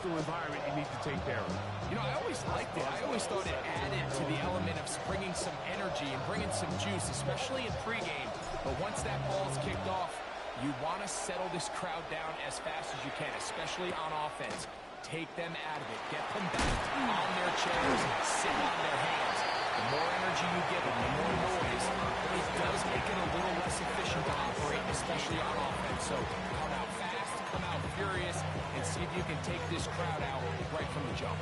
hostile environment you need to take care of. You know, I always liked it. I always thought it added to the element of bringing some energy and bringing some juice, especially in pregame. But once that ball's kicked off, you want to settle this crowd down as fast as you can, especially on offense. Take them out of it. Get them back on their chairs, sit on their hands. The more energy you give them, the more noise. It does make it a little less efficient to operate, especially on offense. So come out fast, come out furious, and see if you can take this crowd out right from the jump.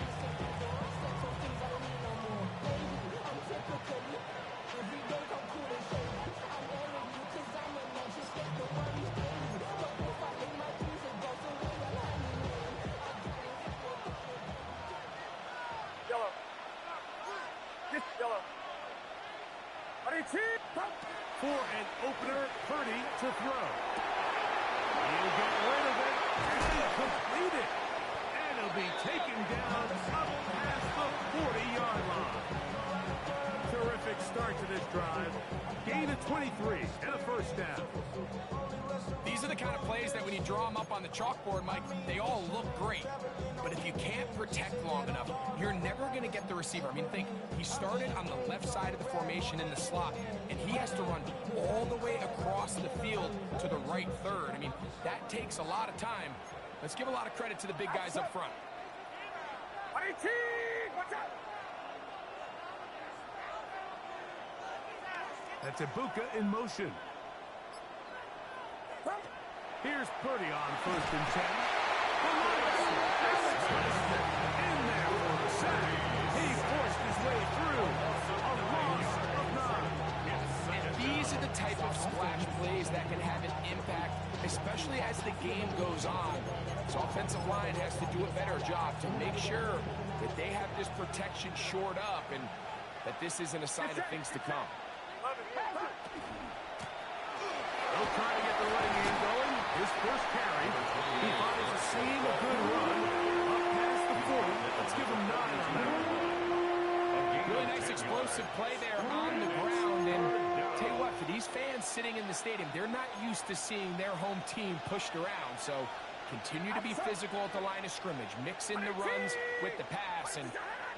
For an opener, Purdy to throw. He'll get rid of it and complete it. And he'll be taken down up past the 40-yard line. Terrific start to this drive. Gain of 23 and a first down. These are the kind of plays that when you draw them up on the chalkboard, Mike, they all look great. But if you can't protect long enough, you're never going to get the receiver. I mean, think, he started on the left side of the formation in the slot, and he has to run all the way across the field to the right third. I mean, that takes a lot of time. Let's give a lot of credit to the big guys up front. That's Ibuka in motion. Here's Purdy on 1st and 10. In there for the sack. He forced his way through. A loss of 9. And these are the type of splash plays that can have an impact, especially as the game goes on. This offensive line has to do a better job to make sure that they have this protection shored up and that this isn't a sign of things to come. They'll try to get the running game going. His first carry. He finds a seam, a good run. Up past the 40. Let's give him 9 on that. Really nice explosive play there on the ground. And tell you what, for these fans sitting in the stadium, they're not used to seeing their home team pushed around. So continue to be physical at the line of scrimmage. Mix in the runs with the pass. And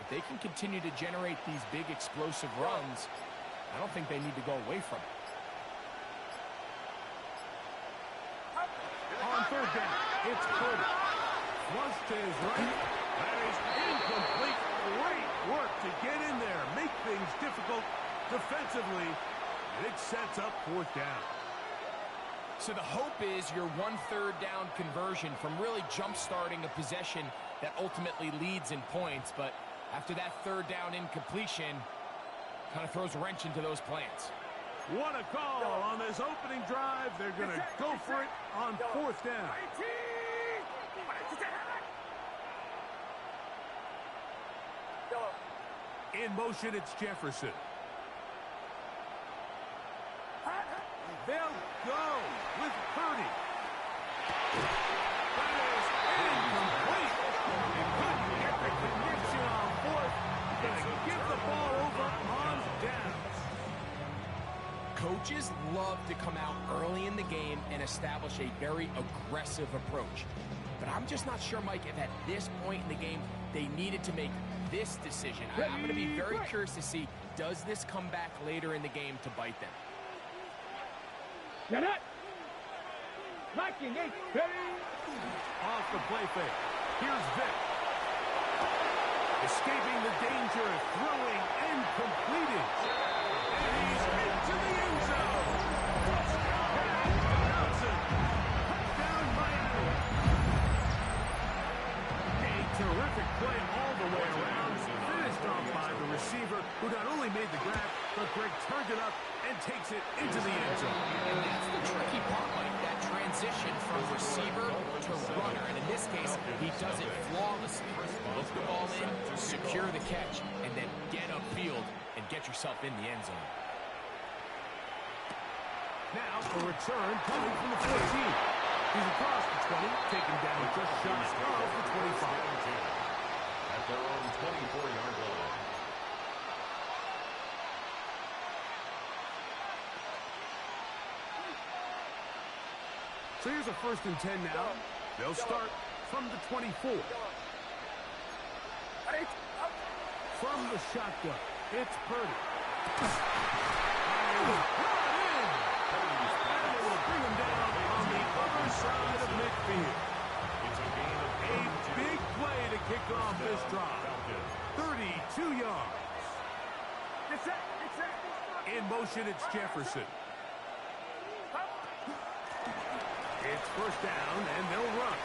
if they can continue to generate these big explosive runs, I don't think they need to go away from it. On 3rd down, it's Purdy. Flush to his right. That is incomplete. Great work to get in there. Make things difficult defensively. And it sets up 4th down. So the hope is your 1/3 down conversion from really jump-starting a possession that ultimately leads in points. But after that 3rd down incompletion, kind of throws a wrench into those plans. What a call on this opening drive. They're going to go for it on 4th down. In motion, it's Jefferson. They'll go with Purdy. That is incomplete. He couldn't get the connection on 4th. Going to give the ball over on downs. Coaches love to come out early in the game and establish a very aggressive approach. But I'm just not sure, Mike, if at this point in the game they needed to make this decision. I'm going to be very curious to see, does this come back later in the game to bite them? Off the play fake. Here's Vic. Escaping the danger, throwing and completing. And he's into the end zone. Johnson. Touchdown, Miami. A terrific play all the way around. Finished off by the receiver, who not only made the grab, but Greg turned it up and takes it into the end zone. And that's the tricky part, Mike, that transition from receiver to runner. And in this case, he does it flawlessly. Lift the ball in, secure the catch, and then get upfield and get yourself in the end zone. Now a return coming from the 14. He's across the 20, taken down just shy of the 25. At their own 24-yard line. So here's a 1st and 10 now. They'll start from the 24. From the shotgun, it's Purdy. And it will bring him down on the other side of midfield. It's a gain of A big play to kick off this drive. 32 yards. In motion, it's Jefferson. It's first down, and they'll run.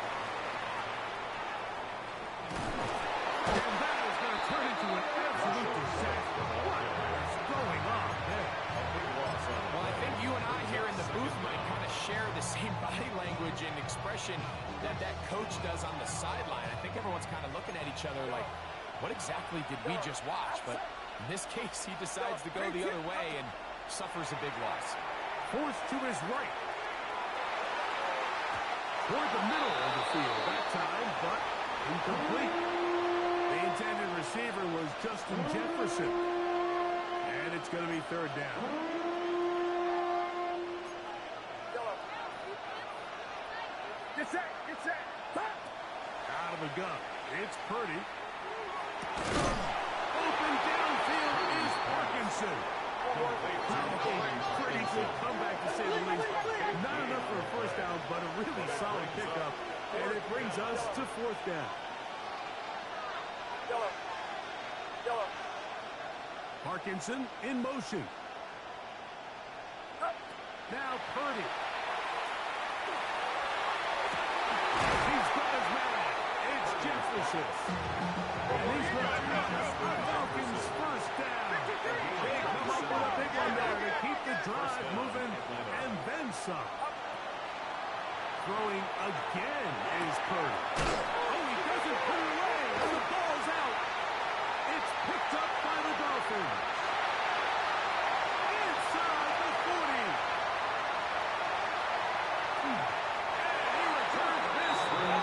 And that is going to turn into an absolute disaster. What is going on there? Well, I think you and I here in the booth might kind of share the same body language and expression that coach does on the sideline. I think everyone's kind of looking at each other like, what exactly did we just watch? But in this case, he decides to go the other way and suffers a big loss. Forced to his right. Toward the middle of the field that time, but incomplete. The intended receiver was Justin Jefferson. And it's going to be third down. Out of the gun. It's Purdy. Open downfield is Parkinson. Pretty good comeback to say the least. Not enough for a first down, but a really solid pickup. And it brings us to fourth down. Parkinson in motion. Now Purdy. He's got his man. It's Jefferson. And he's going to pick up the Falcons' first down. They come up with a big one there to keep the drive moving and then some. Throwing again is Purdy. Oh, he doesn't put it away, and the ball's out. It's picked up by the Dolphins. Inside the 40. And he returns this one.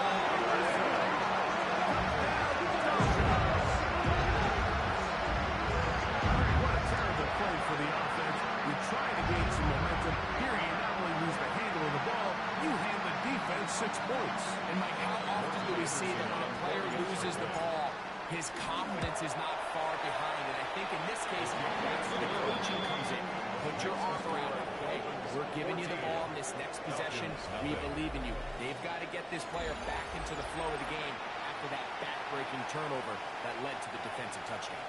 What a terrible play for the offense. You're trying to gain some momentum. Here you not only lose the handle of the ball, you hand the defense 6 points. And, Mike, how often do we see that when a player loses the ball, his confidence is not far behind? And I think in this case, that's where the coaching comes in. Put your arm around him. Hey, we're giving you the ball in this next possession. We believe in you. They've got to get this player back into the flow of the game after that back-breaking turnover that led to the defensive touchdown.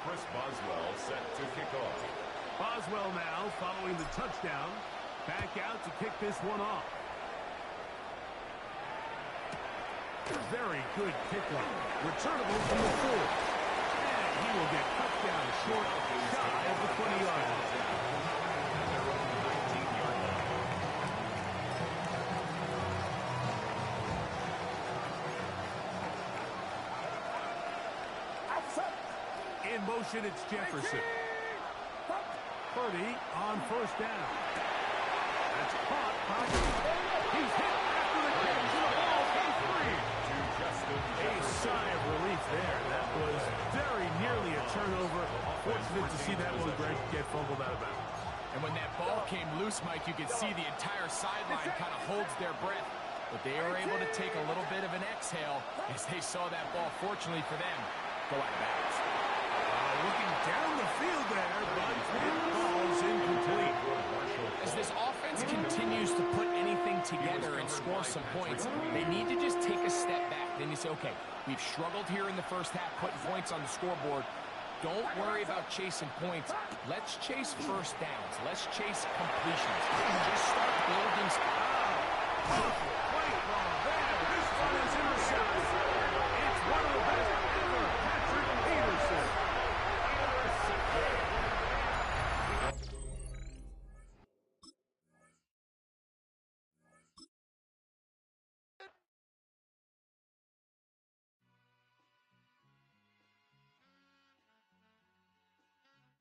Chris Boswell set to kick off. Boswell now following the touchdown. Back out to kick this one off. Very good kickoff. Returnable from the 4. And he will get cut down short, shy of the 20-yard line. In motion, it's Jefferson. Purdy on first down. That's caught by. He's hit after the catch, and the ball goes free. A sigh of relief there. That was very nearly a turnover. Fortunate to see that one, Greg, get fumbled out of bounds. And when that ball came loose, Mike, you could see the entire sideline kind of holds their breath. But they were able to take a little bit of an exhale as they saw that ball, fortunately for them, go out of bounds. Looking down the field there, but it falls incomplete. As this offense continues to put anything together and score some points, they need to just take a step back. Then you say, okay, we've struggled here in the first half, putting points on the scoreboard. Don't worry about chasing points. Let's chase first downs. Let's chase completions. Just start building. This one is intercepted. It's one of the best ever. Patrick Peterson.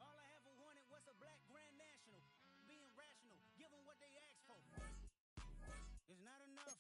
All I ever wanted was a black Grand National. Being rational, give them what they asked for. It's not enough.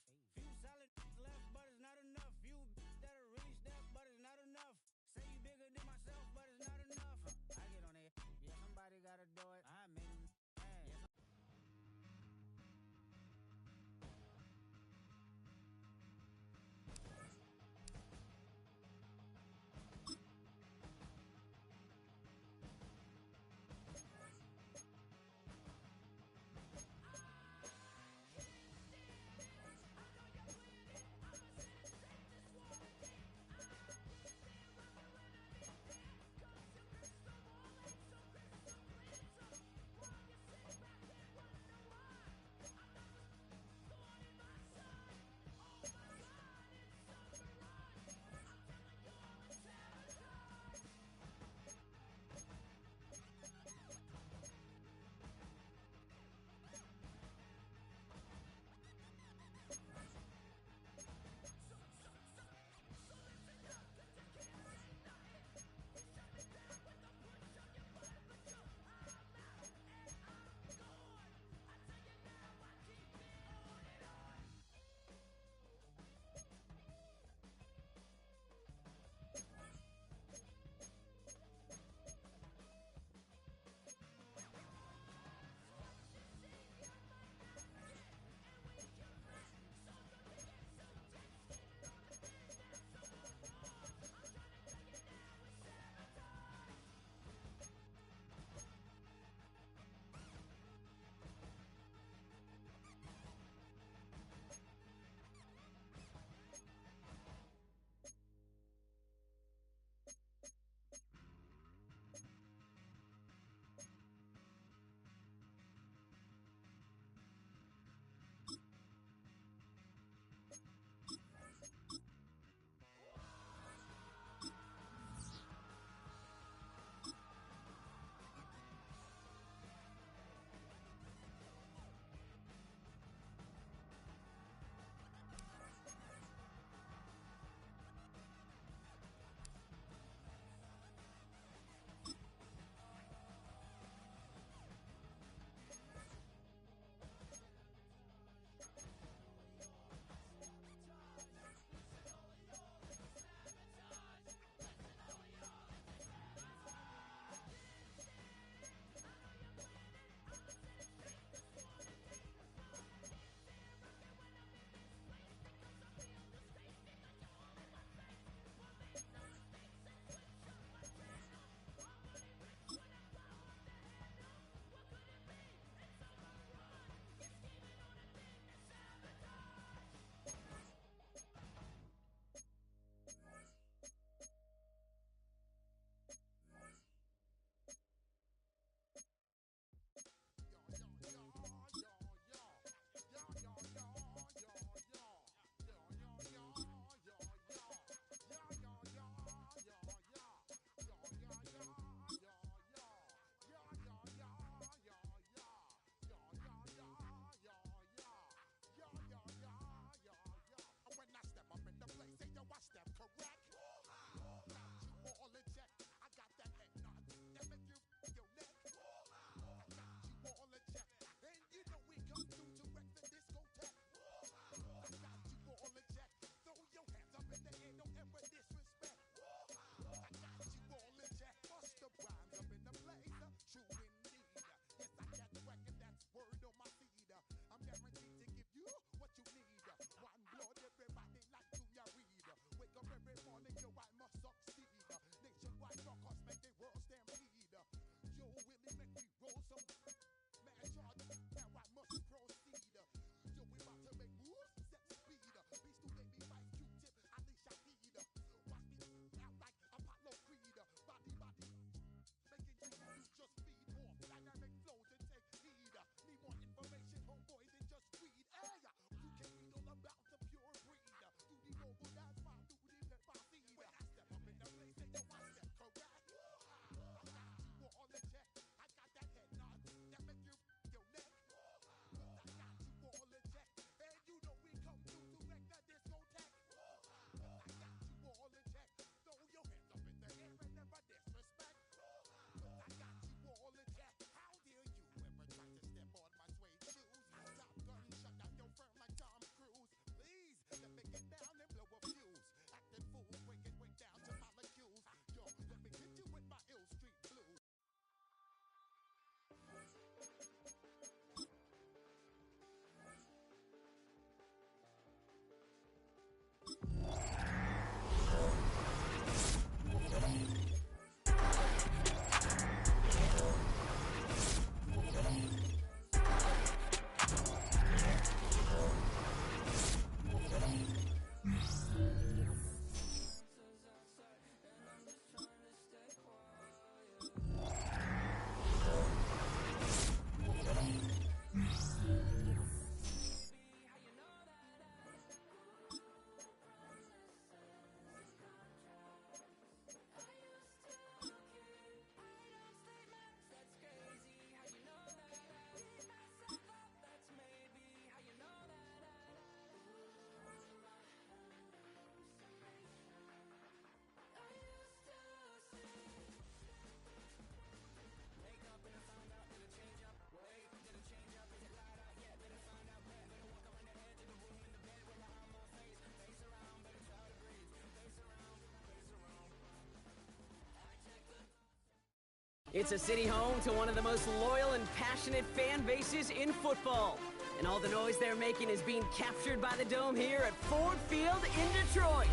It's a city home to one of the most loyal and passionate fan bases in football. And all the noise they're making is being captured by the Dome here at Ford Field in Detroit.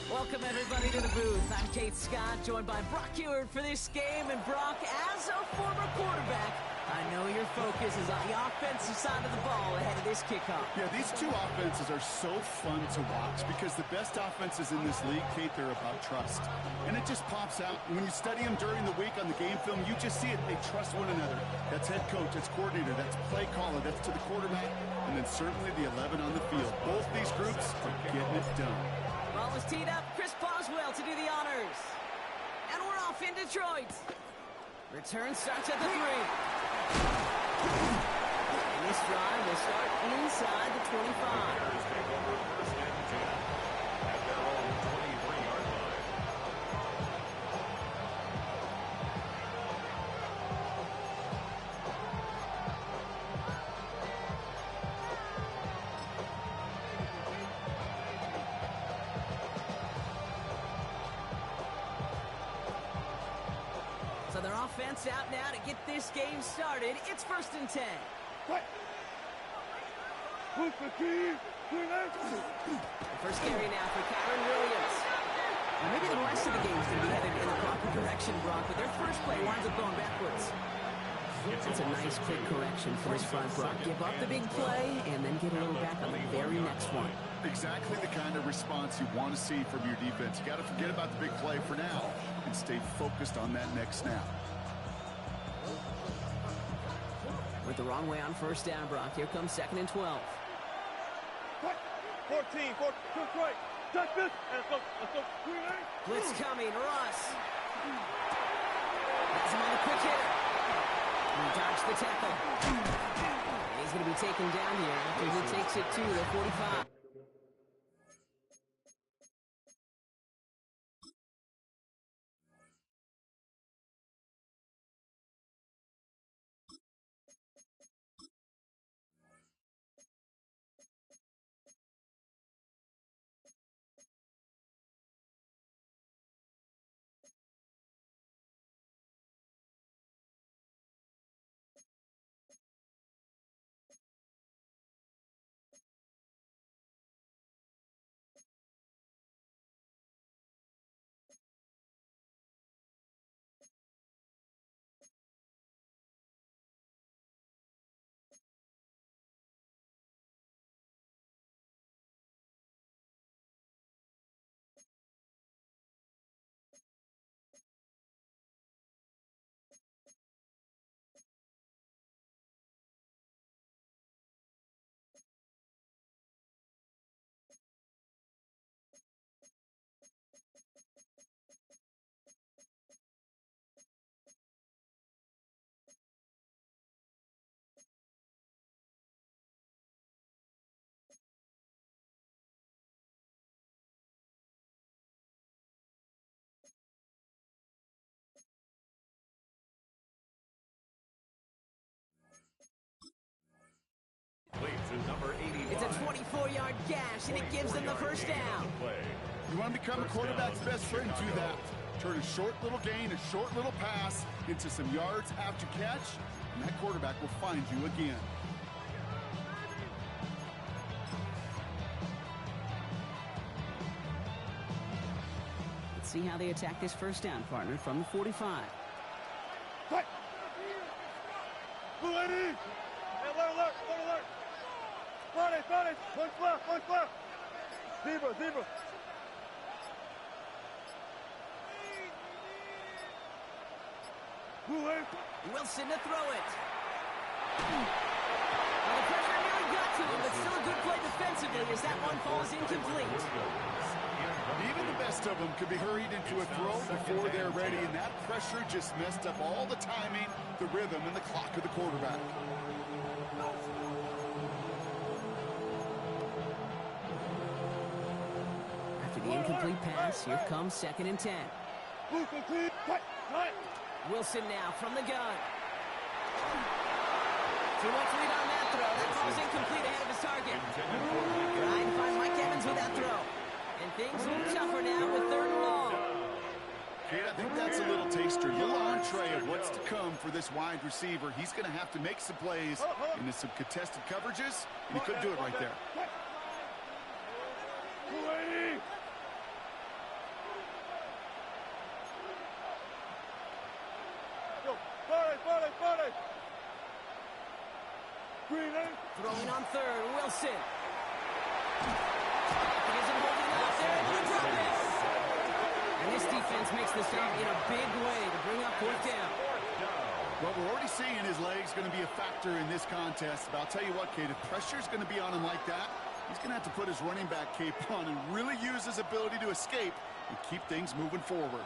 Welcome, everybody, to the booth. I'm Kate Scott, joined by Brock Ewert for this game. And Brock, as a former quarterback, I know your focus is on the offensive side of the ball ahead of this kickoff. Yeah, these two offenses are so fun to watch because the best offenses in this league, Kate, they're about trust. And it just pops out. When you study them during the week on the game film, you just see it. They trust one another. That's head coach, that's coordinator, that's play caller, that's to the quarterback, and then certainly the 11 on the field. Both these groups are getting it done. Ball is teed up. Chris Boswell to do the honors. And we're off in Detroit. Return starts at the 3. And this drive will start inside the 25. Bears take over first and 10 at their own 23-yard line. So their offense out now to get this game started. It's 1st and 10. The first carry now for Kyron Williams. Now maybe the rest of the game's going to be headed in the proper direction, Brock, but their first play winds up going backwards. That's a nice quick correction for this front, Brock. Give up the big play and then get a little back on the very next one. Exactly the kind of response you want to see from your defense. You got to forget about the big play for now and stay focused on that next snap. Went the wrong way on first down, Brock. Here comes 2nd and 12. 14, right. Touch this. Let's go. Blitz coming, Russ. That's him on the quick hitter. He dodged the tackle. And he's going to be taken down here after he takes it to the 45. It's a 24-yard gash, and it gives them the first down. You want to become a quarterback's best friend, do that. Turn a short little gain, a short little pass into some yards after catch, and that quarterback will find you again. Let's see how they attack this first down, partner, from the 45. Alert. Friday. One left. Zebra. Wilson to throw it. Well, the pressure nearly got to him, but still a good play defensively as that one falls incomplete. Even the best of them could be hurried into a throw before they're ready, and that pressure just messed up all the timing, the rhythm, and the clock of the quarterback. After the incomplete pass, here comes 2nd and 10. Wilson now from the gun. Too much lead on that throw. That ball's incomplete ahead of his target. Trying to find Mike Evans with that throw. And things look tougher now with 3rd and long. Kate, I think that's a little taster. You launch portray of what's to come for this wide receiver. He's going to have to make some plays into some contested coverages, and he couldn't do it right there. 280. Go, 40. Green, Throwing on third, Wilson. He isn't holding out. They're able to drop it. And this defense makes the stop in a big way to bring up fourth down. Well, we're already seeing his legs going to be a factor in this contest. But I'll tell you what, Kate, if pressure's going to be on him like that, he's going to have to put his running back cape on and really use his ability to escape and keep things moving forward.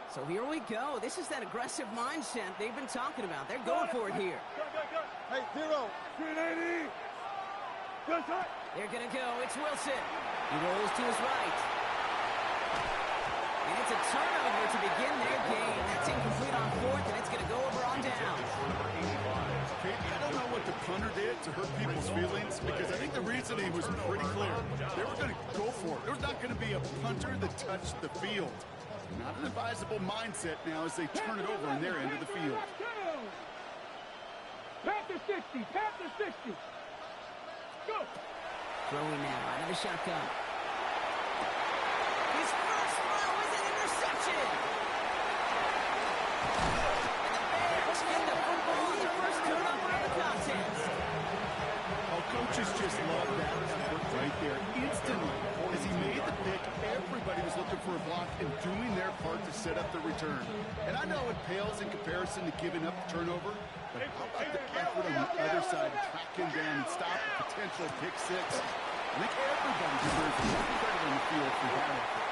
So here we go. This is that aggressive mindset they've been talking about. They're going for it here. Go. Hey, 0. 380. Good shot. They're going to go. It's Wilson. He rolls to his right. And it's a turnover to begin their game. That's incomplete on fourth, and it's going to go over on down. Kate, I don't know what the punter did to hurt people's feelings, because I think the reasoning was pretty clear. They were going to go for it. There's not going to be a punter that touched the field. Not an advisable mindset now as they turn it over in their end of the field. Panther 60. Go. Throwing now out of the shotgun. His first throw is an interception. And the Bears get the football on the first turnover of the contest. Oh, coaches just love that effort right there. Instantly, as he made the pick, everybody was looking for a block and doing their part to set up the return. And I know it pales in comparison to giving up the turnover, but how about the effort on the other side to track him down and stop a potential pick six? I think everybody deserves a lot credit on the field for that effort.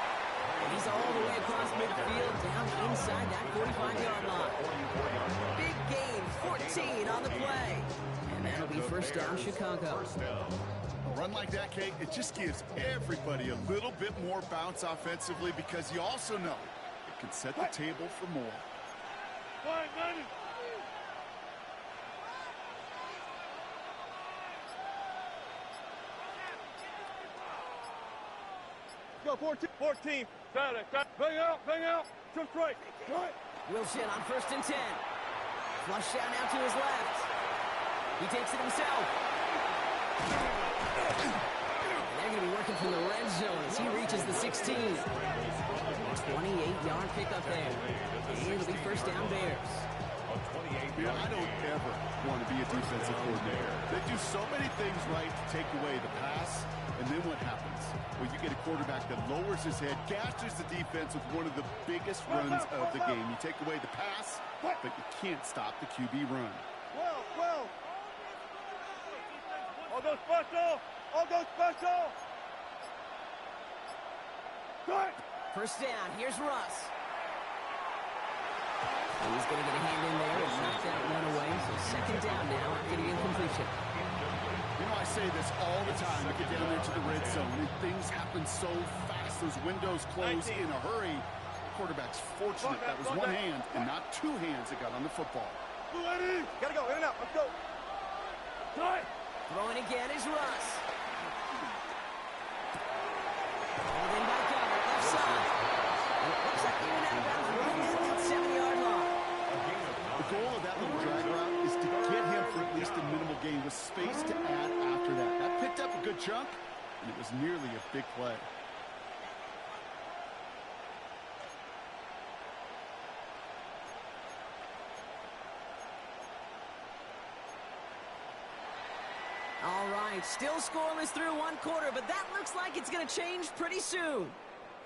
And he's all the way across midfield, down inside that 45-yard line. Big gain, 14 on the play. And that'll be first down, Chicago. A run like that, Kate, it just gives everybody a little bit more bounce offensively, because you also know it can set the table for more. Fine, 90. Go, 14. Got it. Bang out. Just right. Right. Wilson on first and 10. Flush down now to his left. He takes it himself. They're going to be working from the red zone as he reaches the 16. 28-yard pickup there. And it'll be first down Bears. You know, I don't ever want to be a defensive coordinator. They do so many things right to take away the pass, and then what happens? Well, you get a quarterback that lowers his head, gashes the defense with one of the biggest runs of the game. You take away the pass, but you can't stop the QB run. Well. All go special. Good. First down, here's Russ. And he's going to get a hand in there and knock that one away. So second down now after the incompletion. You know, I say this all the time. I get down there to the red zone, and things happen so fast. Those windows close in a hurry. The quarterback's fortunate that was one hand and not two hands that got on the football. Gotta go, in and out, let's go. Throwing again is Russ. Pulled in by Gunner, left side. And it looks like even out of bounds right at that 7-yard line. The goal of that little drag route is to get him for at least a minimal gain with space to add after that. That picked up a good chunk, and it was nearly a big play. All right, still scoreless through one quarter, but that looks like it's going to change pretty soon.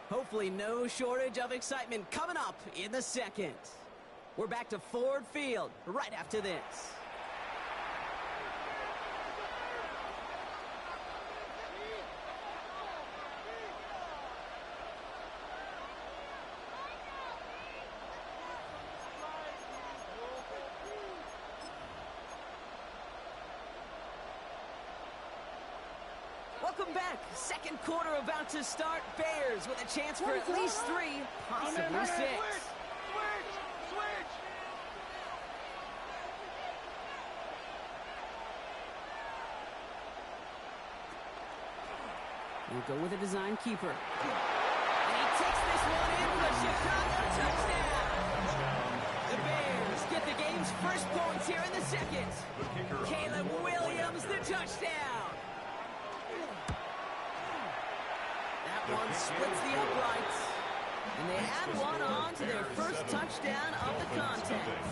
Hopefully no shortage of excitement coming up in the second. We're back to Ford Field right after this. Welcome back. Second quarter about to start. Bears with a chance for at least 3, possibly 6. He'll go with a design keeper. And he takes this one in for Chicago. Touchdown! The Bears get the game's first points here in the second. Caleb Williams, the touchdown. That one splits the uprights. And they add one on to their first touchdown of the contest.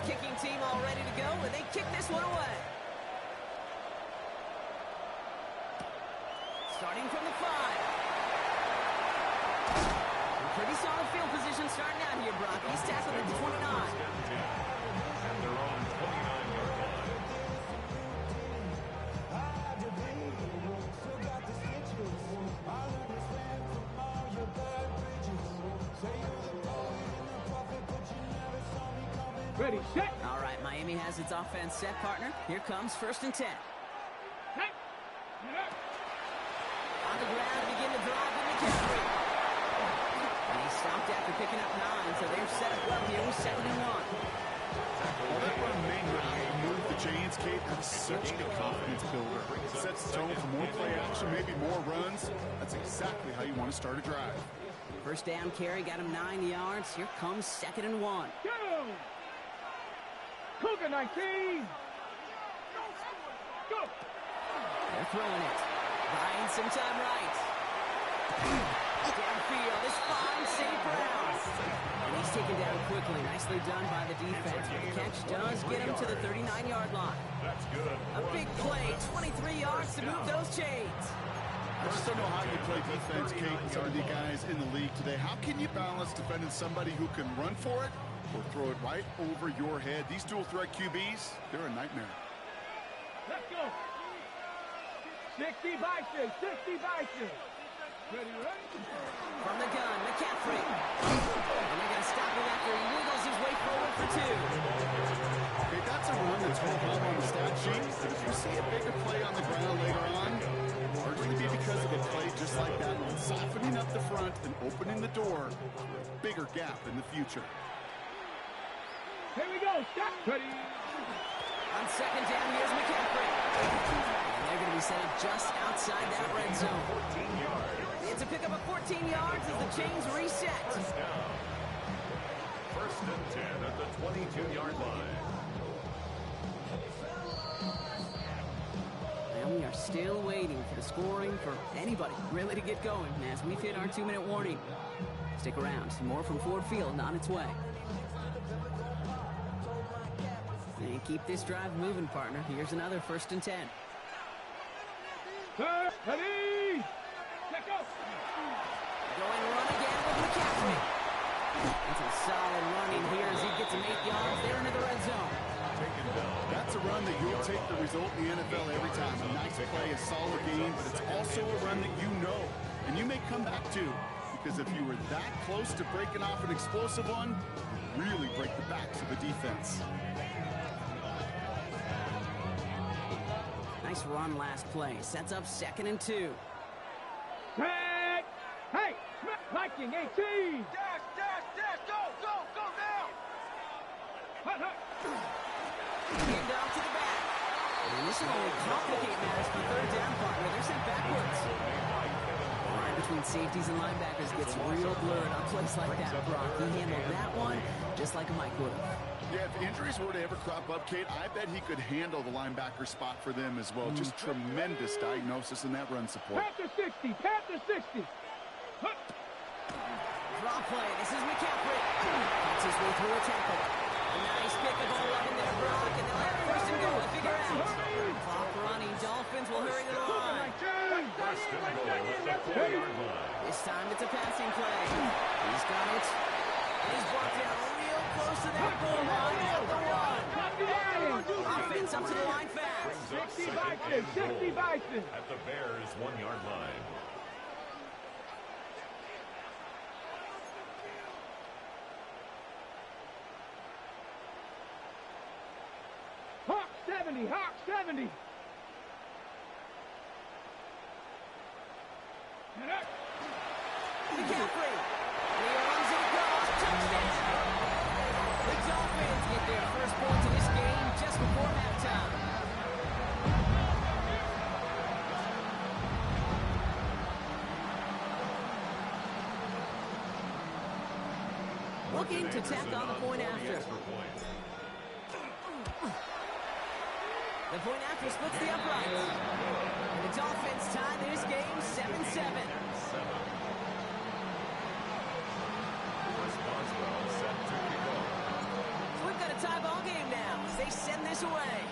Kicking team all ready to go, and they kick this one away. Starting from the 5. Pretty solid field position starting out here, Brock. He's tackled at the 29. And they're on 29-yard line. Ready, set. All right, Miami has its offense set, partner. Here comes 1st and 10. On the ground to begin the drive with McCaffrey. And he stopped after picking up 9, so they're set up well here with 2nd and 1. Well, that run may move the chains, Kate. That's such a confidence builder. Sets the tone for more play action, maybe more runs. That's exactly how you want to start a drive. First down carry got him 9 yards. Here comes 2nd and 1. Go! Cougar 19! Go! They're throwing it. Buying some time right. Downfield, this fine St. Brown. And he's taken down quickly. Nicely done by the defense. The catch does get him to the 39-yard line. That's good. A big play, 23 yards to move those chains. I just don't know how you play defense, Kate, and some of the guys in the league today. How can you balance defending somebody who can run for it or throw it right over your head? These dual threat QBs, they're a nightmare. Let's go! 60 Bison! 60 Bison! Ready, ready? From the gun, McCaffrey. And they're going to stop him after he wiggles his way forward for 2. Okay, that's a run that's home on the stat sheet. But if you see a bigger play on the ground later on, largely be because of a play just like that one, softening up the front and opening the door for a bigger gap in the future. Here we go! Stop! Ready? On 2nd down, here's McCaffrey. And they're going to be set up just outside that red zone. 14 yards. It's a pickup of 14 yards as the chains reset. First down. 1st and 10 at the 22-yard line. And we are still waiting for the scoring for anybody really to get going as we've hit our 2-minute warning. Stick around. More from Ford Field on its way. And keep this drive moving, partner. Here's another 1st and 10. Ready? Let's go! Going run again with McCaffrey. That's a solid running here as he gets him 8 yards. They're into the red zone. That's a run that you'll take the result in the NFL every time. A nice play, a solid game, but it's also a run that you know and you may come back to, because if you were that close to breaking off an explosive one, you really break the backs of the defense. Nice run last play. Sets up 2nd and 2. Hey! Hey! Viking 18! Dash, dash, dash! Go, go, go now! Hut, hut! Hand off to the back. And this will only complicate matters for 3rd down, partner. They're sent backwards. The line between safeties and linebackers gets real blurred on plays like that, Brock. He handled that one just like a Mike would have. Yeah, if injuries were to ever crop up, Kate, I bet he could handle the linebacker spot for them as well. Just tremendous diagnosis in that run support. Panther 60! Panther 60! Hut. Draw play. This is McCaffrey. Cuts his way through a tackle. A nice pick of 11 there, Brock, and they'll have 1st and goal to figure out. Clock running. Dolphins will hurry to the line. First and goal at the 4-yard line. This time it's a passing play. He's got it. And he's brought down real close to that goal line at the 1. Offense up to the line fast. 60 Bison! 60 Bison! At the Bears' 1-yard line. 70, Hawk 70. McCaffrey. He runs it across. Touchdown. The Dolphins get their first points of this game just before halftime. Looking to tack on the point after. The point after splits the uprights. And the Dolphins tie this game 7-7. So we've got a tie ball game now as they send this away.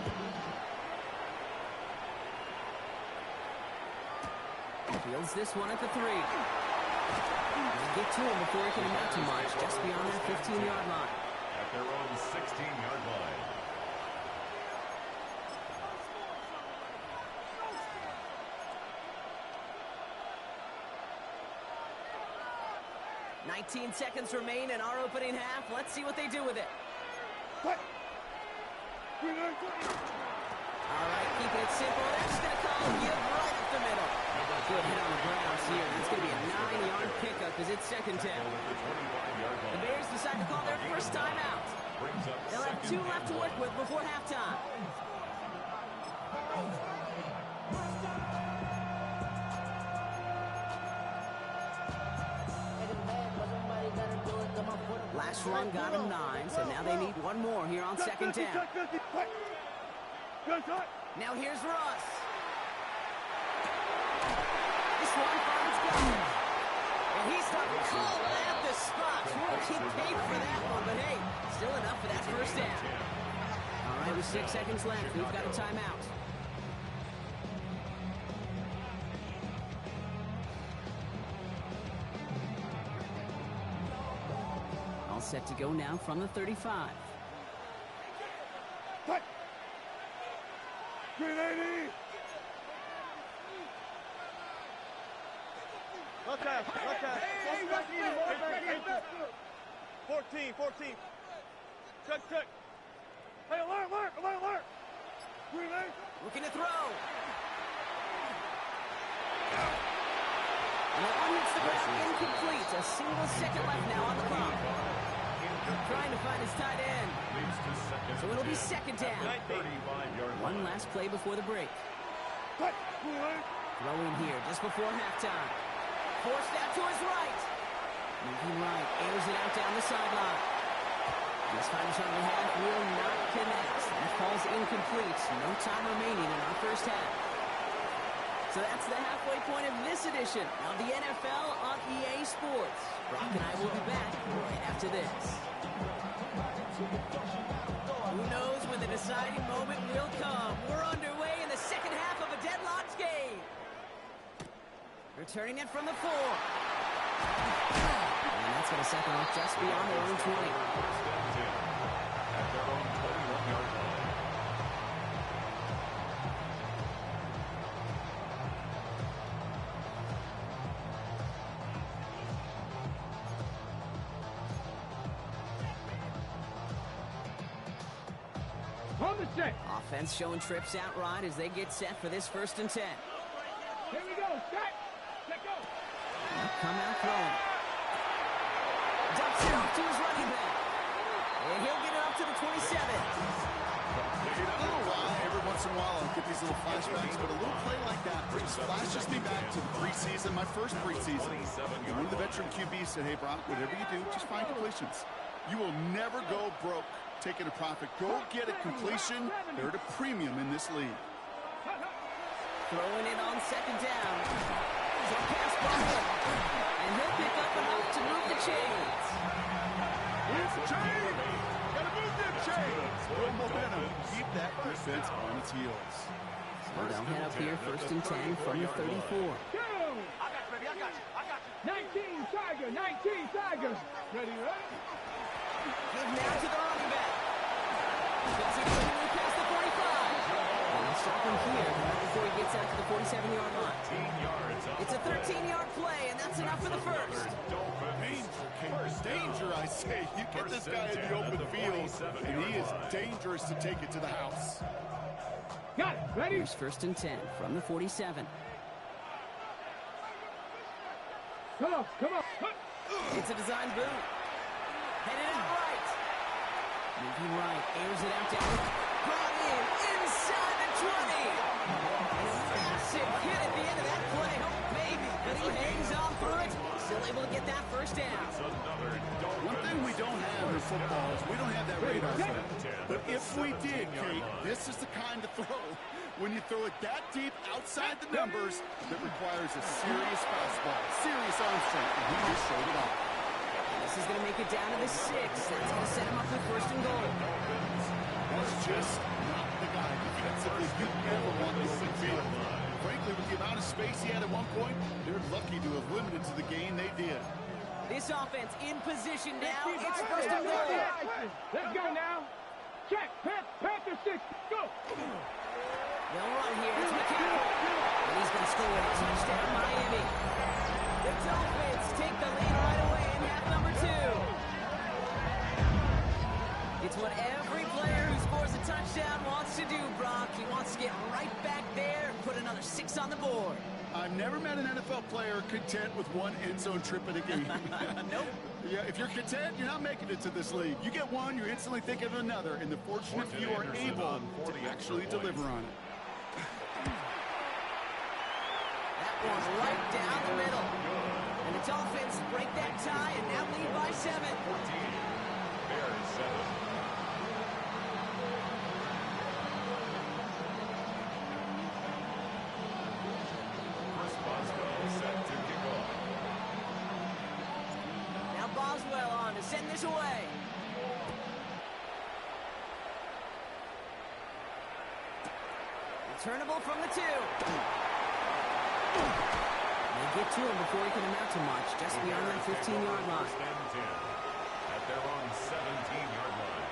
Fields this one at the 3. They'll get to him before he can amount to much, just beyond that 15-yard line. At their own 16-yard line. 19 seconds remain in our opening half. Let's see what they do with it. All right, keeping it simple. They're just going to call it give right up the middle. Good hit on the grounds here. That's going to be a 9-yard pickup as it's second down. The Bears decide to call their first timeout. They'll have 2 left to work with before halftime. Last run got him 9, so now they need one more here on second down. Now here's Russ. This one finds God. And he's starting all at the spot. He paid for that one, but hey, still enough for that first down. All right, with 6 seconds left, we've got a timeout. Set to go now from the 35. Cut! 380! Look out! 14. Check. Hey, alert! 380! Looking to throw. And that one hits the ground incomplete. A single second left now on the clock. Trying to find his tight end. So it'll be second down. One last play before the break. Throwing here just before halftime. Forced out to his right. Moving right. Airs it out down the sideline. This final shot of the half will not connect. That falls incomplete. No time remaining in our first half. So that's the halfway point of this edition of the NFL on EA Sports. Brock and I will be back right after this. Who knows when the deciding moment will come? We're underway in the second half of a deadlocked game. Returning it from the 4. And that's going to set them off just beyond their own 20. At their own 21-yard line. Offense showing trips out right as they get set for this 1st and 10. Here we go. Set. Go. Come out throwing. Dumps it off to his running back. And he'll get it up to the 27. Every once in a while I'll get these little flashbacks, but a little play like that just flashes me back to the preseason, my first preseason. And one of the veteran QBs said, hey, Brock, whatever you do, just find completions. You will never go broke taking a profit. Go get a completion. They're at a premium in this league. Throwing it on second down. So pass ball. And he'll pick up enough to move the chains. It's a chain. Gotta move them chains. Good momentum. Keep that defense on its heels. So they'll head up here 1st and 10 from the 34. I got you, baby. I got you. 19 Tiger. Ready? Give now to the running back. Does he move past the 45? And they'll stop him here right before he gets out to the 47-yard line. It's a 13-yard play, and that's enough for the first. Danger, I say. You get this guy in the open field, and he is dangerous to take it to the house. Got it. Ready? Here's 1st and 10 from the 47. Come on, come on. It's a design boot. Headed it right. Moving right, airs it out down. Brought in, inside the 20. And a massive hit at the end of that play. Oh, baby. But he hangs on through it. Still able to get that 1st down. One thing we don't have in football is we don't have that radar set. But if we did, Kate, this is the kind of throw when you throw it that deep outside the numbers that requires a serious fastball, serious arm strength, and he just showed it off. This is going to make it down to the 6. That's going to set him up with 1st and goal. That's just not the guy defensively you ever want to open field. Frankly, with the amount of space he had at one point, they're lucky to have limited to the gain they did. This offense in position now. It's 1st and goal. Let's go now. Check. Panther 6. Go. They'll run here. It's McCaffrey. And he's going to score a touchdown, Miami. The Dolphins take the lead right away in half number 2. It's what every player who scores a touchdown wants to do, Brock. He wants to get right back there and put another 6 on the board. I've never met an NFL player content with one end zone trip in a game. Nope. Yeah, if you're content, you're not making it to this league. You get one, you're instantly thinking of another, and the fortunate few are able to actually deliver on it. That one right down the middle. And the Dolphins break that tie and now lead by 7. 14. Bears 7. Now Boswell on to send this away. Returnable from the 2. They get to him before he can amount to much, just beyond that 15-yard line. 1st and 10 at their own 17-yard line.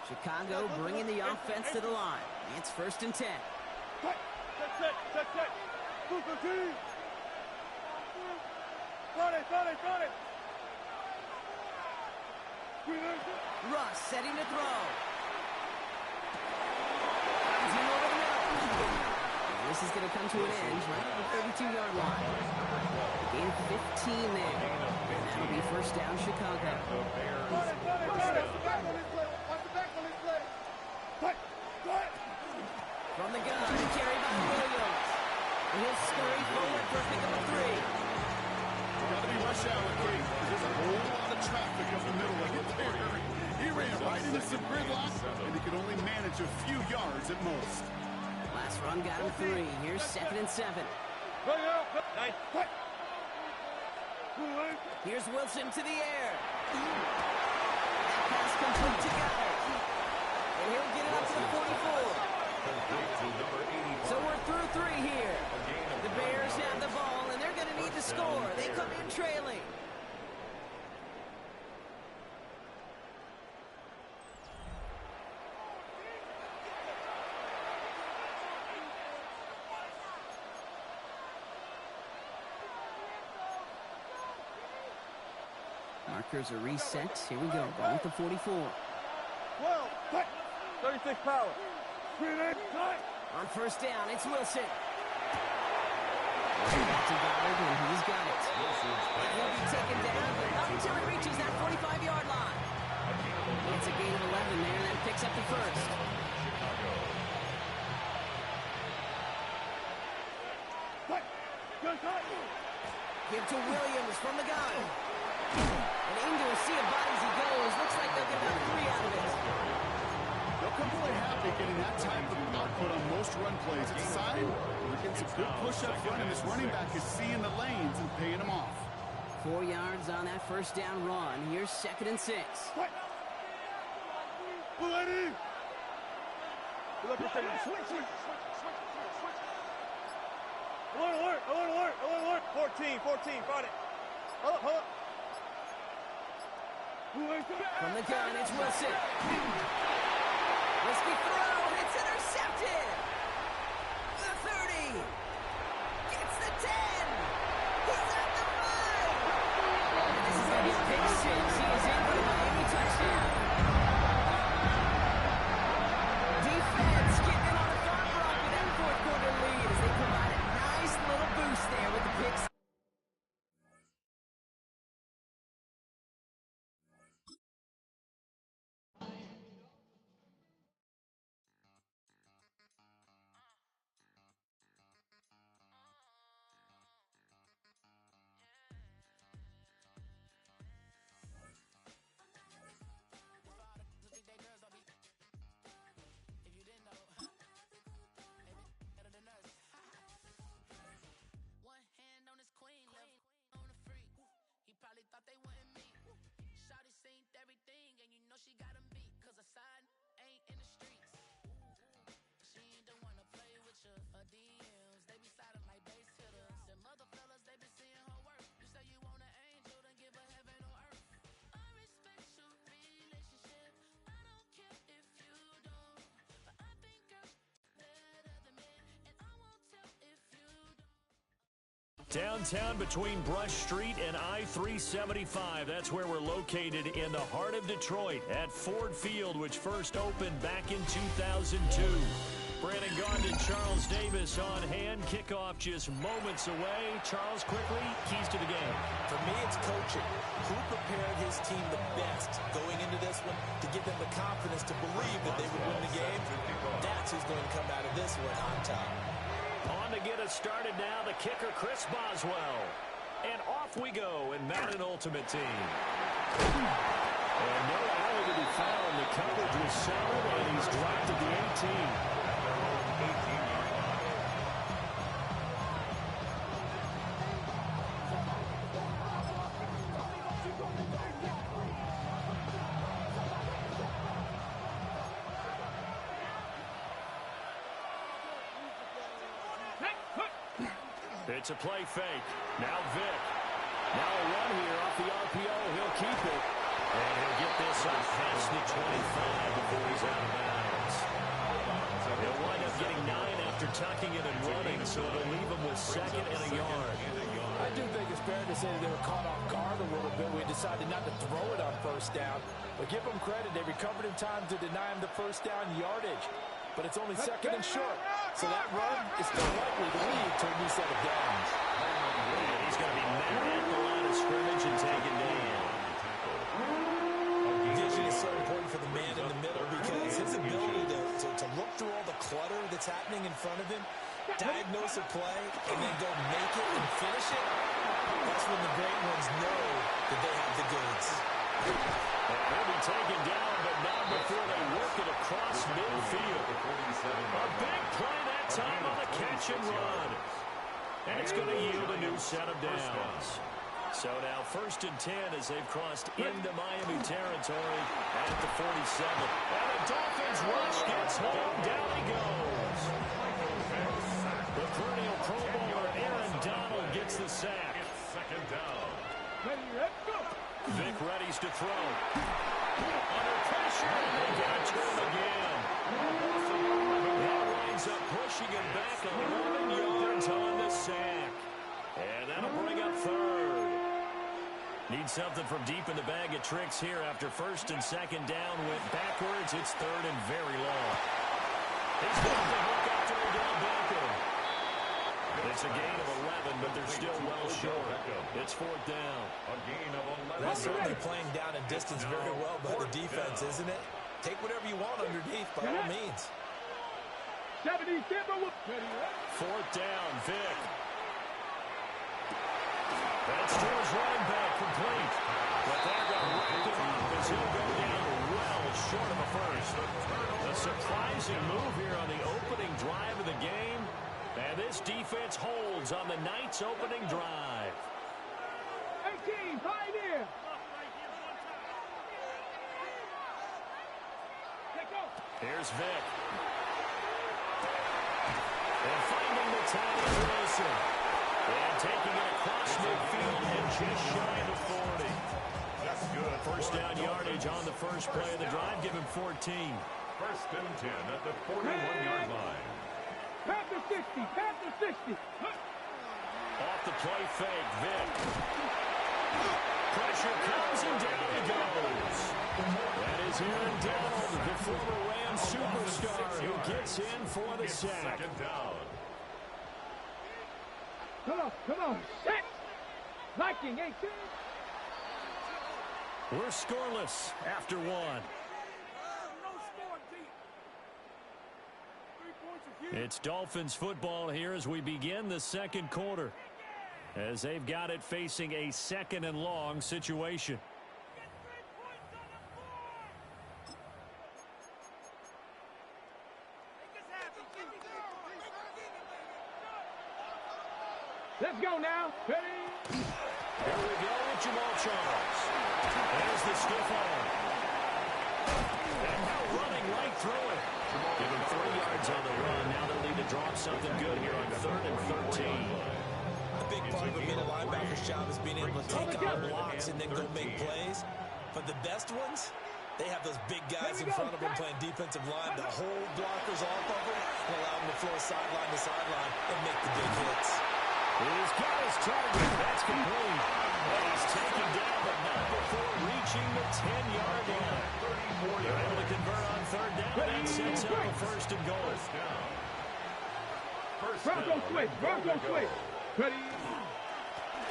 Chicago bringing the offense to the line. It's 1st and 10. Check. Super team. Got it. Russ setting to throw. Finds him over the middle. And this is going to come to an end right at the 32-yard line. Gain of 15 there. And that'll be 1st down, Chicago. From the gun, carried by Williams. And he'll scurry forward for a pickup of 3. Got to be rush hour, Kate. There's a whole lot of traffic up the middle of it there. He ran right into some gridlock, and he could only manage a few yards at most. Last run got him 3. Here's 2nd and 7. Here's Wilson to the air. That pass complete to Guy. And he'll get it up to the 44. So we're through 3 here. The Bears have the ball, and they're going to need to score. They come in trailing. Markers are reset. Here we go. Ball with the 44. 36 power. On 1st down, it's Wilson. Back to Goddard, and he's got it. And he'll be taken down, but not until he reaches that 45-yard line. It's a gain of 11 there, and that picks up the 1st. Give to Williams from the gun. And into a sea of bodies he goes. Looks like they'll get about 3 out of it. They'll come away happy getting that type of output on most run plays. It's a sign they're getting some good push up front, and this running back is seeing the lanes and paying them off. 4 yards on that 1st down run. Here's 2nd and 6. Alert. 14, fight it. Hold up. From the gun, it's Wilson. Risky throw, and it's intercepted. The 30. again. He's at the 5. This is going to be a pick six. He is in for the Miami touchdown. Defense getting in on the front rock with that fourth quarter lead as they provide a nice little boost there with the pick six. Thought they wouldn't meet. Shawty seen everything, and you know she got 'em beat. Cause her side ain't in the streets. She ain't the one to play with you. Her DMs, they be sliding like base hitters. Them other fellas, they been seeing her work. You say you want an angel, then give her heaven on earth. I respect your relationship. I don't care if you don't. But I think girls better than men. And I won't tell if you don't. Downtown between Brush Street and I-375. That's where we're located in the heart of Detroit at Ford Field, which first opened back in 2002. Brandon Gaughan and Charles Davis on hand. Kickoff just moments away. Charles, quickly, keys to the game. For me, it's coaching. Who prepared his team the best going into this one to give them the confidence to believe that they would win the game? That's who's going to come out of this one on top. On to get us started now, the kicker, Chris Boswell. And off we go in Madden Ultimate Team. And no alley to be found. The coverage was solid, and he's dropped at the 18. It's a play fake. Now Vic. Now a run here off the RPO. He'll keep it. And he'll get this up past the 25 before he's out of bounds. He'll wind up getting 9 after tucking it and running, so they'll leave him with second and a yard. I do think it's fair to say that they were caught off guard a little bit. We decided not to throw it on first down. But give them credit. They recovered in time to deny him the first down yardage. But it's only second and short. So that run is still likely to lead to a new set of downs. And he's going to be met at the line of scrimmage and taken down. Vision is so important for the man in the middle because his ability to look through all the clutter that's happening in front of him, diagnose a play, and then go make it and finish it, that's when the great ones know that they have the goods. They'll be taken down, but not before they work it across midfield. A big play that time on the catch and run. And it's going to yield a new set of downs. So now 1st and 10 as they've crossed into Miami territory at the 47. And the Dolphins rush gets home. Down he goes. The perennial Pro Bowler Aaron Donald gets the sack. Second down. Ready, let's go. Vic readies to throw. Under pressure, and they got to turn again. That winds up pushing him back 11 yards on the sack. And that'll bring up 3rd. Need something from deep in the bag of tricks here after 1st and 2nd down went backwards. It's 3rd and very long. He's got the hook after he got Beckham. It's a gain of 11, but they're still well short. It's 4th down. A gain of 11. That's certainly playing down in distance very well by the defense, isn't it? Take whatever you want underneath, by all means. 70, ready, let's 4th down, Vic. That's to his running back, complete. But they're going to wrap him up as he'll go down well short of a first. A surprising move here on the opening drive of the game. And this defense holds on the night's opening drive. 18, right here. Here's Vic. And finding the tiny Wilson. And taking it across midfield and just shy of 40. That's good. First down yardage on the first play of the drive. Give him 14. 1st and 10 at the 41-yard line. Panther 60, Panther 60. Off the play fake, Vic. Pressure comes and down he goes. That is Aaron Donald, the former Rams superstar, who gets in for the sack. Second down. Come on, set! Viking 18! We're scoreless after one. It's Dolphins football here as we begin the second quarter, as they've got it facing a second and long situation. Let's go now. Ready? Here we go with Jamal Charles. There's the stiff arm. And now running right through it. Give him 3 yards on the run. Now they'll need to drop something good here on 3rd and 13. A big part of a middle linebacker's job is being able to take on blocks and then go make plays. But the best ones, they have those big guys in front of them playing defensive line to hold blockers off of them and allow them to flow sideline to sideline and make the big hits. He's got his target. That's complete. And he's taken down, but not before reaching the 10-yard line. They're able to convert on 3rd down. That sets up a 1st and goal. Bronco switch. Bronco switch. Ready?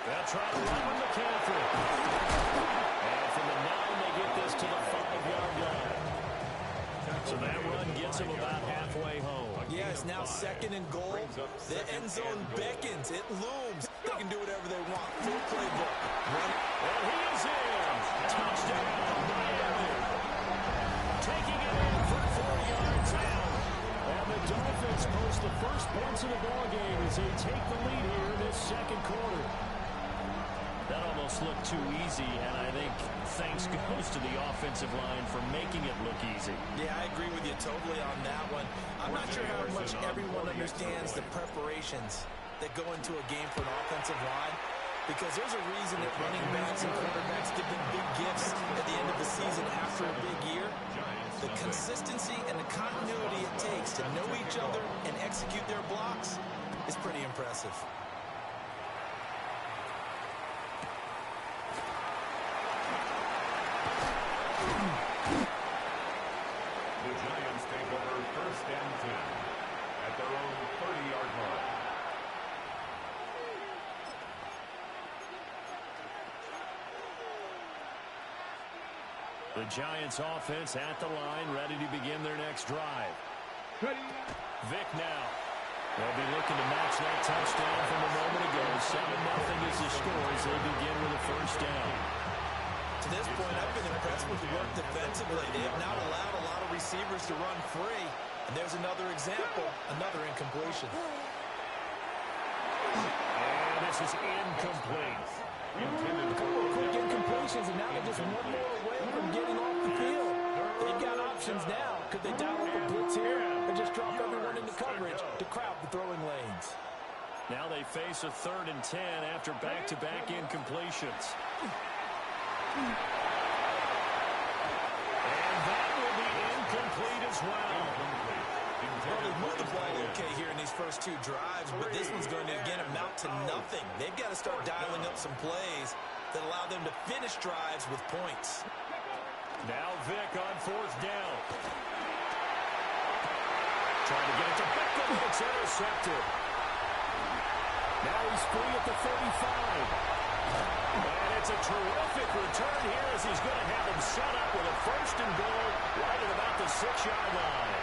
They'll try to run with McCaffrey. And from the 9, they get this to the 5-yard line. So that run gets him about halfway home. Yeah, it's now 2nd and goal. The end zone beckons. It looms. They can do whatever they want. Full playbook. And he is in. Touchdown, Miami. Taking it in for 4 yards out. And the Dolphins post the first points of the ballgame as they take the lead here in this second quarter. That almost looked too easy, and I think thanks goes to the offensive line for making it look easy. Yeah, I agree with you totally on that one. I'm not sure how much everyone understands the preparations that go into a game for an offensive line, because there's a reason that running backs and quarterbacks give them big gifts at the end of the season after a big year. The consistency and the continuity it takes to know each other and execute their blocks is pretty impressive. The Giants take over 1st and 10 at their own 30-yard line. The Giants offense at the line, ready to begin their next drive. Ready? Vic now. They'll be looking to match that touchdown from a moment ago. 7-0 is the score as they begin with a 1st down. To this point, I've been impressed with the work defensively. They have not allowed a lot of receivers to run free. And there's another example, another incompletion. And this is incomplete. A couple of quick incompletions, and now they're just one more away from getting off the field. They've got options now. Could they dial up a blitz here or just drop everyone into coverage to crowd the throwing lanes? Now they face a 3rd and 10 after back-to-back incompletions. And that will be incomplete as well. Well, they've moved the ball okay here in these first 2 drives, but this one's going to, again, amount to nothing. They've got to start dialing up some plays that allow them to finish drives with points. Now Vic on 4th down. Trying to get it to Beckham. It's intercepted. Now he's free at the 35. And it's a terrific return here as he's going to have him set up with a 1st and goal right at about the 6-yard line.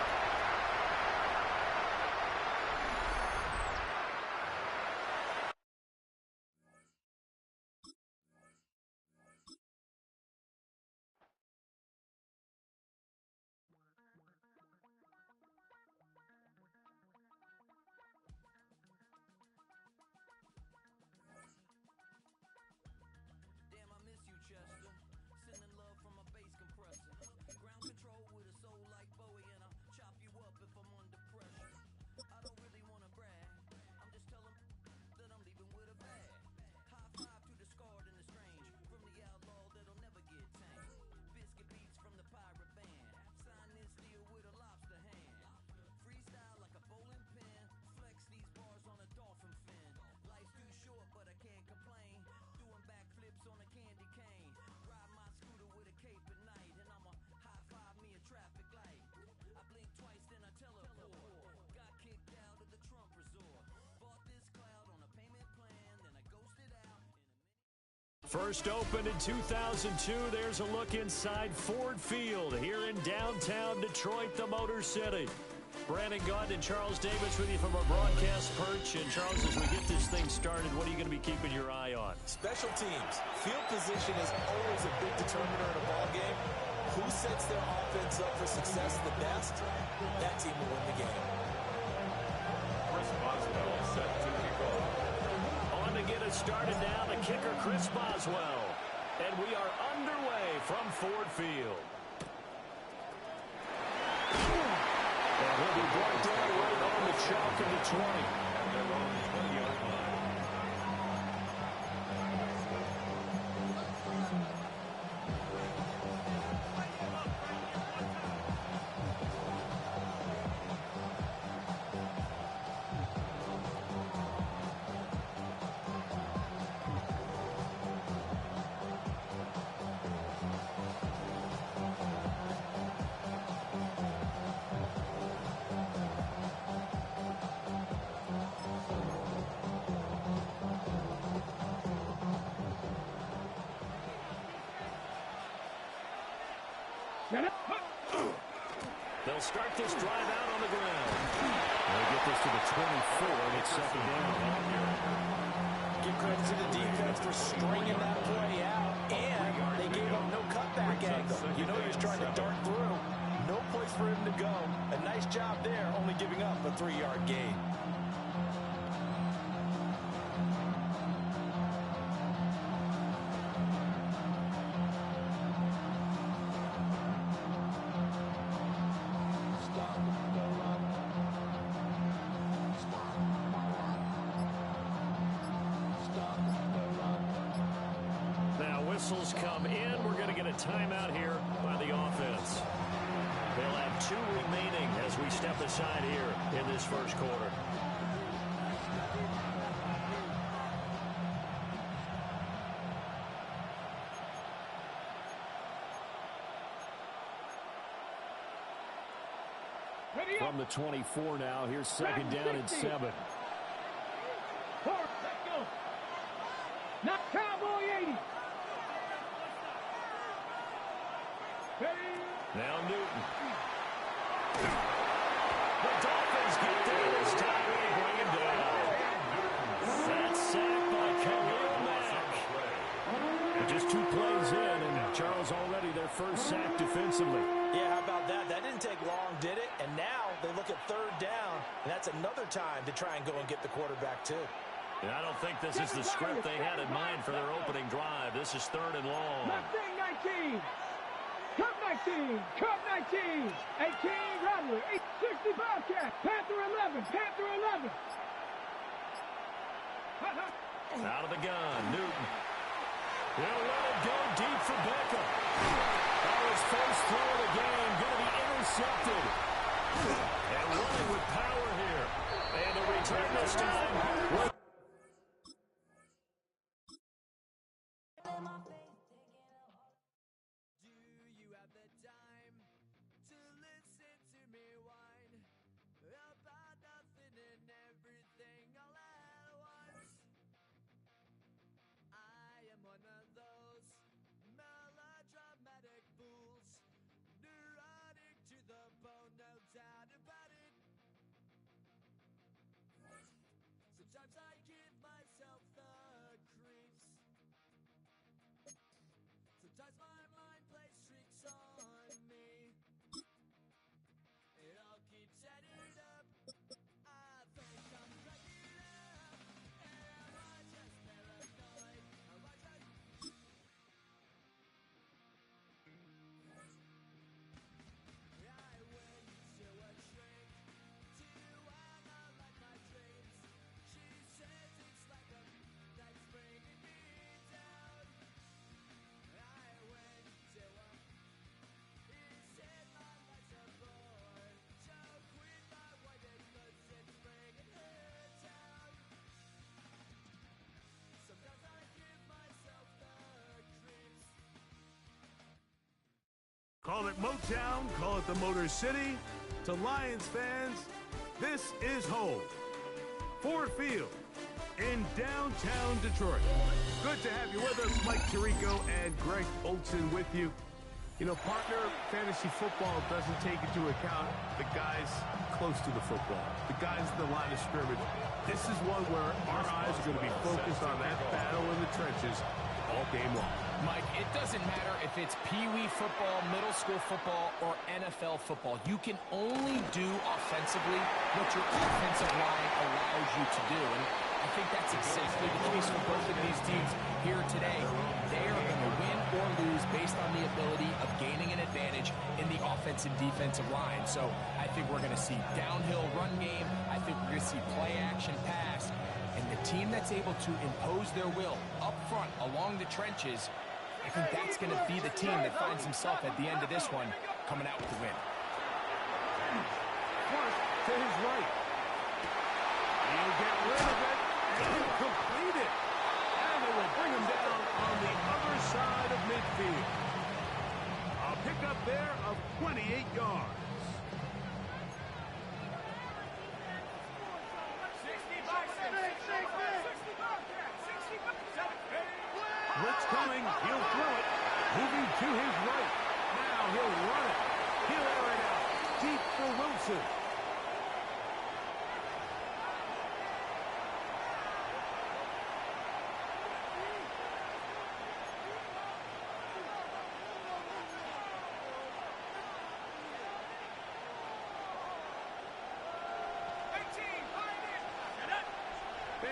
First opened in 2002, there's a look inside Ford Field here in downtown Detroit, the Motor City. Brandon Gaudin and Charles Davis with you from our broadcast perch. And Charles, as we get this thing started, what are you going to be keeping your eye on? Special teams. Field position is always a big determiner in a ball game. Who sets their offense up for success the best, that team will win the game. Chris Boswell set to kick off. On to get us started now, the kicker, Chris Boswell. And we are underway from Ford Field. And he'll be brought down right on the chalk of the 20. At their own 20-yard line. They'll start this drive out on the ground. They'll get this to the 24, and it's second down. Give credit to the defense for stringing that play out, and they gave up no cutback angle. You know he's trying to dart through. No place for him to go. A nice job there, only giving up a 3-yard gain. Whistles come in. We're going to get a timeout here by the offense. They'll have 2 remaining as we step aside here in this first quarter. From the 24 now, here's second down and 7. Not Cowboy 80. Now Newton. The Dolphins get there this time and bring him down. That's sacked by Khalil Mack. Just 2 plays in, and Charles already their first sack defensively. Yeah, how about that? That didn't take long, did it? And now they look at third down, and that's another time to try and go and get the quarterback too. And I don't think this is the script they had in mind for their opening drive. This is 3rd and long. Mustang 19. Cup 19, Cup 19, 18, Rattler, 860 Bobcat, Panther 11, Panther 11. Out of the gun, Newton. They'll let it go deep for Beckham. That was first throw of the game, going to be intercepted. And running with power here. And a return this time. Sometimes I give myself the creeps. Sometimes my mind plays tricks on me. It all keeps adding up. I think I'm cracking up. Am I just paranoid? Am I just... I went to a shrink to analyze my dreams. She says it's like a that's bringing me down. I went to a he said my life's a bore. So quit my wife because it's bringing her down. Sometimes I give myself the creeps. Call it Motown, call it the Motor City. To Lions fans, this is home. Ford Field, in downtown Detroit. Good to have you with us. Mike Tirico and Greg Olson with you. You know, partner, fantasy football doesn't take into account the guys close to the football, the guys in the line of scrimmage. This is one where our eyes are going to be focused on that battle in the trenches all game long. Mike, it doesn't matter if it's Pee-wee football, middle school football, or NFL football. You can only do offensively what your offensive line allows you to do. And I think that's exactly the case for both of these teams here today. They are going to win or lose based on the ability of gaining an advantage in the offensive and defensive line. So I think we're going to see downhill run game. I think we're going to see play action pass. And the team that's able to impose their will up front along the trenches, I think that's going to be the team that finds himself at the end of this one coming out with the win. First to his right. He'll get rid of it and complete it. And it will bring him down on the other side of midfield. A pickup there of 28 yards. Blitz coming, he'll throw it, moving to his right. Now he'll run it. He'll air it out, deep for Wilson.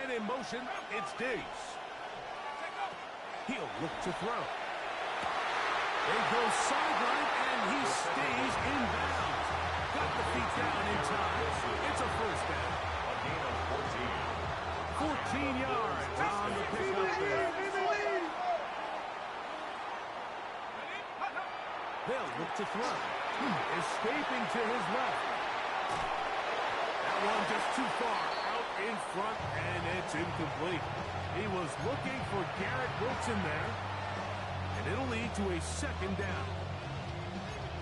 And in motion, it's Diggs. He'll look to throw. It goes sideline, and he stays in bounds. Got the feet down in time. It's a first down. A gain of 14 yards on the pickup there. They'll look to throw. Escaping to his left. That one just too far out in front, and it's incomplete. He was looking for Garrett Wilson there, and it'll lead to a second down.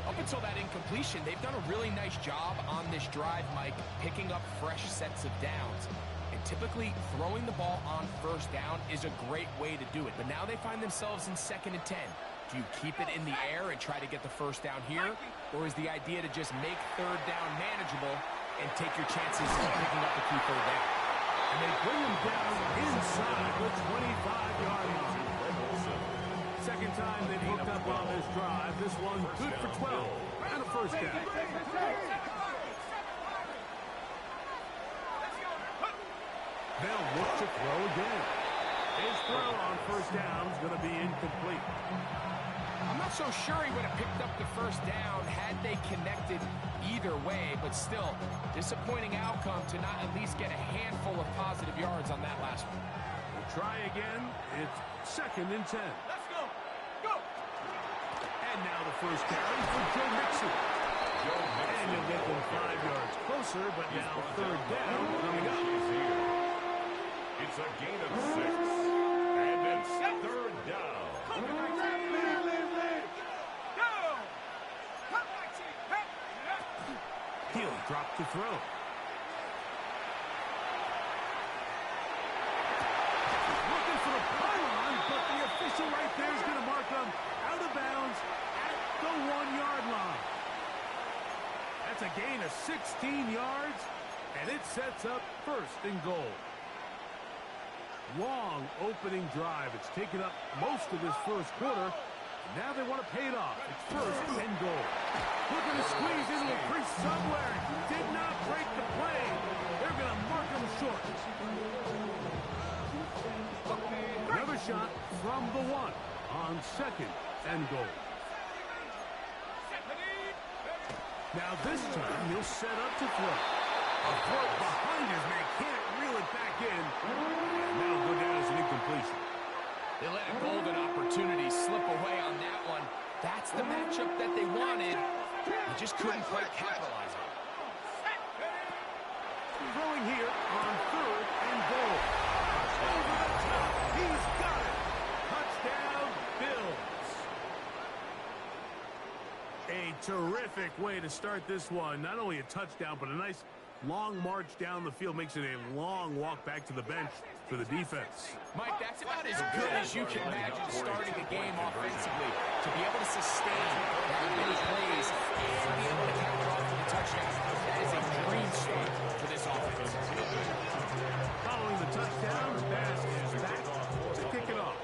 Up until that incompletion, they've done a really nice job on this drive, Mike, picking up fresh sets of downs. And typically, throwing the ball on first down is a great way to do it. But now they find themselves in 2nd and 10. Do you keep it in the air and try to get the first down here? Or is the idea to just make third down manageable and take your chances of picking up the key third down? And they bring him down inside the 25-yard line. Second time they've hooked up on this drive. This one good for 12 and a first down. They'll look to throw again. His throw on first down is going to be incomplete. I'm not so sure he would have picked up the first down had they connected either way, but still, disappointing outcome to not at least get a handful of positive yards on that last one. We'll try again. It's 2nd and 10. Let's go. Go. And now the first carry for Joe Mixon. And you'll get them 5 yards closer, but now third down coming up. It's a gain of 6. And it's third down. He'll drop to throw. Looking for the pylon, but the official right there is going to mark him out of bounds at the 1-yard line. That's a gain of 16 yards, and it sets up 1st and goal. Long opening drive. It's taken up most of this first quarter. Now they want to pay it off. It's 1st and goal. Looking to squeeze into a crease somewhere. Did not break the play. They're going to mark him short. Another shot from the 1 on 2nd and goal. Now this time he'll set up to throw. A throw behind his man. Can't reel it back in. And that'll go down as an incompletion. They let a golden opportunity slip away on that one. That's the matchup that they wanted. They just couldn't quite capitalize on it. Throwing here on 3rd and goal. Over the top. He's got it. Touchdown, Bills. A terrific way to start this one. Not only a touchdown, but a nice long march down the field. Makes it a long walk back to the bench for the defense. Mike, that's about as good as you can imagine starting a game offensively. To be able to sustain that many plays and be able to cap it off with a touchdown, that is a dream start for this offense. Following the touchdown, the pass is back to kick it off.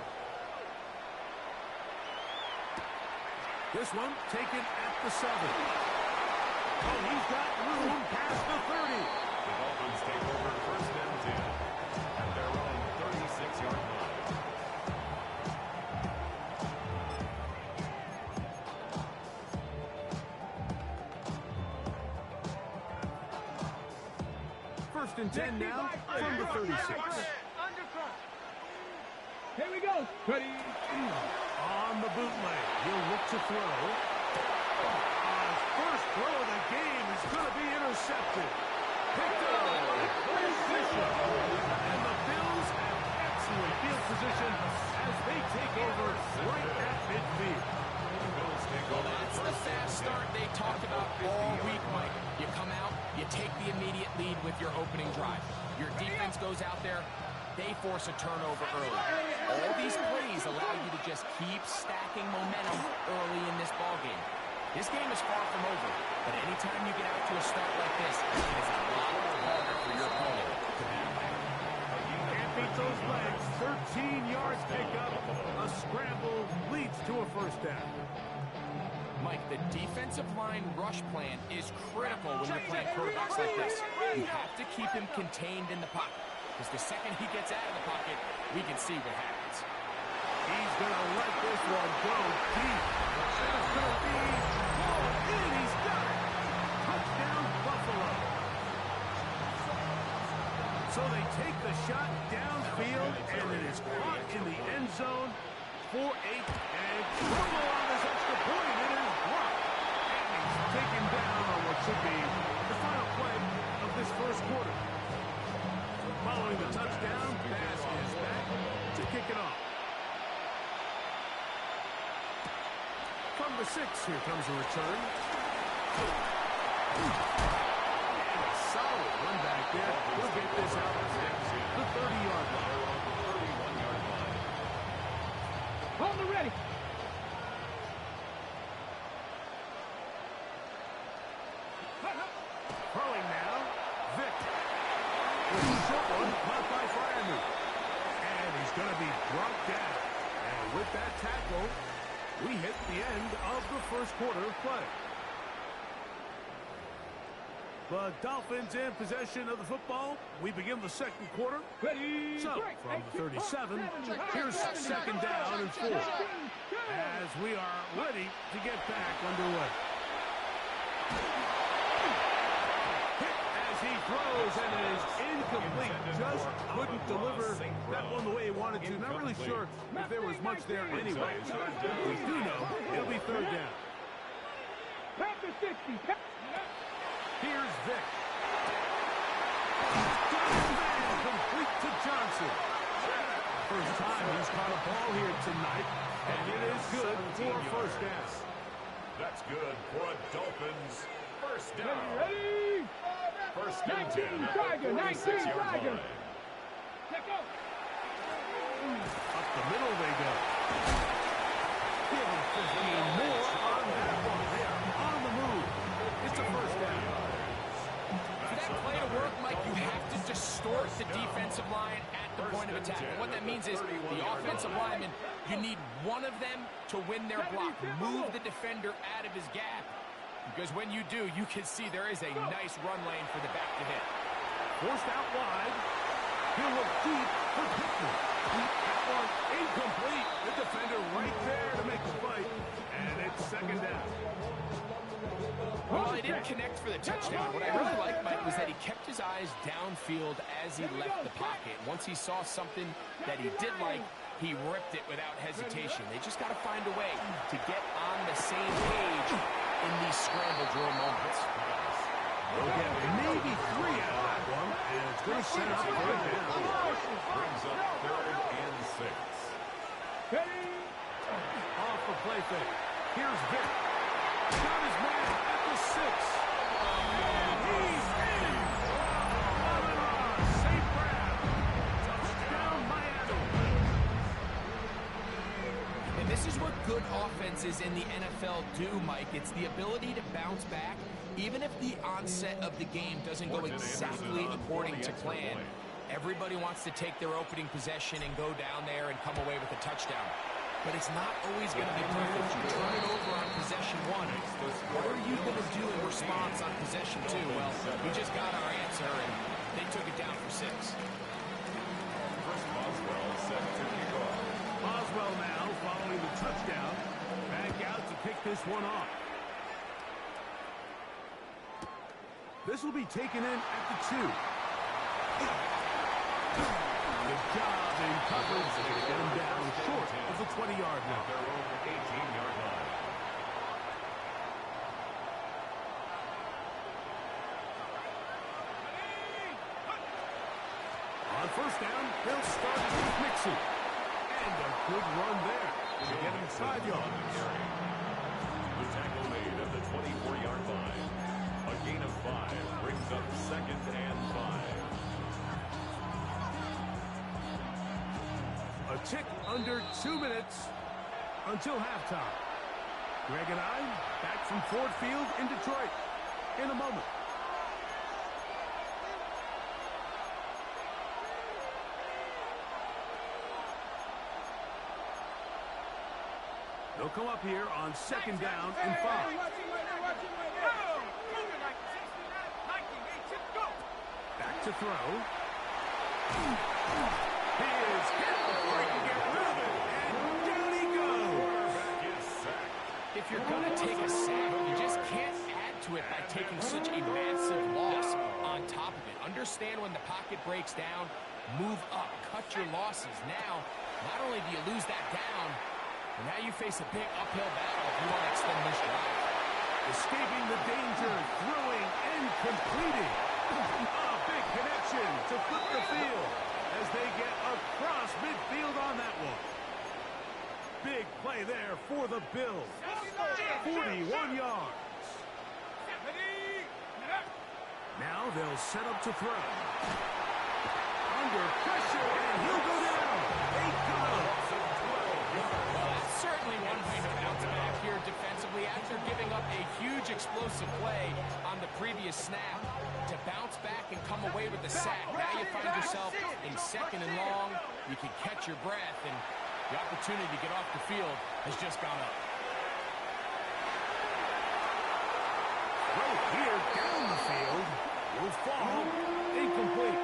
This one taken at the 7. Oh, he's got room past the 30. The Dolphins take over first and 10 at their own 36-yard line. First and 10 now from the 36. Here we go. Ready. On the bootleg, he'll look to throw. On his first throw of the game is going to be intercepted. Picked up by position. And the Bills have excellent field position as they take over right at midfield. Well, that's the fast start they talked about all week, Mike. You come out, you take the immediate lead with your opening drive. Your defense goes out there, they force a turnover early. All these plays allow you to just keep stacking momentum early in this ballgame. This game is far from over, but anytime you get out to a start like this, it is a lot harder for your opponent to battle back. Can't beat those legs. 13 yards pickup. A scramble leads to a first down. Mike, the defensive line rush plan is critical when you're playing quarterbacks like this. You have to keep him contained in the pocket, because the second he gets out of the pocket, we can see what happens. He's going to let this one go deep. And it's going to be pulled in. He's got it. Touchdown, Buffalo. So they take the shot downfield, and it is caught in the end zone for 8. And trouble on this extra point. It is blocked. And he's taken down on what should be the final play of this first quarter. Following the touchdown, pass is back to kick it off. From the 6, here comes a return. And a solid run back there. He'll get this out at the 30-yard line. On the ready. Throwing now, Vic. With a short one, caught by Fryermuth. And he's going to be brought down. And with that tackle, we hit the end of the first quarter of play. The Dolphins in possession of the football. We begin the second quarter. Ready. So, from the 37, here's second down and 4. As we are ready to get back underway. Hit as he throws, and it is incomplete. Just couldn't deliver that one the way he wanted to. Not really sure if there was much there anyways. We do know it'll be third down. Back to 60. Here's Vic. Man, complete to Johnson. First time he's caught a ball here tonight, and it is good for a first down. That's good for a Dolphins first down. Ready. First and 10 at Tiger, the 46-yard Tiger. line. Let go. Up the middle they go. Give him 15 more on that one. They are on the move. It's a first down. For that play to work, Mike, you have to distort the defensive line at the point of attack. And what that means is the offensive lineman, you need one of them to win their block. Move the defender out of his gap. Because when you do, you can see there is a nice run lane for the back to hit. Forced out wide. He'll look deep for Pittman. That one incomplete. The defender right there to make the fight. And it's second down. Well, he didn't connect for the touchdown. What I really liked, Mike, was that he kept his eyes downfield as he left the pocket. Once he saw something that he did like, he ripped it without hesitation. They just got to find a way to get on the same page in these scramble drill moments. They'll get maybe 3 out of that one, and it's going to set up third down. Brings up third and 6. Ready. Off the play fake. Here's Vic. Got his man at the 6. And he's in. Safe grab. Touchdown, This is what good offenses in the NFL do, Mike. It's the ability to bounce back, even if the onset of the game doesn't go exactly according to plan. Everybody wants to take their opening possession and go down there and come away with a touchdown. But it's not always going to be perfect. You turn it over on possession 1. What are you going to do in response on possession 2? Well, we just got our answer, and they took it down for 6. Boswell set to kick off. Boswell now following the touchdown. Back out to kick this one off. This will be taken in at the 2. Good job in coverage to get him down short of the 20-yard line. Their own 18-yard line. On first down, they'll start it with Mixon. And a good run there to get him 5 yards. The tackle made at the 24-yard line. A gain of 5 brings up 2nd and 5. A tick under 2 minutes until halftime. Greg and I back from Ford Field in Detroit in a moment. They'll come up here on 2nd down and 5. Back to throw. He is hit before he can get rid of it, and down he goes. If you're going to take a sack, you just can't add to it by taking such a massive loss on top of it. Understand when the pocket breaks down, move up, cut your losses. Now, not only do you lose that down, but now you face a big uphill battle if you want to extend this drive. Escaping the danger, throwing and completing. A big connection to flip the field as they get across midfield on that one. Big play there for the Bills. 41 yards. Now they'll set up to throw. Under pressure, and he'll go down. They got him. Well, that's certainly one way to bounce back here defensively after giving up a huge explosive play on the previous snap. To bounce back and come away with the sack. Now you find yourself in 2nd and long. You can catch your breath, and the opportunity to get off the field has just gone up. Right here down the field will fall incomplete.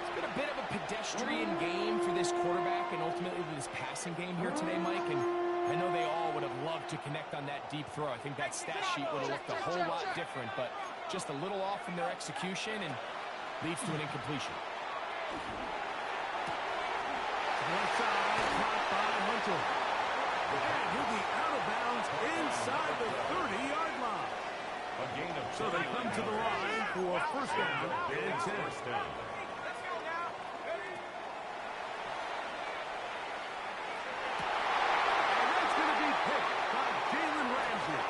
It's been a bit of a pedestrian game for this quarterback and ultimately this passing game here today, Mike. And I know they all would have loved to connect on that deep throw. I think that stat sheet would have looked a whole lot different, but just a little off in their execution and leads to an incompletion. One side, caught by Hunter. And he'll be out of bounds inside the 30-yard line. A gain of So they come to the line for first down and 10. First down. And that's going to be picked by Jalen Ramsey.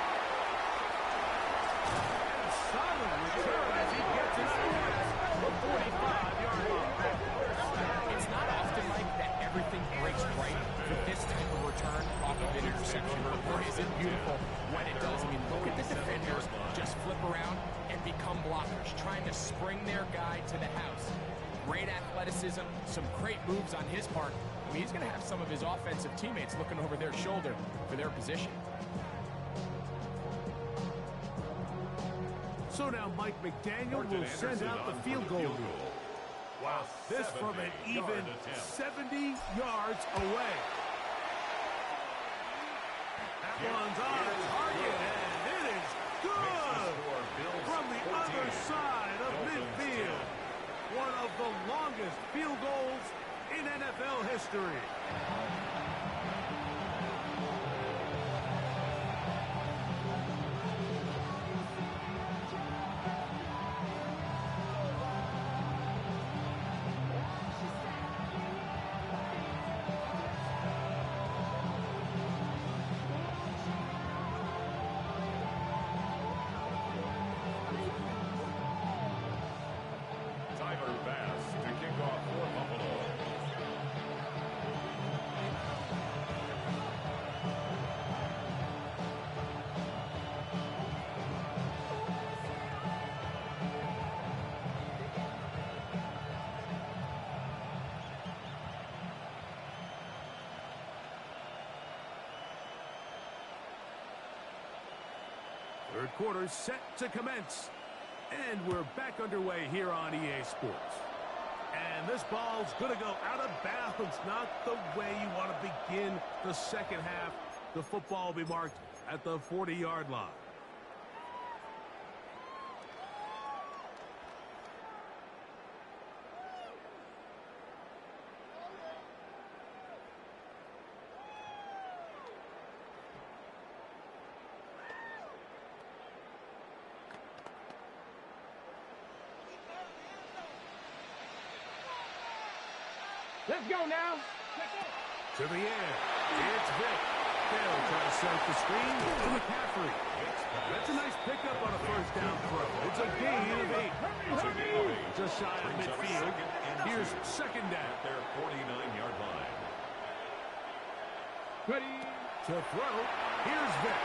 And solid return as he gets it out the 45-yard line. It's not often, Mike, that everything breaks right with this type of return off of an interception. Or is it beautiful when it does? I mean, look at the defenders just flip around and become blockers, trying to spring their guy to the house. Great athleticism, some great moves on his part. I mean, he's going to have some of his offensive teammates looking over their shoulder for their position. So now Mike McDaniel will send out the field goal rule. Wow, this from an even 70 yards away. That one's on target, and it is good from the other side of midfield. One of the longest field goals in NFL history. Third quarter set to commence. And we're back underway here on EA Sports. And this ball's going to go out of bounds. Not the way you want to begin the second half. The football will be marked at the 40-yard line. Let's go now. To the air. It's Vic. They'll try to set up the screen to McCaffrey. That's a nice pickup on a first down throw. It's a gain of 8. Just shy of midfield. Here's second down. At their 49-yard line. Ready. To throw. Here's Vic.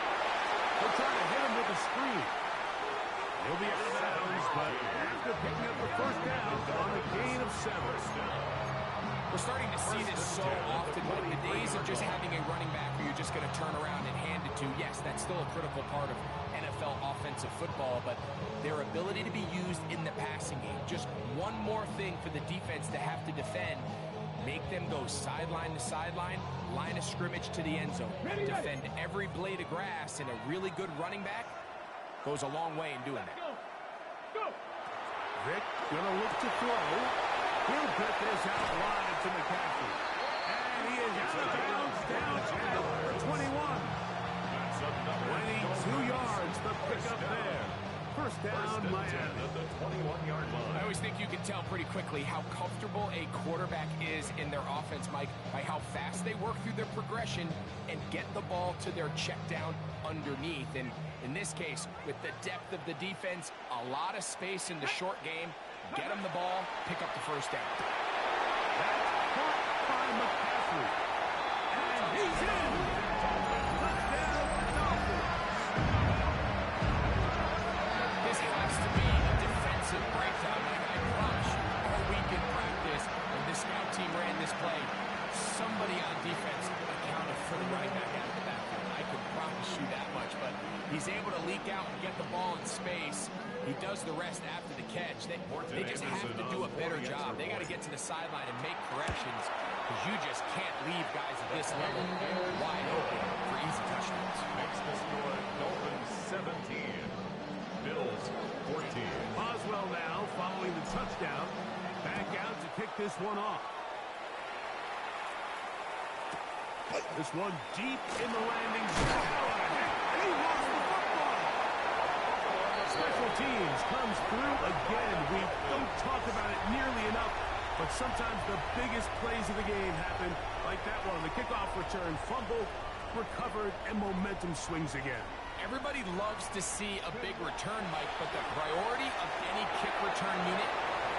They'll try to hit him with a screen. He'll be out of bounds, but after picking up the first down on a gain of 7. We're starting to see this so often, but the days of just having a running back who you're just going to turn around and hand it to, yes, that's still a critical part of NFL offensive football, but their ability to be used in the passing game, just one more thing for the defense to have to defend, make them go sideline to sideline, line of scrimmage to the end zone, defend every blade of grass, and a really good running back goes a long way in doing that. Vic gonna look to throw. He'll put this out wide to McCaffrey. And he is out of bounds downtown for 21. 22 yards, the pickup there. First down, Miami. At the 21-yard line. I always think you can tell pretty quickly how comfortable a quarterback is in their offense, Mike, by how fast they work through their progression and get the ball to their check down underneath. And in this case, with the depth of the defense, a lot of space in the short game, get them the ball, pick up the first down. That's caught by McCaffrey. And he's in. Touchdown, Dolphins. This has to be a defensive breakdown. Like I promise you, all week in practice, when the scout team ran this play, somebody on defense accounted for the running back out of the backfield. I can promise you that much, but he's able to leak out and get the ball in space. He does the rest after the catch. They just have to do a better job. They got to get to the sideline and make corrections because you just can't leave guys at this level wide open for easy touchdowns. Makes the score Dolphins 17. Bills 14. Boswell now following the touchdown. Back out to kick this one off. This one deep in the landing zone. And he lost the football. Special teams comes through again. We don't talk about it nearly enough, but sometimes the biggest plays of the game happen like that one. The kickoff return, fumble, recovered, and momentum swings again. Everybody loves to see a big return, Mike, but the priority of any kick return unit,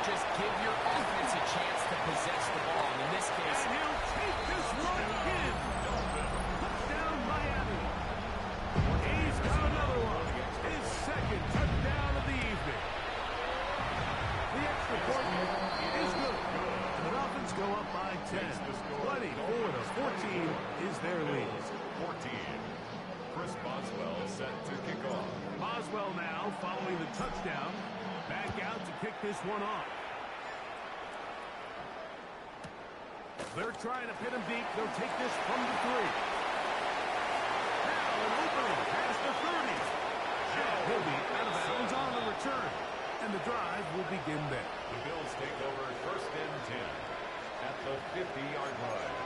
just give your offense a chance to possess the ball. In this case, and he'll take this one in. Touchdown, Miami. He's got another one. His second touchdown of the evening. The extra point is good. The Dolphins go up by 10. 24-14 is their lead. 14. Chris Boswell set to kick off. Boswell now following the touchdown. Back out to kick this one off. They're trying to pin him deep. They'll take this from the 3. Now an opening past the 30. And he'll be out of bounds on the return. And the drive will begin there. The Bills take over first and 10 at the 50-yard line.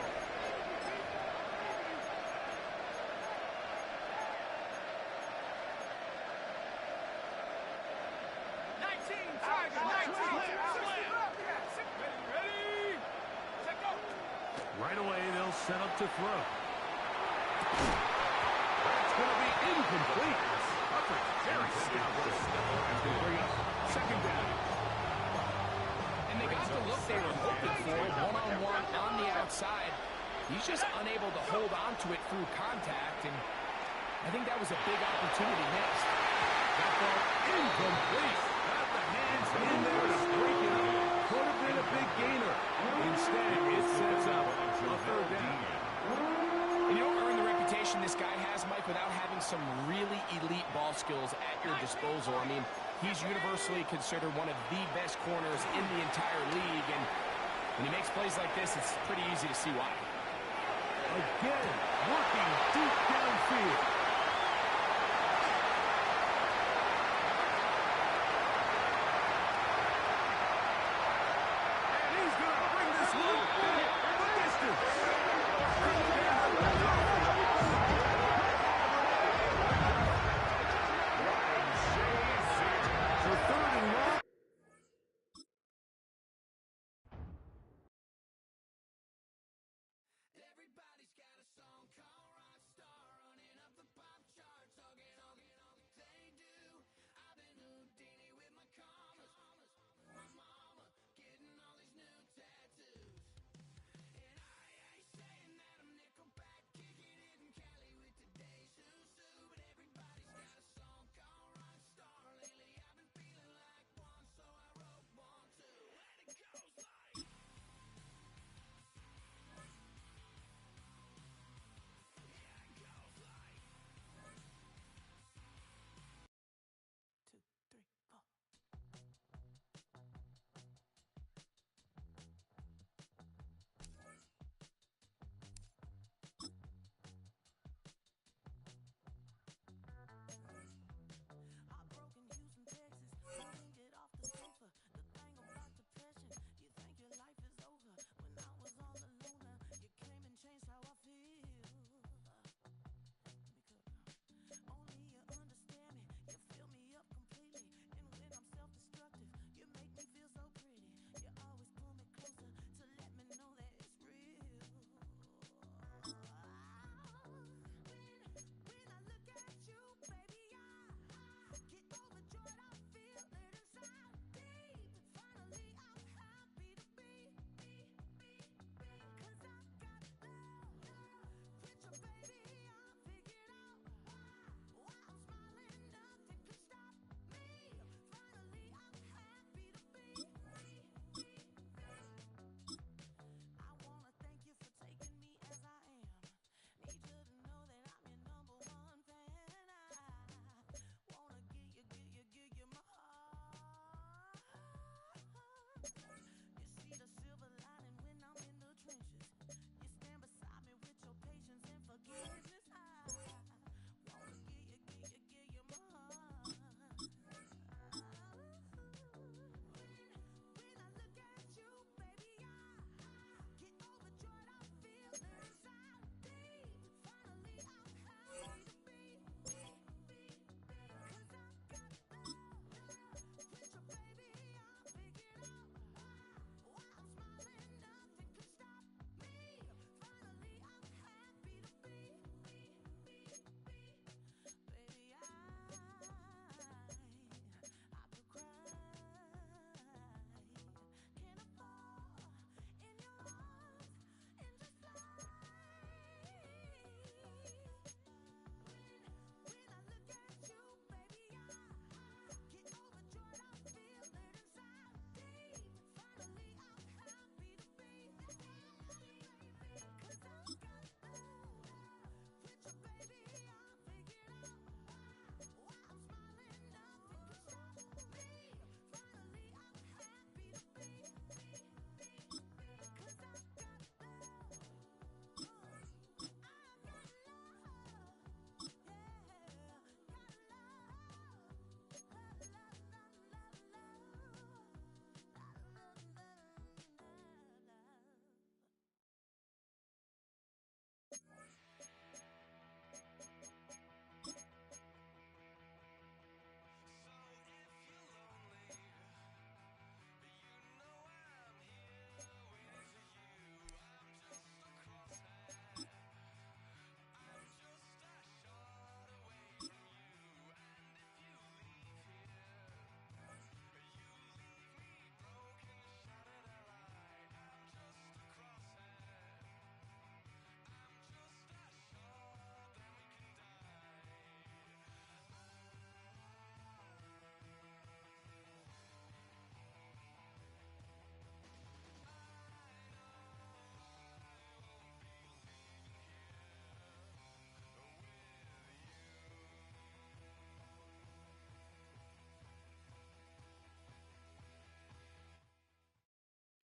Right away, they'll set up to throw. That's going to be incomplete. Very stout. That's going to bring up second down. and they got the look they were hoping for, one-on-one on the outside. He's just unable to hold on to it through contact, and I think that was a big opportunity missed. That ball incomplete. Got the hands in there to break it up. Could have been a big gainer. Instead, it sets up a third down. And you don't earn the reputation combination this guy has, Mike, without having some really elite ball skills at your disposal. I mean, he's universally considered one of the best corners in the entire league, and when he makes plays like this, it's pretty easy to see why. Again, working deep downfield. And he's going to bring this one back the distance. For 3rd and long. Everybody's got a song called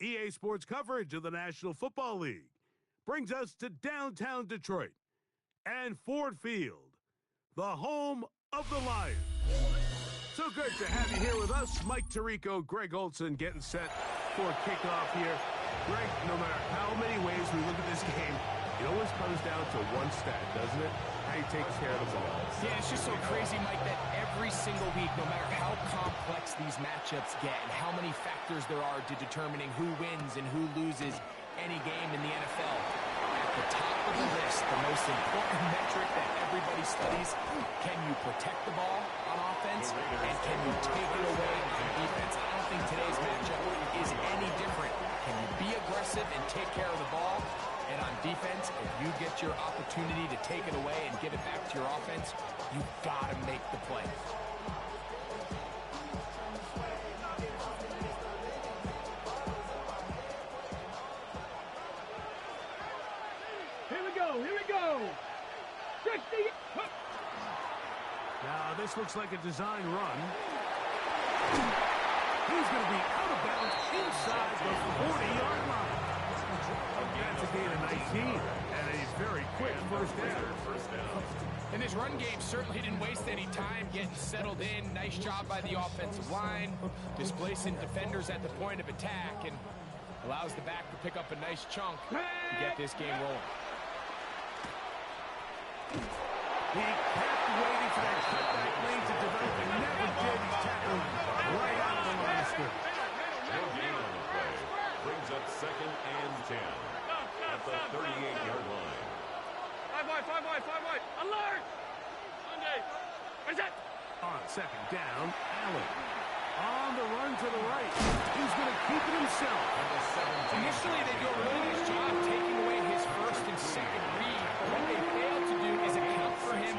EA Sports coverage of the National Football League brings us to downtown Detroit and Ford Field, the home of the Lions. So good to have you here with us. Mike Tirico, Greg Olson getting set for kickoff here. Greg, no matter how many ways we look at this game, it always comes down to one stat, doesn't it? How you take care of the ball. Yeah, it's just so crazy, Mike, that every single week, no matter how complex these matchups get and how many factors there are to determining who wins and who loses any game in the NFL, at the top of the list, the most important metric that everybody studies, can you protect the ball on offense and can you take it away on defense? I don't think today's matchup is any different. Can you be aggressive and take care of the ball? And on defense, if you get your opportunity to take it away and give it back to your offense, you've got to make the play. Here we go. 60. Now, this looks like a design run. He's going to be out of bounds inside the 40-yard line. That's a gain of 19 and a very quick first down. And this run game certainly didn't waste any time getting settled in. Nice job by the offensive line, displacing defenders at the point of attack, and allows the back to pick up a nice chunk to get this game rolling. He kept waiting for that cutback lane to develop and never did. He's tackled right out of the line of scrimmage. No gain on the play. Brings up 2nd and 10 at the 38-yard line. 5 wide. Alert! Sunday. Where's that? On 2nd down, Allen. On the run to the right. He's going to keep it himself. Initially, they do a really nice job taking away his first and second read. But what they fail to do is account for him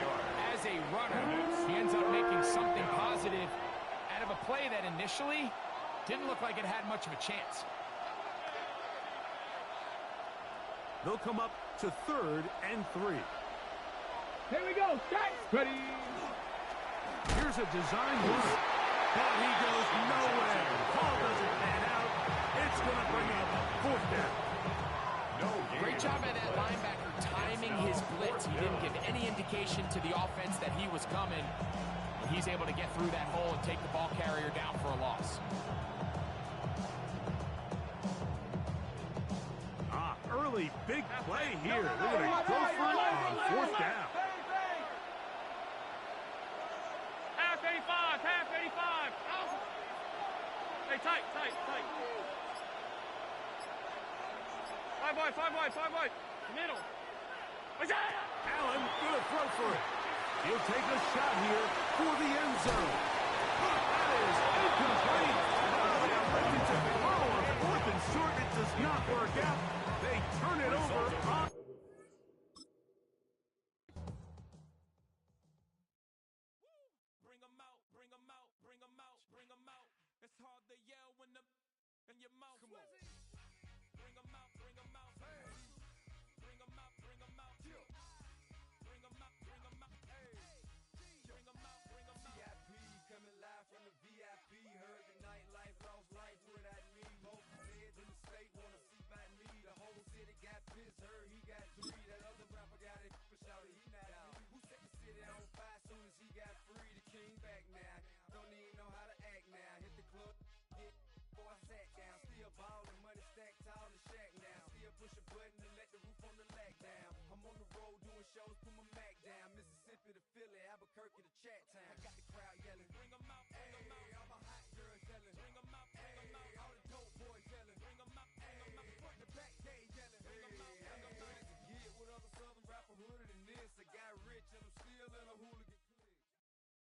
as a runner. He ends up making something positive out of a play that initially didn't look like it had much of a chance. They'll come up to 3rd and 3. Here we go. Set. Ready. Here's a design run. But he goes nowhere. Ball doesn't pan out. It's going to bring up 4th down. Great job by that linebacker timing his blitz. He didn't give any indication to the offense that he was coming. And he's able to get through that hole and take the ball carrier down for a loss. Early big play here. Look at it go for it on 4th down. Half 85. Hey, tight. 5 wide. Middle. What's that? Allen going to throw for it. He'll take a shot here for the end zone. That is incomplete. They are ready to throw on 4th and short. It does not work out. They turn it over on. Bring 'em out. It's hard to yell when the in your mouth. Come on. Bring 'em out. Bring 'em out. Bring 'em out. Bring 'em out. Hey. Bring 'em out. VIP coming live from the VIP. Heard the nightlife, lost life without me. Most heads in the state wanna see by me. The whole city got pissed. Heard he got 3. That other rapper got it, but shouted he not out. Who set the city on fire soon as he got free? The king back now. Don't even know how to act now. Hit the club, before I sat down. Still ballin', money stacked tall in the shack now. Still push a button and let the roof on the lag down. I'm on the road doing shows, put my Mac down. Mississippi to Philly, Albuquerque to Chat Town. I got the crowd yelling, bring 'em out, all my hot girls yelling, bring 'em out, all the dope boys yelling, bring 'em out, front to back they yelling, bring 'em out. I know nothing to get with other southern rapper hooded than this. I got rich and I'm still in a hooligan.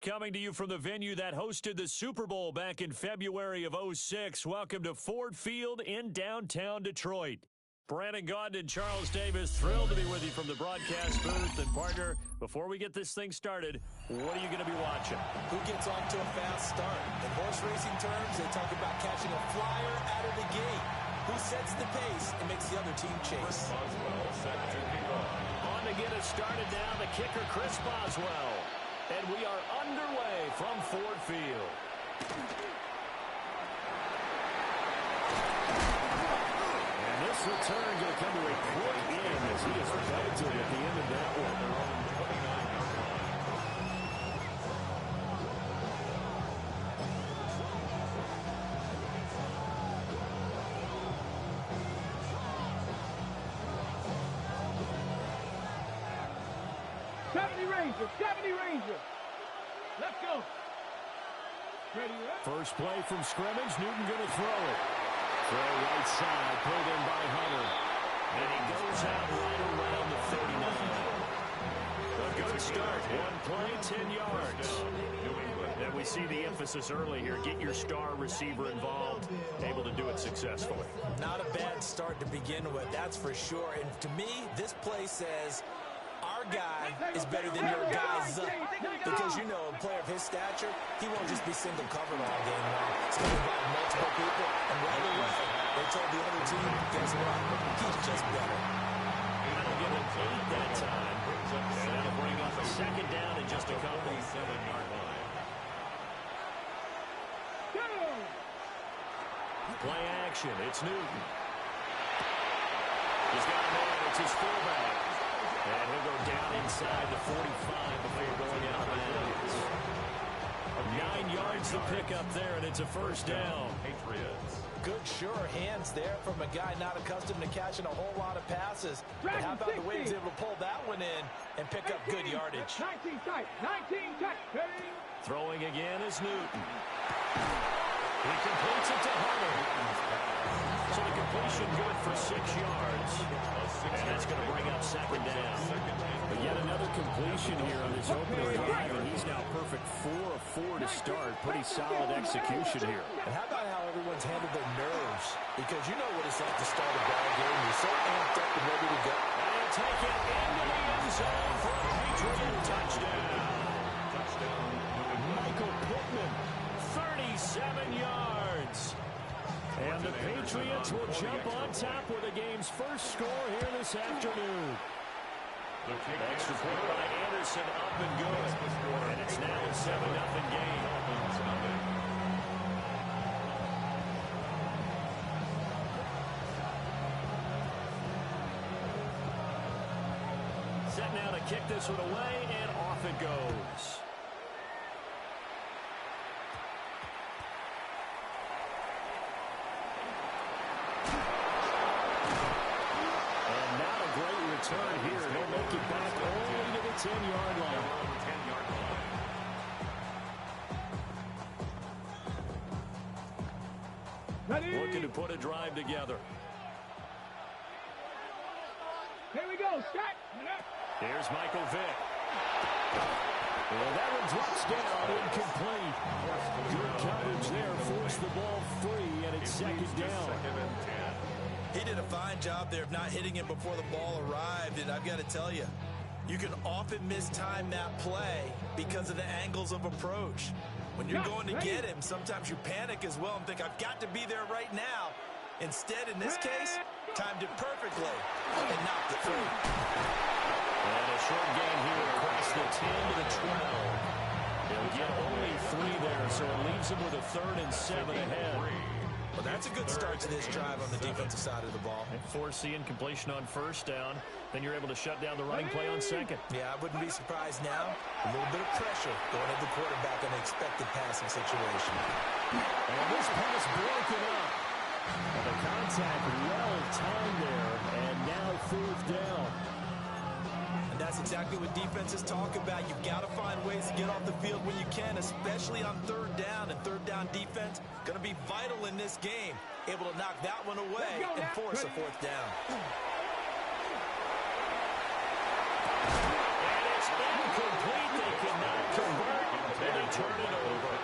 Coming to you from the venue that hosted the Super Bowl back in February of '06. Welcome to Ford Field in downtown Detroit. Brandon Gaudin and Charles Davis, thrilled to be with you from the broadcast booth. And partner, before we get this thing started, what are you going to be watching? Who gets off to a fast start? In horse racing terms, they talk about catching a flyer out of the gate. Who sets the pace and makes the other team chase? Boswell set to kick off. On to get us started now, the kicker, Chris Boswell. And we are underway from Ford Field. kickoff's return going to come to a quick end as he is belted at the end of that one. 70 Rangers. Let's go. Ready, right? First play from scrimmage. Newton going to throw it. Throw right side, pulled in by Hunter. And he goes out right around the 39. A good start. One play, 10 yards. And we see the emphasis early here. Get your star receiver involved. Able to do it successfully. Not a bad start to begin with, that's for sure. And to me, this play says our guy is better than your guy's. Because, you know, a player of his stature, he won't just be single covered all game long. It's going to involve multiple people. And right away, they told the other team, guess what? He's just better. That'll give him 8 that time. And that'll bring up a second down in just a couple. 7-yard line. Play action. It's Newton. He's got a man. It's his fullback. And he'll go down inside the 45 before going out of bounds. 9 yards to pick up there, and it's a first down. Patriots. Good, sure hands there from a guy not accustomed to catching a whole lot of passes. But how about the way he's able to pull that one in and pick up good yardage? 19 tight. Throwing again is Newton. He completes it to Hunter. So the completion good for 6 yards. And that's going to bring up second down. But yet another completion here on this opening drive, and he's now perfect 4 of 4 to start. Pretty solid execution here. And how about how everyone's handled their nerves? Because you know what it's like to start a ball game. You're so amped up and ready to go. And he'll take it into the end zone for a Patriot touchdown. Michael Pittman, 37 yards. And the Patriots will jump on top with the game's first score here this afternoon. Extra point by Anderson, up and good. And it's now a 7-0 game. Set now to kick this one away, and off it goes. Return here. He'll make it back only to the 10-yard line. Looking to put a drive together. Here we go. Scott. Here's Michael Vick. Well, that one drops down, incomplete. Good coverage there. Forced the ball free, and it's second down. He did a fine job there of not hitting it before the ball arrived, and I've got to tell you, you can often mistime that play because of the angles of approach. When you're going to get him, sometimes you panic as well and think, I've got to be there right now. Instead, in this case, timed it perfectly and knocked it through. And a short gain here across the 10 to the 12. He'll get only 3 there, so it leaves him with a 3rd and 7 ahead. Well, that's a good start to this drive on the defensive side of the ball. And forcing completion on first down. Then you're able to shut down the running play on second. Yeah, I wouldn't be surprised now. A little bit of pressure going at the quarterback in an expected passing situation. And this pass broken up. And the contact well timed there. And now 4th down. And that's exactly what defenses talk about. You've got to find ways to get off the field when you can, especially on 3rd down. And 3rd down defense going to be vital in this game. Able to knock that one away and force a 4th down. And it's incomplete. They cannot convert. And they turn it over.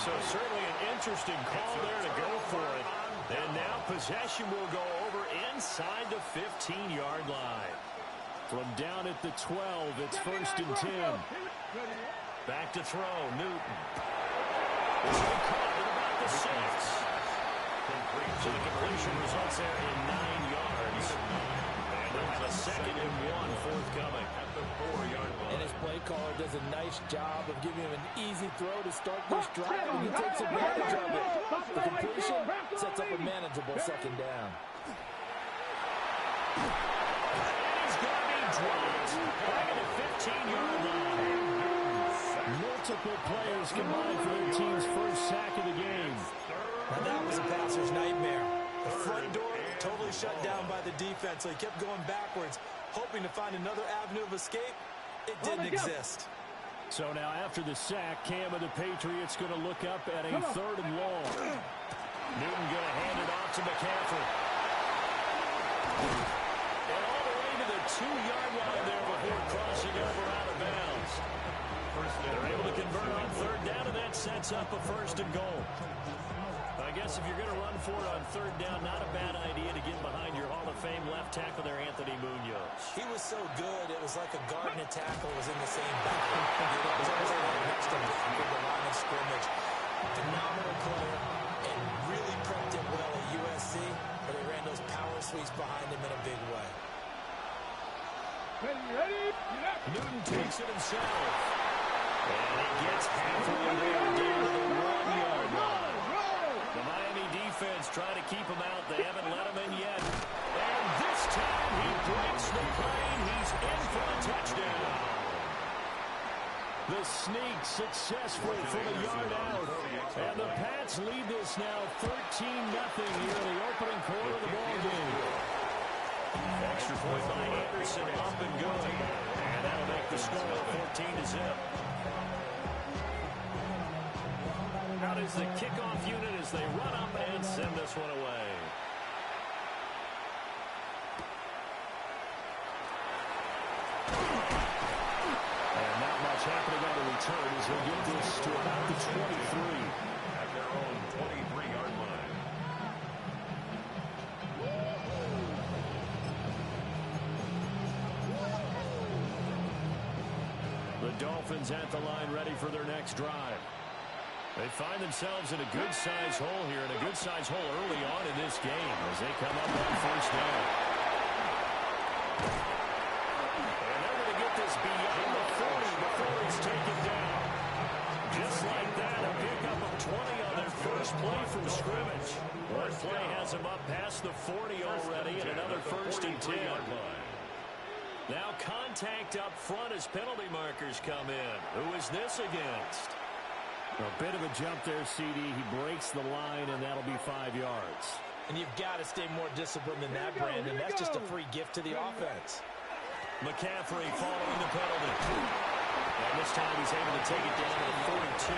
So certainly an interesting call there to go for it. And now possession will go over inside the 15-yard line. From down at the 12, it's 1st and 10. Back to throw, Newton. It's caught at about the 6. So the completion results there in 9 yards. And they'll have a 2nd and 1 forthcoming. At the 4-yard line. And his play caller does a nice job of giving him an easy throw to start this drive, and he takes advantage of it. The completion sets up a manageable 2nd down. He's going to be dropped right at the 15-yard line. Multiple players combined for their team's first sack of the game. Now that was a passer's nightmare. The front door totally shut down by the defense, so he kept going backwards, hoping to find another avenue of escape. It didn't exist. So now after the sack, Cam of the Patriots going to look up at a 3rd and long. Newton going to hand it off to McCaffrey. And all the way to the 2-yard line there before crossing over out of bounds. They're able to convert on 3rd down, and that sets up a 1st and goal. I guess if you're going to run for it on 3rd down, not a bad idea to get behind your Hall of Fame left tackle there, Anthony Munoz. He was so good, it was like a guard and a tackle was in the same battle. It was always right next to the line of scrimmage. Phenomenal player, and really prepped him well at USC, where they ran those power sweeps behind him in a big way. Ready? Newton takes it himself. And he gets halfway there down to the 1-yard line. The Miami defense trying to keep him out. They haven't let him in yet. And this time he breaks the plane. He's in for a touchdown. The sneak successful from a yard out. And the Pats lead this now 13-0 here in the opening quarter of the ballgame. Extra point by Anderson, up and going. And that'll make the score 14-0. Out is the kickoff unit as they run up and send this one away. And not much happening on the return as they get this to about the 23. At their own 23-yard line. The Dolphins at the line ready for their next drive. They find themselves in a good-sized hole here, and a good-sized hole early on in this game as they come up on 1st down. And they're going to get this beyond the 40 before he's taken down. Just like that, a pickup of 20 on their first play from scrimmage. One play has them up past the 40 already, and another 1st and 10. Now contact up front as penalty markers come in. Who is this against? A bit of a jump there, CD. He breaks the line, and that'll be 5 yards. And you've got to stay more disciplined than that, Brandon. That's just a free gift to the offense. McCaffrey following the penalty. And this time he's able to take it down to the 42.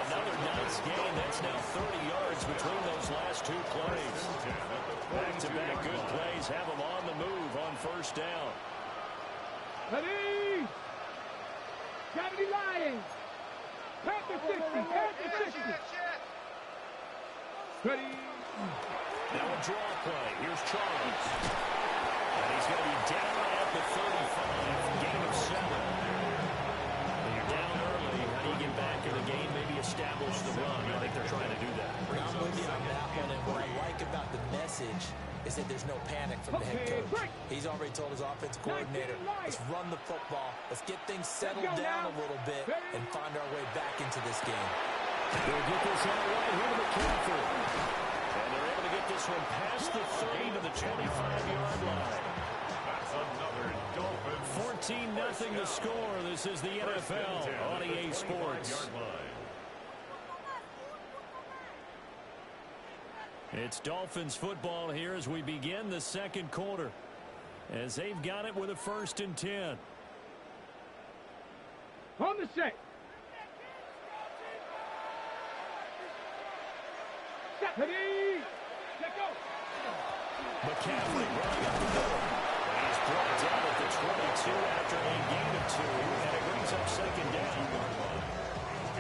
Another nice gain. That's now 30 yards between those last 2 plays. Back-to-back good plays have him on the move on 1st down. Ready? Gravity Lions. Panther 60. Panther 60. Ready? Now a draw play. Here's Charles. And he's going to be down at the 35. Gain of 7. When you're down early, how do you get back in the game? Maybe establish the run. I think they're trying to do that. I'm with you on that one, and what I like about the message is that there's no panic from the head coach. He's already told his offense coordinator, let's run the football, let's get things settled down a little bit, and find our way back into this game. They'll get this on right here to McCaffrey. And they're able to get this one past the 30 to the 25-yard line. That's another Dolphins. 14-0 the score. This is the NFL on EA Sports. It's Dolphins football here as we begin the 2nd quarter. As they've got it with a 1st and 10. On the set. Ready? Let go. McCaffrey running up the middle. And he's brought down at the 22 after a gain of 2. And it brings up 2nd down.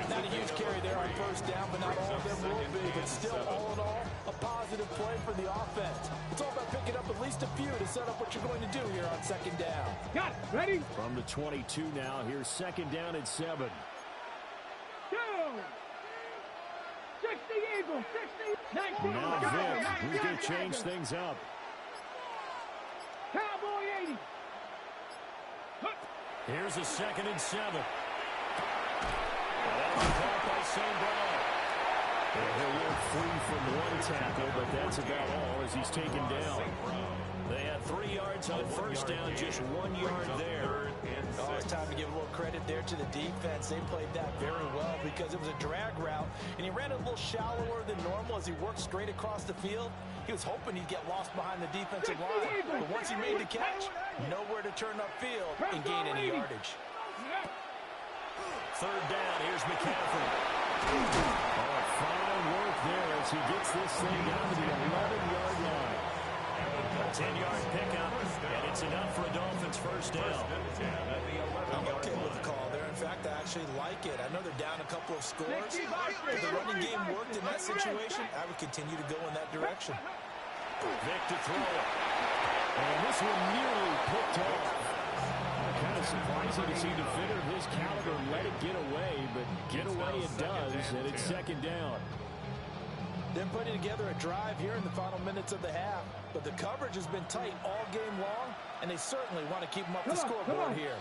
Not a huge carry there on 1st down, but not all of them will be. But still, all in all, a positive play for the offense. It's all about picking up at least a few to set up what you're going to do here on 2nd down. Got it. Ready? From the 22 now, here's 2nd down at 7. 2. 60 Eagles. 60. 19. Now Vic, who's going to change things up. Cowboy 80. Here's a 2nd and 7. That'll be caught by St. Brown. He'll work free from one tackle, but that's about all as he's taken down. They had 3 yards on first down, just 1 yard there. Oh, it's time to give a little credit there to the defense. They played that very well because it was a drag route, and he ran it a little shallower than normal as he worked straight across the field. He was hoping he'd get lost behind the defensive line, but once he made the catch, nowhere to turn upfield and gain any yardage. Third down, here's McCaffrey. Oh, fine work there as he gets this thing down to the 11-yard line. A 10-yard pickup, and it's enough for a Dolphins first down. I'm okay with the call there. In fact, I actually like it. I know they're down a couple of scores. If the running game worked in that situation, I would continue to go in that direction. Vic to throw it. And this one nearly picked off. Kind of surprising to see a defender of his caliber let it get away, but get away it does, and it's second down. They're putting together a drive here in the final minutes of the half, but the coverage has been tight all game long, and they certainly want to keep them up the scoreboard here.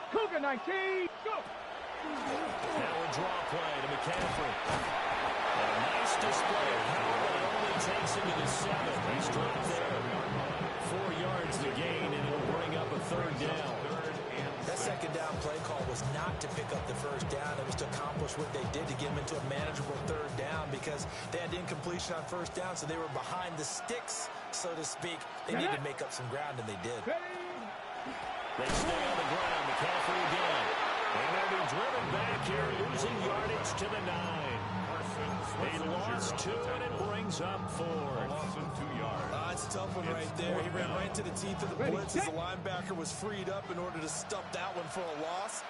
Cougar 19, go! Now a draw play to McCaffrey. A nice display of power, but it only takes him to the 7. He's dropped there. 4 yards to gain, and it'll bring up a third down. That second down play call was not to pick up the first down. It was to accomplish what they did to get them into a manageable third down because they had incompletion on first down, so they were behind the sticks, so to speak. They needed to make up some ground, and they did. They stay on the ground. McCaffrey again. And they'll be driven back here, losing yardage to the 9. They lost 2, and it brings up 4. It's a tough one right there. He ran right into the teeth of the blitz as the linebacker was freed up in order to stop that one for a loss.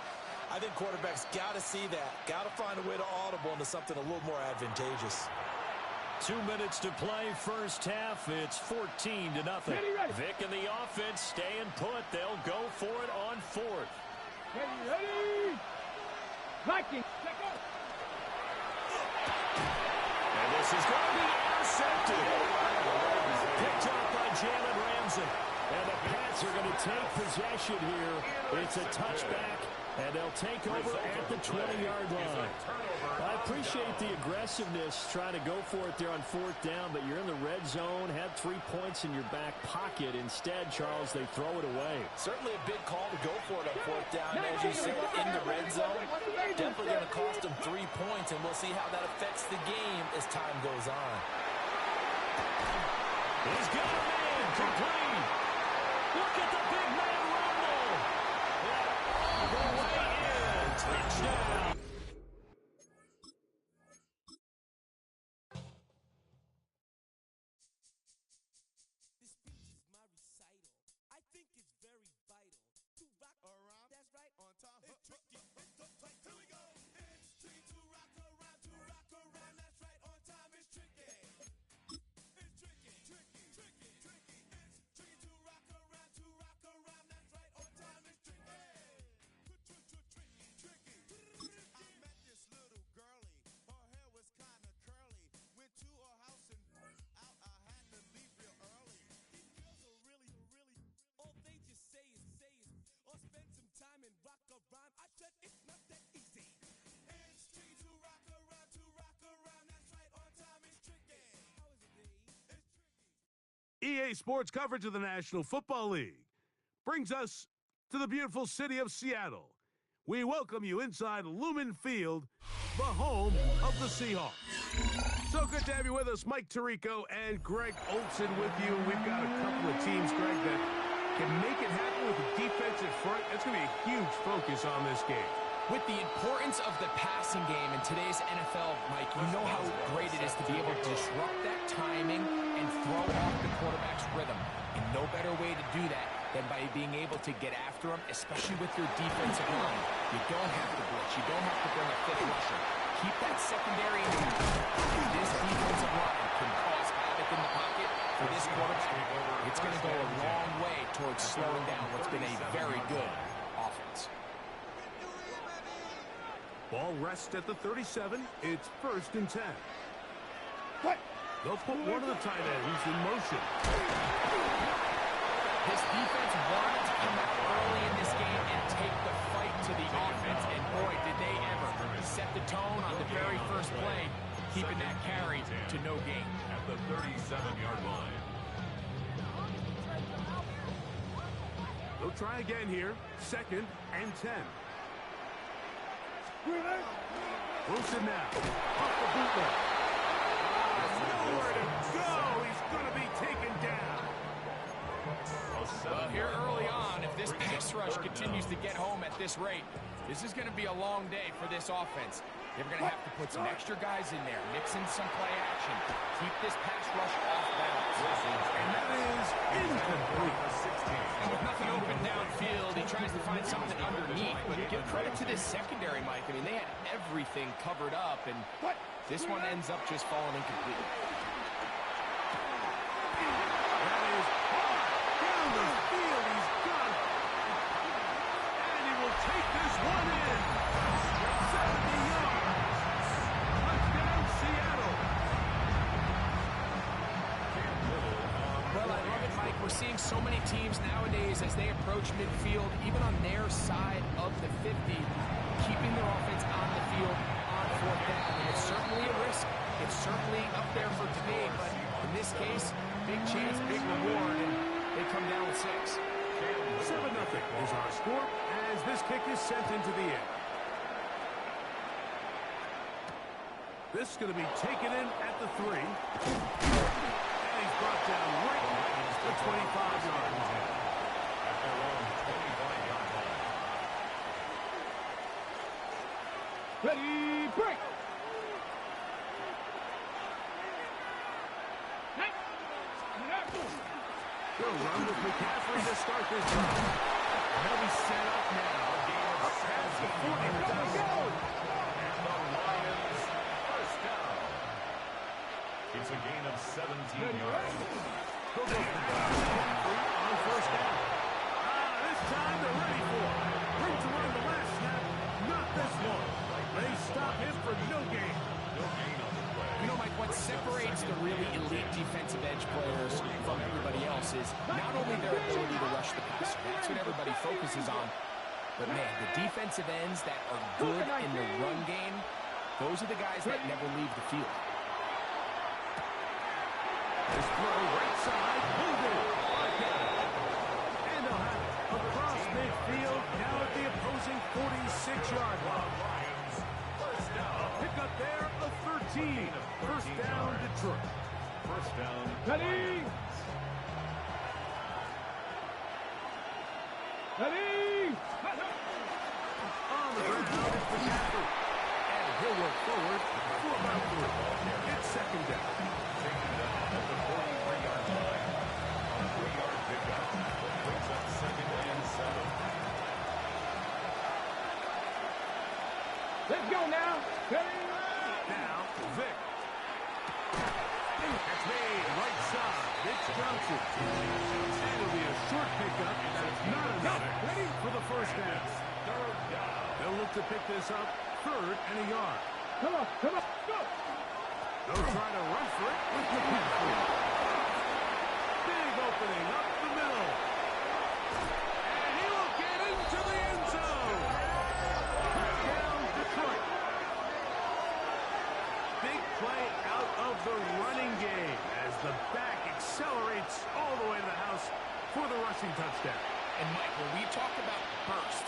I think quarterbacks got to see that. Got to find a way to audible into something a little more advantageous. 2 minutes to play first half. It's 14-0. Vic and the offense staying put. They'll go for it on 4th. Ready! Viking, check out! And this is going to be intercepted. Picked up by Jalen Ramsey. And the Pats are going to take possession here. It's a touchback, and they'll take over at the 20-yard line. I appreciate the aggressiveness trying to go for it there on 4th down, but you're in the red zone, had 3 points in your back pocket. Instead, Charles, they throw it away. Certainly a big call to go for it on 4th down. As you said, in the red zone, definitely going to cost them 3 points, and we'll see how that affects the game as time goes on. He's got a man complete. Look at the big man rumble. All the way in. Touchdown. This speech is my recital. I think it's very vital to rock around. That's right, on time. It's tricky, it's uptight. Here we go. It's tricky to rock around, to rock around. That's right, on time. It's tricky. It's tricky, tricky, tricky, tricky. It's tricky to rock around, to rock around. That's right, on time. It's tricky. Tricky, tricky. I met this little girlie. Her hair was kind of curly. Went to her house and out. I had to leave real early. These girls are really, all they just say is, or spend some time and rock a rhyme. I said it's not that easy. It's tricky to rock around, that's right, on time, it's tricky. How is it, Dave? It's tricky. EA Sports coverage of the National Football League brings us to the beautiful city of Seattle. We welcome you inside Lumen Field, the home of the Seahawks. So good to have you with us, Mike Tirico and Greg Olson with you. We've got a couple of teams, Greg, that can make it happen with the defensive front. That's going to be a huge focus on this game. With the importance of the passing game in today's NFL, Mike, you know how great it is to be able to disrupt that timing and throw off the quarterback's rhythm. And no better way to do that than by being able to get after him, especially with your defensive line. You don't have to blitz. You don't have to bring a 5th rusher. Keep that secondary in mind. This defensive line can cause havoc in the pocket for this quarterback. It's going to go a long way towards slowing down what's been a very good offense. Ball rests at the 37. It's 1st and 10. They'll put one of the tight ends in motion. This defense wanted to come out early in this game and take the fight to the offense, and boy, did they ever set the tone on the very first play, keeping that carry 7-yard line. They'll try again here. 2nd and 10. Wilson now. Off the bootleg. Nowhere to go. He's going to be taken down. Well, here early on, if this pass rush continues to get home at this rate, this is going to be a long day for this offense. They're going to have to put some extra guys in there, mix in some play action, keep this pass rush off balance. And that is incomplete. And with nothing open downfield, he tries to find something underneath. But give credit to this secondary, Mike. I mean, they had everything covered up, and this one ends up just falling incomplete. That is hard. Down the field, he's got it. And he will take this one in. 70 yards. Touchdown, Seattle. Well, I love it, Mike. We're seeing so many teams nowadays as they approach midfield, even on their side of the 50, keeping their offense on the field on 4th down. And it's certainly a risk. It's certainly up there for debate, but in this case, big chance, big reward, and they come down with 6. 7-0 is our score as this kick is sent into the air. This is going to be taken in at the 3. And he's brought down right at the 25-yard line. At their own 25-yard line. Ready, break! They'll run with McCaffrey to start this drive. They'll be set up now. Up past the 40. And the Lions, first down. It's a gain of 17 yards. They'll go back on first down. This time they're ready for it. Room to run the last snap. Not this one. They stop him for no gain. No gain on the play. You know, Mike, what separates the really elite defensive edge players from everybody else is not only their ability to rush the passer. That's what everybody focuses on. But, man, the defensive ends that are good in the run game, those are the guys that never leave the field. This throw right side. And they'll have it across midfield. Now at the opposing 46-yard line. Pick up there of 13. First down, Detroit. First down. Ready! Ready! On the ground is McCaffrey. And he'll work forward for about 3. It's 2nd down. Taken down at the 43-yard line. A 3-yard pickup. Brings up 2nd and 7. Let's go now! Ready! Now, Vic. That's made right side. It's Johnson. And it'll be a short pickup. That's not enough. Ready for the first down. They'll look to pick this up. 3rd and a yard. Come on, go! They'll try to run for it with McCaffrey. Big opening up the middle. And he will get into the end zone. Touchdown, Detroit. Big play out of the running game as the back accelerates all the way to the house for the rushing touchdown. And, Mike, when we talk about burst,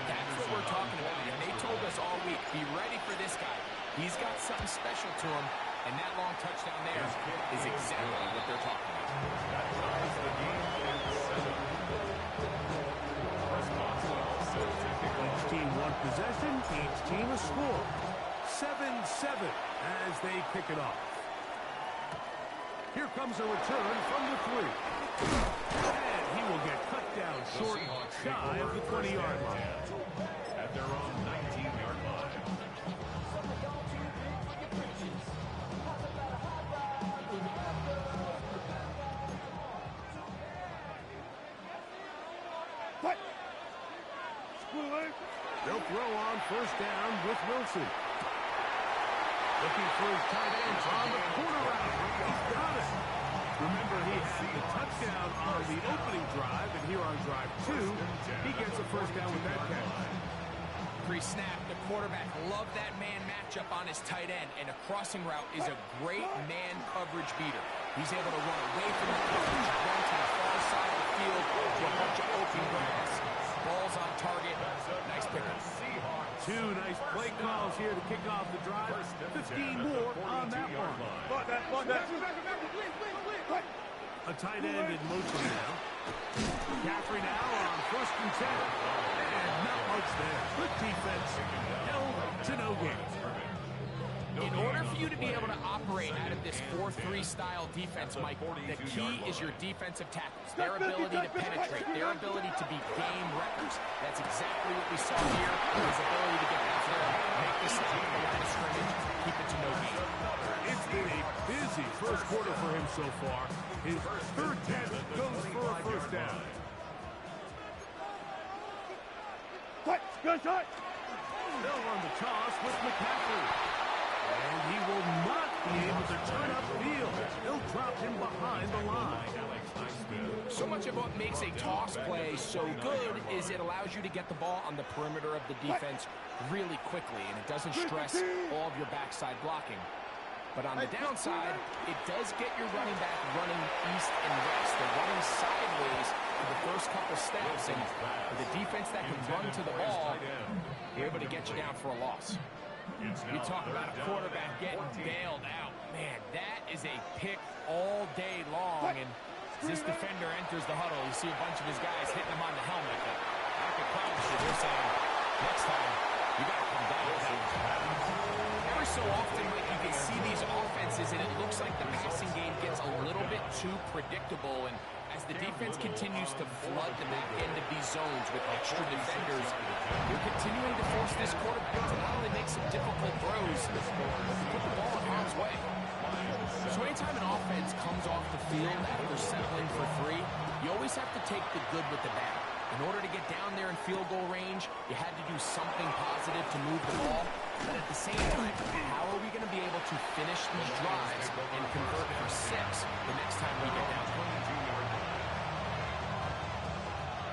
that's what we're talking about. And they told us all week, be ready for this guy. He's got something special to him, and that long touchdown there is exactly what they're talking about. That ties the game at 7. Each team one possession, each team a score. 7-7 as they kick it off. Here comes a return from the 3. And he will get cut down short, shy of the 20-yard line. At their own 19-yard line. What? They'll throw on first down with Wilson. Looking for his tight ends on the corner route. He's got it. Remember, he had the touchdown on the opening drive, and here on drive 2, he gets a first down with that catch. Pre-snap, the quarterback loved that man matchup on his tight end, and a crossing route is a great man coverage beater. He's able to run away from the coverage, run to the far side of the field to a bunch of open grass. Ball's on target. Nice pickup. Two nice play calls here to kick off the drive. 15 more on that one. A tight end in motion now. McCaffrey now on 1st and 10. And not much there. Good defense. Held to no gain. In order for you to be able to operate out of this 4-3 style defense, Mike, the key is your defensive tackles, their ability to penetrate, their ability to be game wreckers. That's exactly what we saw here, his ability to get out there, make this stop the line of scrimmage, keep it to no gain. It's been a busy first quarter for him so far. His 3rd attempt goes for a 1st down. Good shot. They'll run the toss with McCaffrey. And he will not be able to turn upfield. He'll drop him behind the line. So much of what makes a toss play so good is it allows you to get the ball on the perimeter of the defense really quickly, and it doesn't stress all of your backside blocking. But on the downside, it does get your running back running east and west. They're running sideways for the first couple steps, and with a defense that can run to the ball, you're able to get you down for a loss. You talk about a quarterback getting bailed out. Man, that is a pick all day long. And as this defender enters the huddle, you see a bunch of his guys hitting him on the helmet. But I can promise you, they're saying, next time, you got to come down. Every so often, Mike, you can see these offenses, and it looks like the passing game gets a little bit too predictable. And as the defense continues to flood the back end of these zones with extra defenders, they're continuing to force this quarterback to not only make some difficult throws, but to put the ball in harm's way. So anytime an offense comes off the field after settling for 3, you always have to take the good with the bad. In order to get down there in field goal range, you had to do something positive to move the ball. But at the same time, how are we going to be able to finish these drives and convert for 6 the next time we get down there?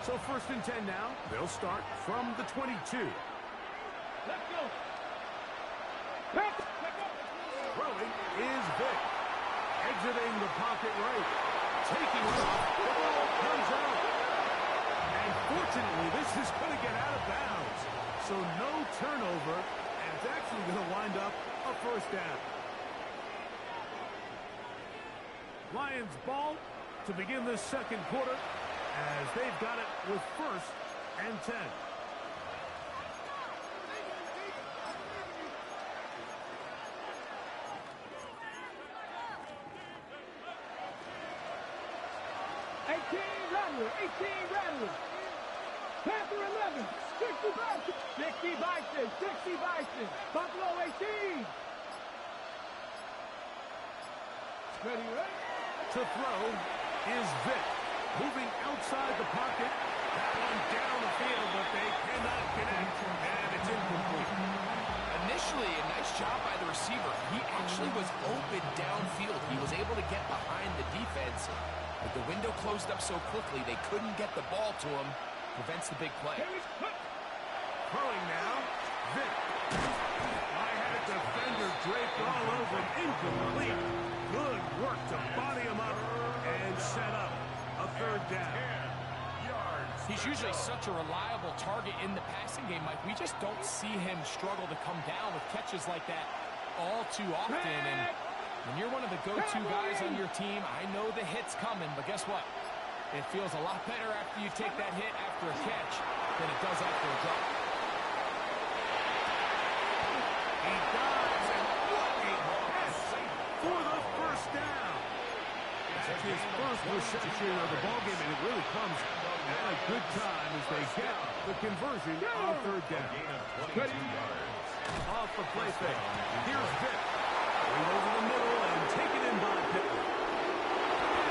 So 1st and 10 now. They'll start from the 22. Let's go. Throwing is Vick. Exiting the pocket right. Taking off. The ball comes out. And fortunately, this is going to get out of bounds. So no turnover, and it's actually going to wind up a 1st down. Lions ball to begin this 2nd quarter, as they've got it with 1st and 10. Rattler. Panther 11. 60 Bison. Buffalo 18. Ready? To throw is Vick. Moving outside the pocket. That one down the field, but they cannot connect, and it's incomplete. Initially, a nice job by the receiver. He actually was open downfield. He was able to get behind the defense, but the window closed up so quickly they couldn't get the ball to him. Prevents the big play. Throwing now, Vick. I had a defender draped all over him. Incomplete. Good work to body him up and set up a 3rd down. He's usually such a reliable target in the passing game, Mike. We just don't see him struggle to come down with catches like that all too often. And when you're one of the go-to guys on your team, I know the hit's coming, but guess what? It feels a lot better after you take that hit after a catch than it does after a drop. He dives, and what a pass for the 1st down. That's his first reception of the ballgame, and it really comes at a good time as they get the conversion on 3rd down. Off the play fake. Here's Vick. Over the middle and taken in by Pittman.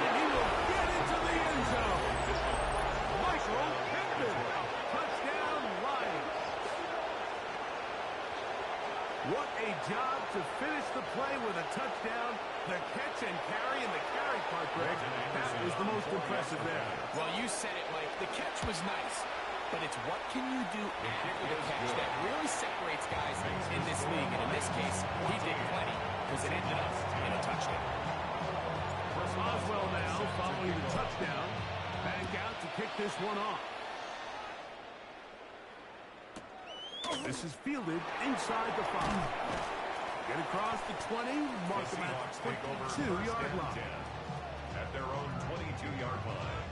And he will get into the end zone. Michael Pittman. Touchdown, Lions. What a job to finish the play with a touchdown. The catch and carry, and the carry part, Greg, that was the most impressive there. Well, you said it, Mike. The catch was nice, but it's what can you do after the catch that really separates guys in this league. And in this case, he did plenty because it ended up in a touchdown. Boswell now following the touchdown. Back out to kick this one off. This is fielded inside the 5. Get across the 20, mark them at the 22-yard line. At their own 22-yard line.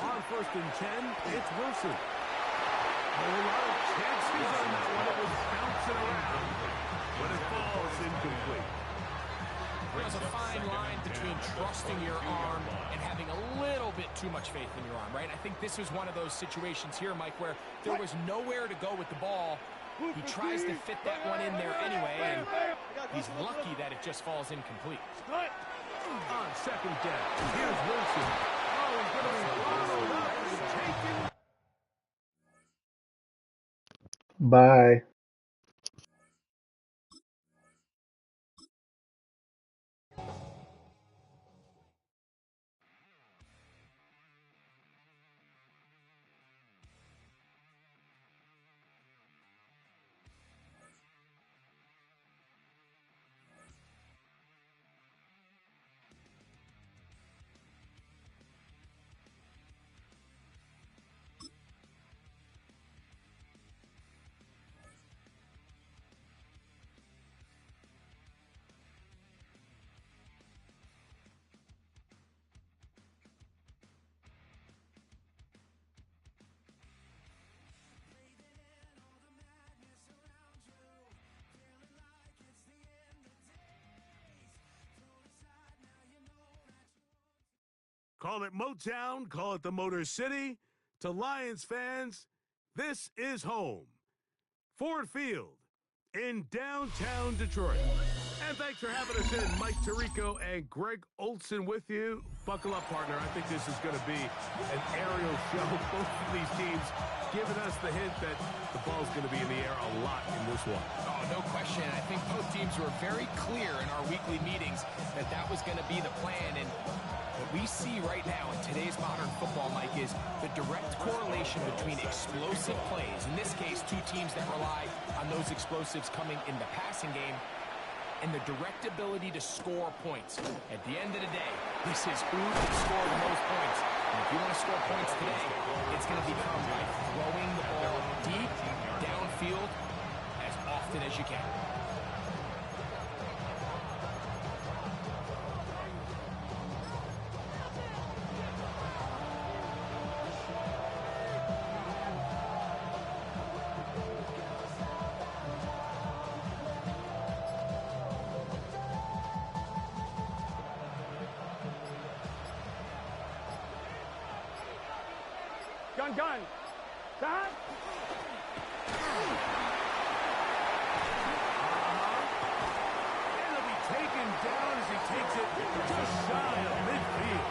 On 1st and 10, it's Wilson. A lot of chances on that one. It was bouncing around, but it falls incomplete. There's a fine line between trusting your arm and having a little bit too much faith in your arm, right? I think this is one of those situations here, Mike, where there was nowhere to go with the ball. He tries to fit that one in there anyway, and he's lucky that it just falls incomplete. On 2nd down, here's Wilson. Oh, he's going to be followed up and taken. Bye. Call it Motown, call it the Motor City. To Lions fans, this is home. Ford Field in downtown Detroit. And thanks for having us in. Mike Tirico and Greg Olson with you. Buckle up, partner. I think this is going to be an aerial show. Both of these teams giving us the hint that the ball's going to be in the air a lot in this one. Oh, no question. I think both teams were very clear in our weekly meetings that that was going to be the plan. And what we see right now in today's modern football, Mike, is the direct correlation between explosive plays, in this case, two teams that rely on those explosives coming in the passing game, and the direct ability to score points. At the end of the day, this is who can score the most points. And if you want to score points today, it's going to become by throwing the ball deep, downfield, as often as you can. Gun. Stop. And he'll be taken down as he takes it just shy of midfield.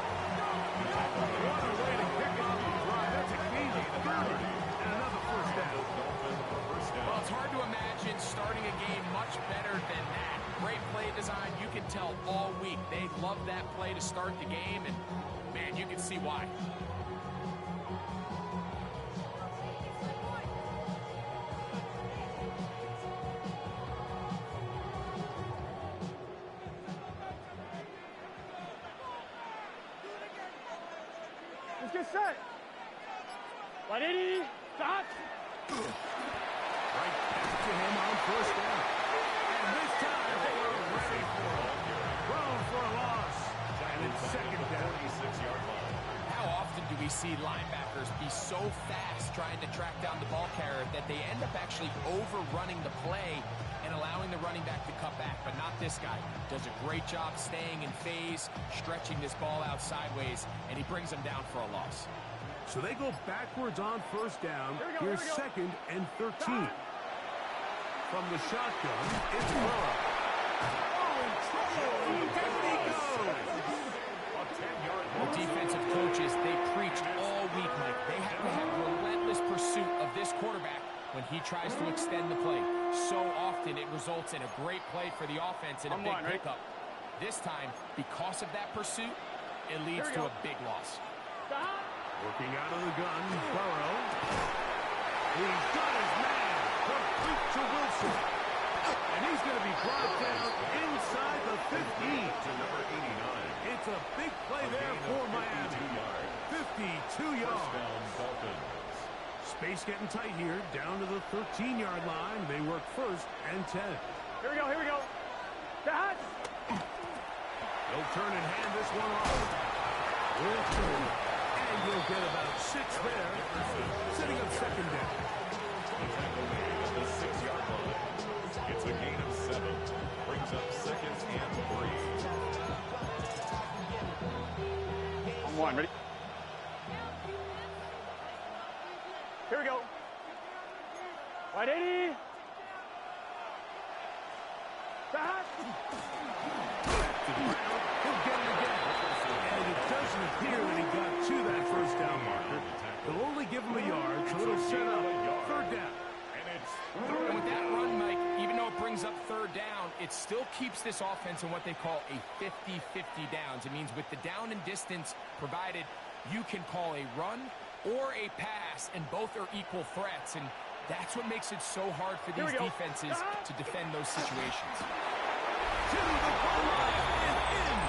What a way to kick off the drive. That's a easy 30 and another first down. Well, it's hard to imagine starting a game much better than that. Great play design. You can tell all week they love that play to start the game, and, man, you can see why. Get set. Ready? Stop. Right back to him on first down. And this time they are ready for it. Thrown for a loss. And it's 2nd down. 46-yard line. How often do we see linebackers be so fast trying to track down the ball carrier that they end up actually overrunning the play and allowing the running back to cut back? But not this guy. Does a great job staying in phase, stretching this ball out sideways, and he brings them down for a loss. So they go backwards on first down. Here's 2nd and 13. From the shotgun, it's Burrow. Down he goes. The defensive coaches, they preach all week, Mike. They have to have relentless pursuit of this quarterback when he tries to extend the play. So often it results in a great play for the offense and a big pickup. This time, because of that pursuit, it leads to a big loss. Working out of the gun, Burrow. He's got his man. Complete to Wilson. And he's going to be brought down inside the 15. To number 89. It's a big play there for Miami. 52 yards. First down, Dolphins. Space getting tight here, down to the 13-yard line. They work first and 10. Here we go, here we go. That. They'll turn and hand this one off. And you'll get about 6 there, setting up second down. The tackle made at the 6-yard line. It's a gain of 7. Brings up second and 3. On one, ready? Here we go. Wide 80. That. He'll get it again. And it doesn't appear that he got to that first down marker. They'll only give him a yard, so it'll set up third down. And with that run, Mike, even though it brings up third down, it still keeps this offense in what they call a 50-50 downs. It means with the down and distance provided, you can call a run or a pass, and both are equal threats. And that's what makes it so hard for these defenses to defend those situations. To the goal line and in.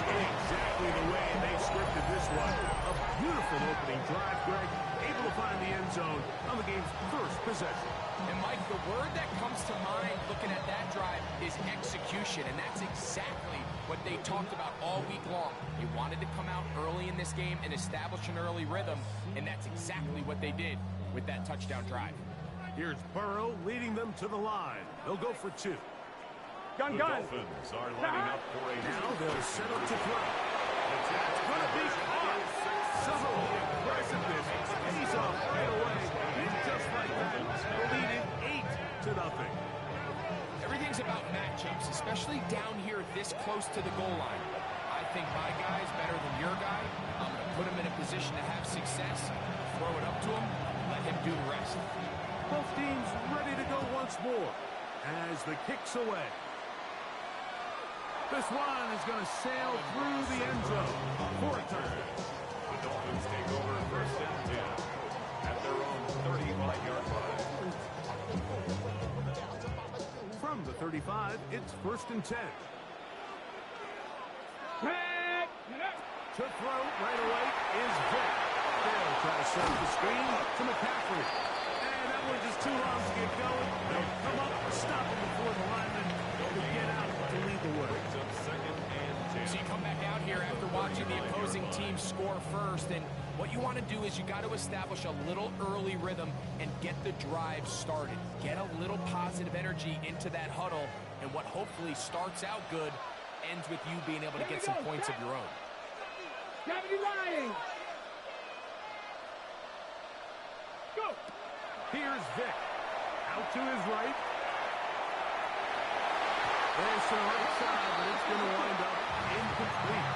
Exactly the way they scripted this one. A beautiful opening drive, Greg. Able to find the end zone on the game's first possession. And, Mike, the word that comes to mind looking at that drive is execution, and that's exactly what they talked about all week long. They wanted to come out early in this game and establish an early rhythm, and that's exactly what they did with that touchdown drive. Here's Burrow leading them to the line. They'll go for 2. Gun. Dolphins are lining up for a Now they'll set up to throw. That's going to be caught. Some of the aggressiveness pays off right away. And just like that, the lead is 8-0. Everything's about matchups, especially down here this close to the goal line. I think my guy's better than your guy. I'm going to put him in a position to have success, throw it up to him, let him do the rest. Both teams ready to go once more as the kick's away. This one is going to sail through the end zone for a touchdown. The Dolphins take over first and 10 at their own 35-yard line. From the 35, it's first and 10. To throw right away is Vick. They'll try to serve the screen to McCaffrey. And that one just too long to get going. They'll come up, stop him before the lineman will get out to lead the way. Second and 10. So you come back out here after watching the opposing team score first, and what you want to do is you got to establish a little early rhythm and get the drive started. Get a little positive energy into that huddle, and what hopefully starts out good ends with you being able to get some points of your own. Gravity line. Go. Here's Vick. Out to his right. There's the right side, but it's going to wind up incomplete.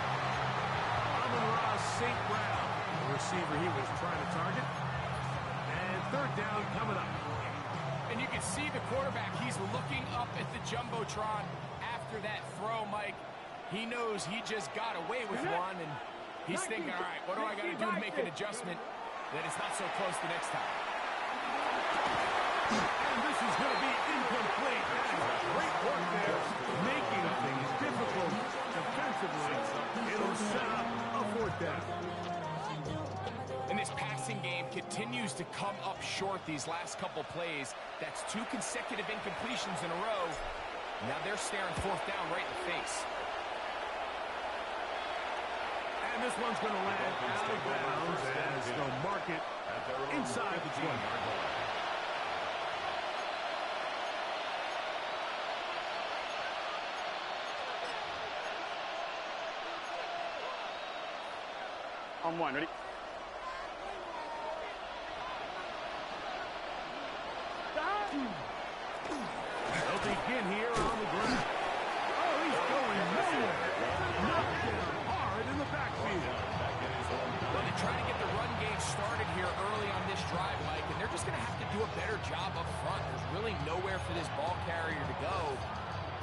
Amon-Ra St. Brown, the receiver he was trying to target. And third down coming up. And you can see the quarterback. He's looking up at the Jumbotron after that throw, Mike. He knows he just got away with one, and he's thinking, all right, what do I got to do to make an adjustment that it's not so close the next time? And this is going to be incomplete. That is great work there, making things difficult defensively. It'll set up a fourth down. And this passing game continues to come up short these last couple plays. That's 2 consecutive incompletions in a row. Now they're staring fourth down right in the face. And this one's going to land out of bounds as they'll mark it inside the 20. On one, ready? They'll begin here on the ground. Oh, he's going nowhere. Knocked down hard in the backfield. Well, they try to get the run game started here early on this drive, Mike, and they're just going to have to do a better job up front. There's really nowhere for this ball carrier to go.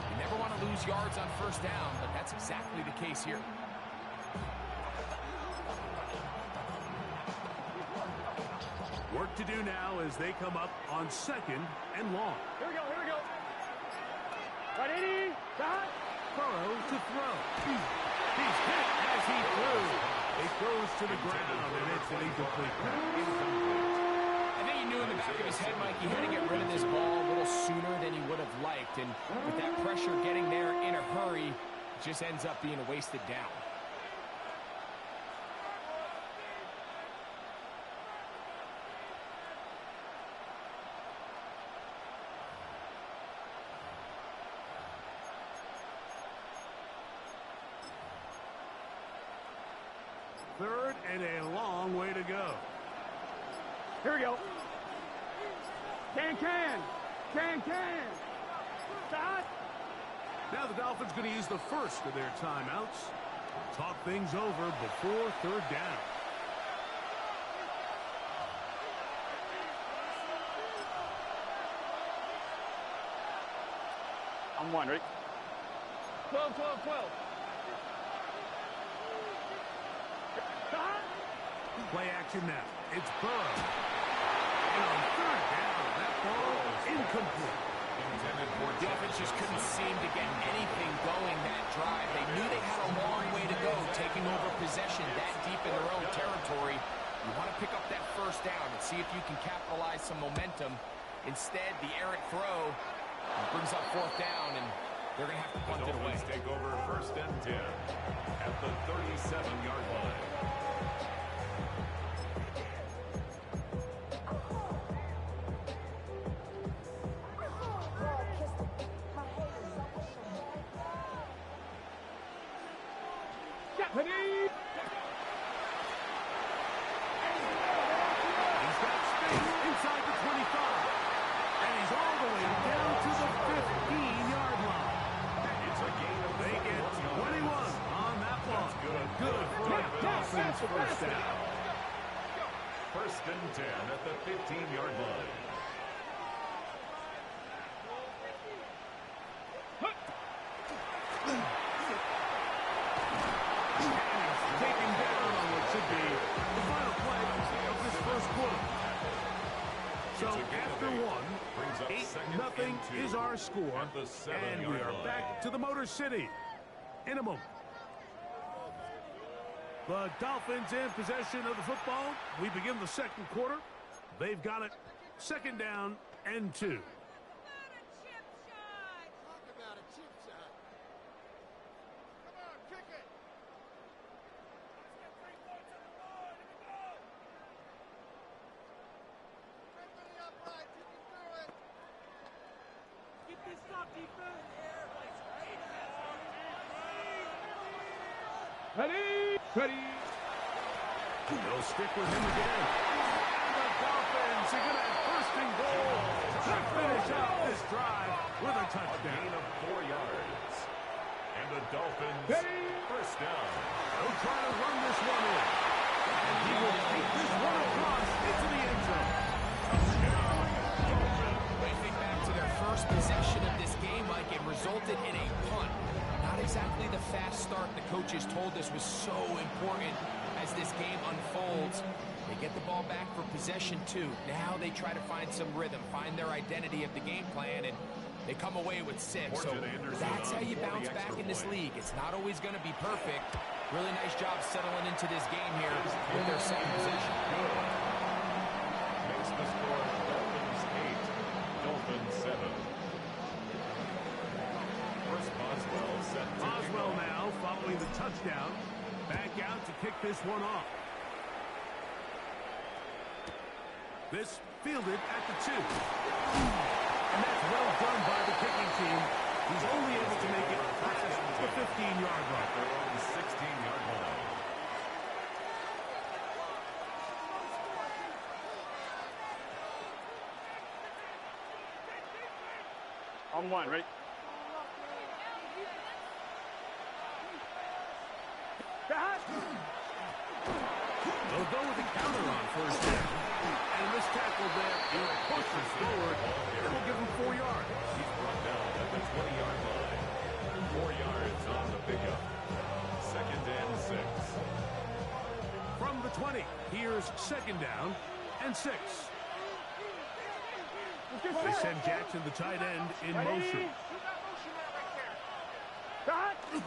You never want to lose yards on first down, but that's exactly the case here. Work work to do now as they come up on 2nd and long. Here we go, here we go. Right, 80. Stop. Burrow to throw. He's hit as he threw. It goes to the ground, and it's an incomplete pass. I think he knew in the back of his head, Mike, he had to get rid of this ball a little sooner than he would have liked. And with that pressure getting there in a hurry, it just ends up being a wasted down. Third and a long way to go. Here we go. Can. Stop. Now the Dolphins going to use the first of their timeouts. Talk things over before 3rd down. I'm one, ready? 12. Stop. Play action now. It's Burrow. And on 3rd down, that ball incomplete. The offense just couldn't seem to get anything going that drive. They knew they had a long way to go, taking over possession that deep in their own territory. You want to pick up that 1st down and see if you can capitalize some momentum. Instead, the errant throw brings up 4th down, and they're going to have to punt it away. Take over 1st and 10 at the 37-yard line. He's got space inside the 25. And he's all the way down to the 15-yard line. It's a gain of They get 21 on that one. Good for the Dolphins' 1st down. 1st and 10 at the 15-yard line. Taken down on what should be the final play of this 1st quarter. So after 1, 8-0 is our score, and we are back to the Motor City in a moment. The Dolphins in possession of the football. We begin the 2nd quarter. They've got it 2nd down and 2. Ready. They'll stick with him again. And the Dolphins are going to have 1st and goal to finish out this drive with a touchdown. Gain of 4 yards. And the Dolphins 1st down. They'll try to run this one in. And he will take this one across into the end zone. They think back to their first possession of this game, Mike, it resulted in a punt. Not exactly the fast start the coaches told us was so important as this game unfolds. They get the ball back for possession 2. Now they try to find some rhythm, find their identity of the game plan, and they come away with 6. So that's how you bounce back in this league. It's not always going to be perfect. Really nice job settling into this game here with their 2nd possession. Makes the score Dolphins 8, Dolphins 7. Boswell now following the touchdown. Back out to kick this one off. This fielded at the 2. And that's well done by the kicking team. He's only able to make it past the 15-yard line. Their own 16-yard line. On 1, ready? They'll go with the counter on 1st down. And this tackle there, he'll push us forward. And we'll give him 4 yards. He's brought down at the 20-yard line. 4 yards on the pickup. 2nd and 6. From the 20, here's 2nd down and 6. They send Jackson, the tight end, in motion. Up the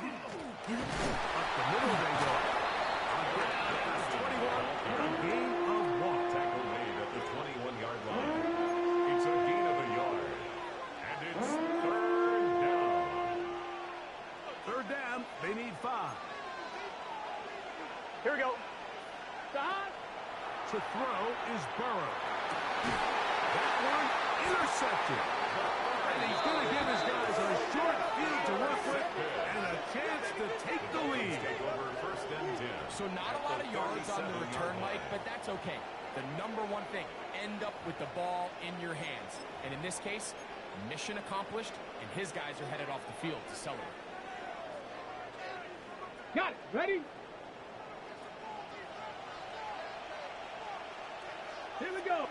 middle they go. That's 21. A gain of one. Tackle made at the 21-yard line. It's a gain of a yard. And it's third down. Third down. They need 5. Here we go. To throw is Burrow. That one intercepted. And he's going to give his guys a short field to work with and a chance to take the lead. Take over first and 10. So not a lot of yards on the return, Mike, but that's okay. The number one thing, end up with the ball in your hands. And in this case, mission accomplished, and his guys are headed off the field to celebrate. Got it. Ready? Here we go.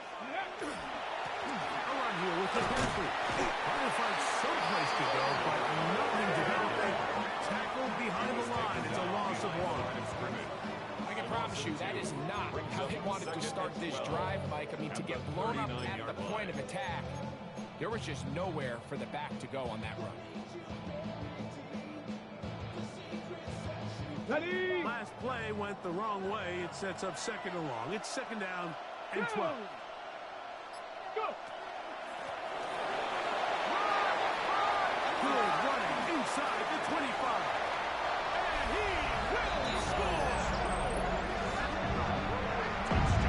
Around here with the penalty. Trying to find someplace to go, but nothing developing. Tackled behind the line. It's a loss of 1. I can promise you, that is not how they wanted to start this drive, Mike. I mean, to get blown up at the point of attack, there was just nowhere for the back to go on that run. Ready? Last play went the wrong way. It sets up second and long. It's second down and 12. Go. Good running inside the 25. And he will score.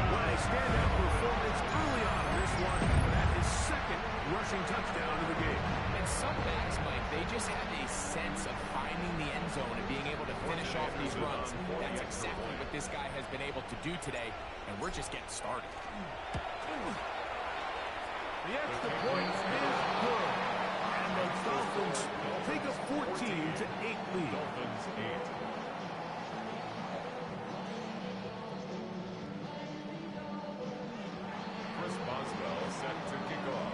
What a standout performance early on in this one. That is second rushing touchdown of the game. And some backs, Mike, they just have a sense of finding the end zone and being able to finish off these runs. That's exactly what this guy has been able to do today, and we're just getting started. The extra point is good. And the Dolphins take a 14-8 lead. Dolphins 8. Chris Boswell set to kick off.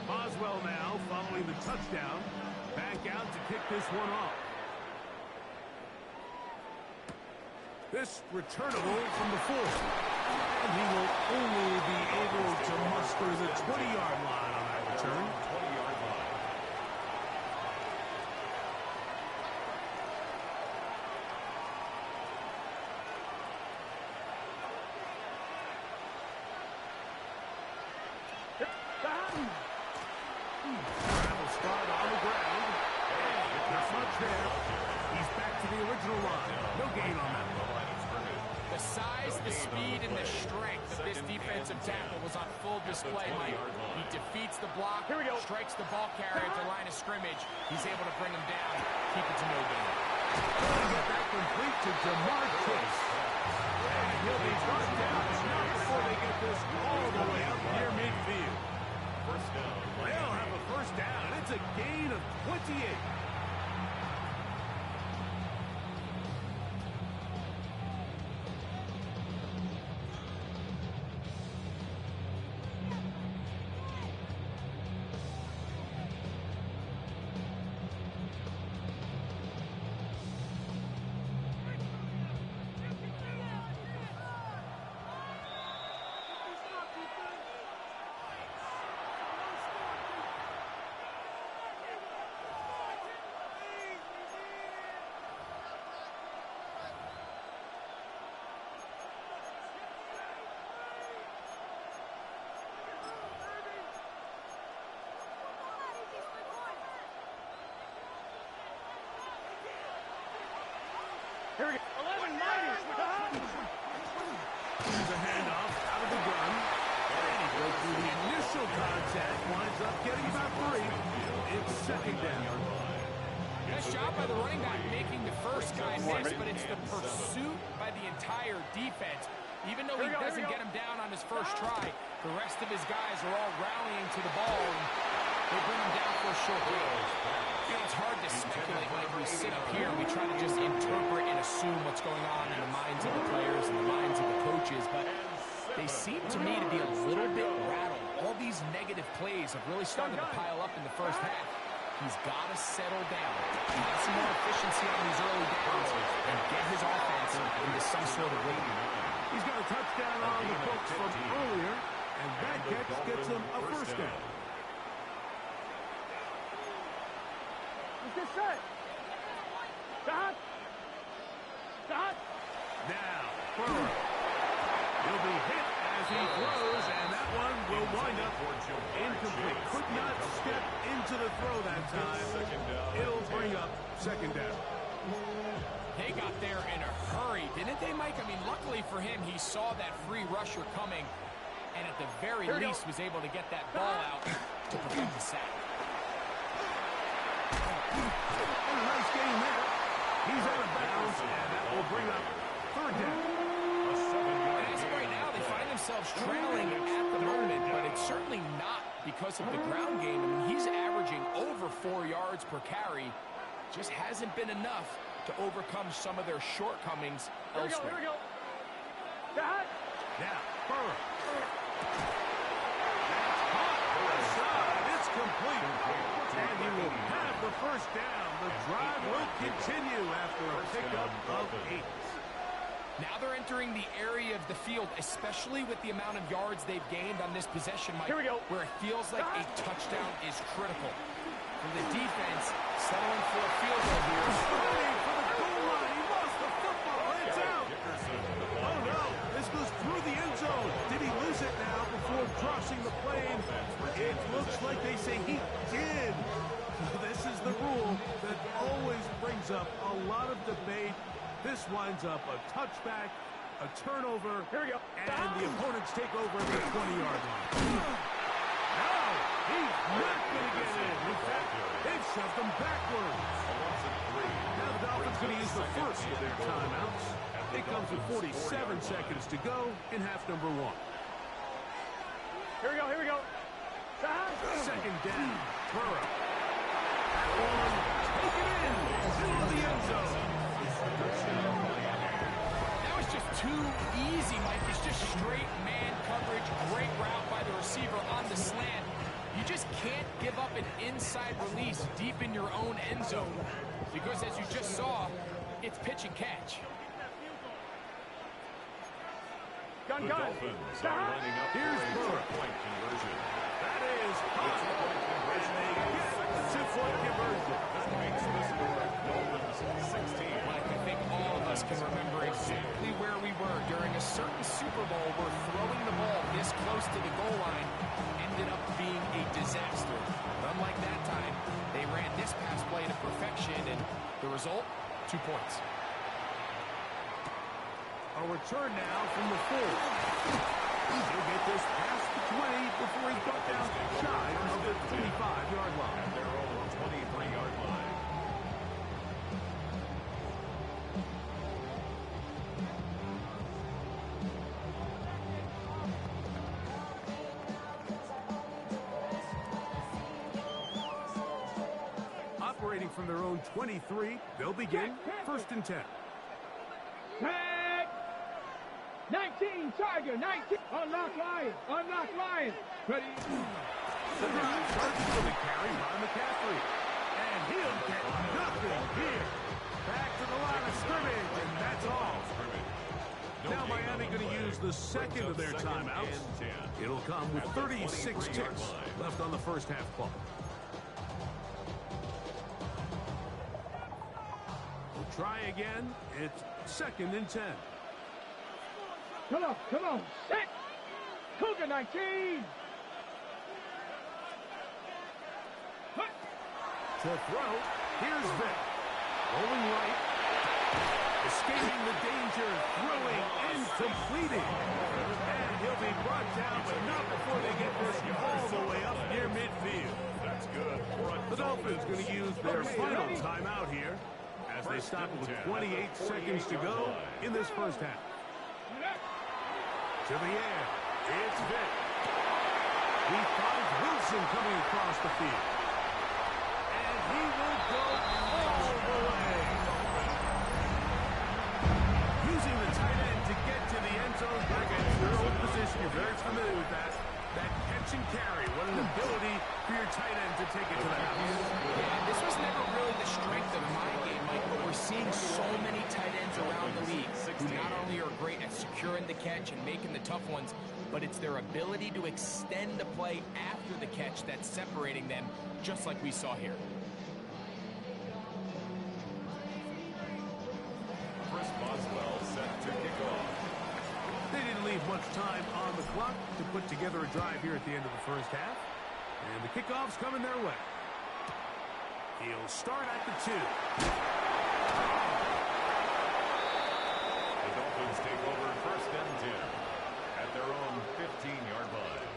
Boswell now following the touchdown. Back out to kick this one off. This returnable from the 4. And he will only be able to muster the 20-yard line on that return. 20-yard line. Travel start on the ground. Not much there. He's back to the original line. No gain on that one. The size, the speed, and the strength of this defensive tackle was on full display, Mike. He defeats the block, strikes the ball carrier at the line of scrimmage. He's able to bring him down, keep it to no gain. Trying to get that complete to Jamar Chase. And he'll be brought down. Not before they get this all the way up near midfield. First down. They'll have a first down. It's a gain of 28. Here we go. 11 minus. Here's a handoff out of the gun. And he goes through the initial contact. Winds up getting about 3. It's second down. Nice job by the running back making the first guy miss, but it's the pursuit by the entire defense. Even though he doesn't get him down on his first try, the rest of his guys are all rallying to the ball, and they bring him down for a short gain. You know, it's hard to speculate when we sit up here and we try to just interpret and assume what's going on in the minds of the players and the minds of the coaches, but they seem to me to be a little bit rattled. All these negative plays have really started to pile up in the first half. He's got to settle down, get some more efficiency on these early downs, and get his offense into some sort of rhythm. He's got a touchdown on the books from earlier, And that catch gets him a first down. Is this set? Stop! Stop! Now, Burrow. He'll be hit as he throws, and that one will wind up incomplete. Could not step into the throw that time. It'll bring up second down. They got there in a hurry, didn't they, Mike? I mean, luckily for him, he saw that free rusher coming, and at the very least was able to get that ball out to prevent the sack. And a nice game there. He's out of bounds, and that will bring up third down. And as of right now, they find themselves trailing at the moment, but it's certainly not because of the ground game. I mean, he's averaging over 4 yards per carry. Just hasn't been enough to overcome some of their shortcomings elsewhere. Here we go. Stop! Now, Burrow. It's complete. And he will have the first down. The drive will continue after a pickup of 8. Now they're entering the area of the field, especially with the amount of yards they've gained on this possession, Mike, Here we go. where it feels like a touchdown is critical. For the defense, settling for a field goal here. Running for the goal line. He lost the football. It's out. Oh, no. This goes through the end zone. Did he lose it now before crossing the plane? It looks like they say he did. This is the rule that always brings up a lot of debate. This winds up a touchback, a turnover, Here we go. and the opponents take over the 20-yard line. No, he's not going to get in. In fact, they've shoved him backwards. Now the Dolphins going to use the first of their timeouts. It comes with 47 seconds to go in half number 1. Here we go. Here we go. Stop! Second down, Burrow. One, take it in, middle of the end zone. That was just too easy, Mike. It's just straight man coverage. Great route by the receiver on the slant. You just can't give up an inside release deep in your own end zone. Because as you just saw, it's pitch and catch. Gun. Here's Burrow. That is hot. And they get the 2-point conversion. That makes the score Dolphins 16. Mike, I think all of us can remember exactly where we were during a certain Super Bowl where throwing the ball this close to the goal line ended up being a disaster. But unlike that time, they ran this pass play to perfection, and the result, 2 points. A return now from the 4. He'll get this past the 20 before he's brought down shy of the 25-yard line. At their own 23-yard line. Operating from their own 23, they'll begin first and 10. Tag! 19, Tiger, 19. Unlock Lion. Ready? The drive starts with a carry by McCaffrey. And he'll get nothing here. Back to the line of scrimmage, and that's all. Now Miami going to use the second of their timeouts. It'll come with 36 ticks left on the first half clock. We'll try again. It's second and 10. Come on. Set. Cougar 19. To throw, here's Vic. Rolling right. Escaping the danger, throwing and completing. And he'll be brought down, but not before they get this all the way up near midfield. That's good. The Dolphins going to use their final timeout here as they stop with 28 seconds to go in this first half. To the air, it's Vic. He finds Wilson coming across the field. And he will go all the way. Using the tight end to get to the end zone back at your own position. You're very familiar with that. That catch and carry. What an ability for your tight end to take it to the house. Yeah, this was never really the strength of my game, Mike, but we're seeing so many tight ends around the league who not only are great at securing the the catch and making the tough ones, but it's their ability to extend the play after the catch that's separating them, just like we saw here. Chris Boswell set to kick off. They didn't leave much time on the clock to put together a drive here at the end of the first half. And the kickoff's coming their way. He'll start at the 2. The Dolphins take over 1st and 10 at their own 15-yard line.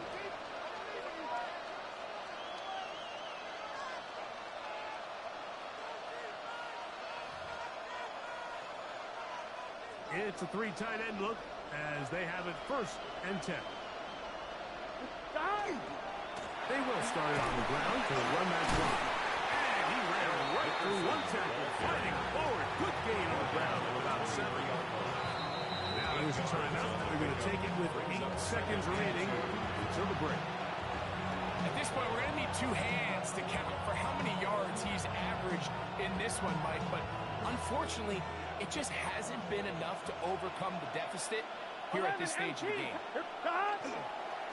It's a 3 tight end look as they have it 1st and 10. They will start it on the ground to run that block. And he ran right through one tackle, fighting forward. Good gain on the ground of about 7. Now there's a timeout. They're going to take it with 8 seconds remaining until the break. At this point, we're going to need 2 hands to count for how many yards he's averaged in this one, Mike. But unfortunately, it just hasn't been enough to overcome the deficit here at this stage of the game.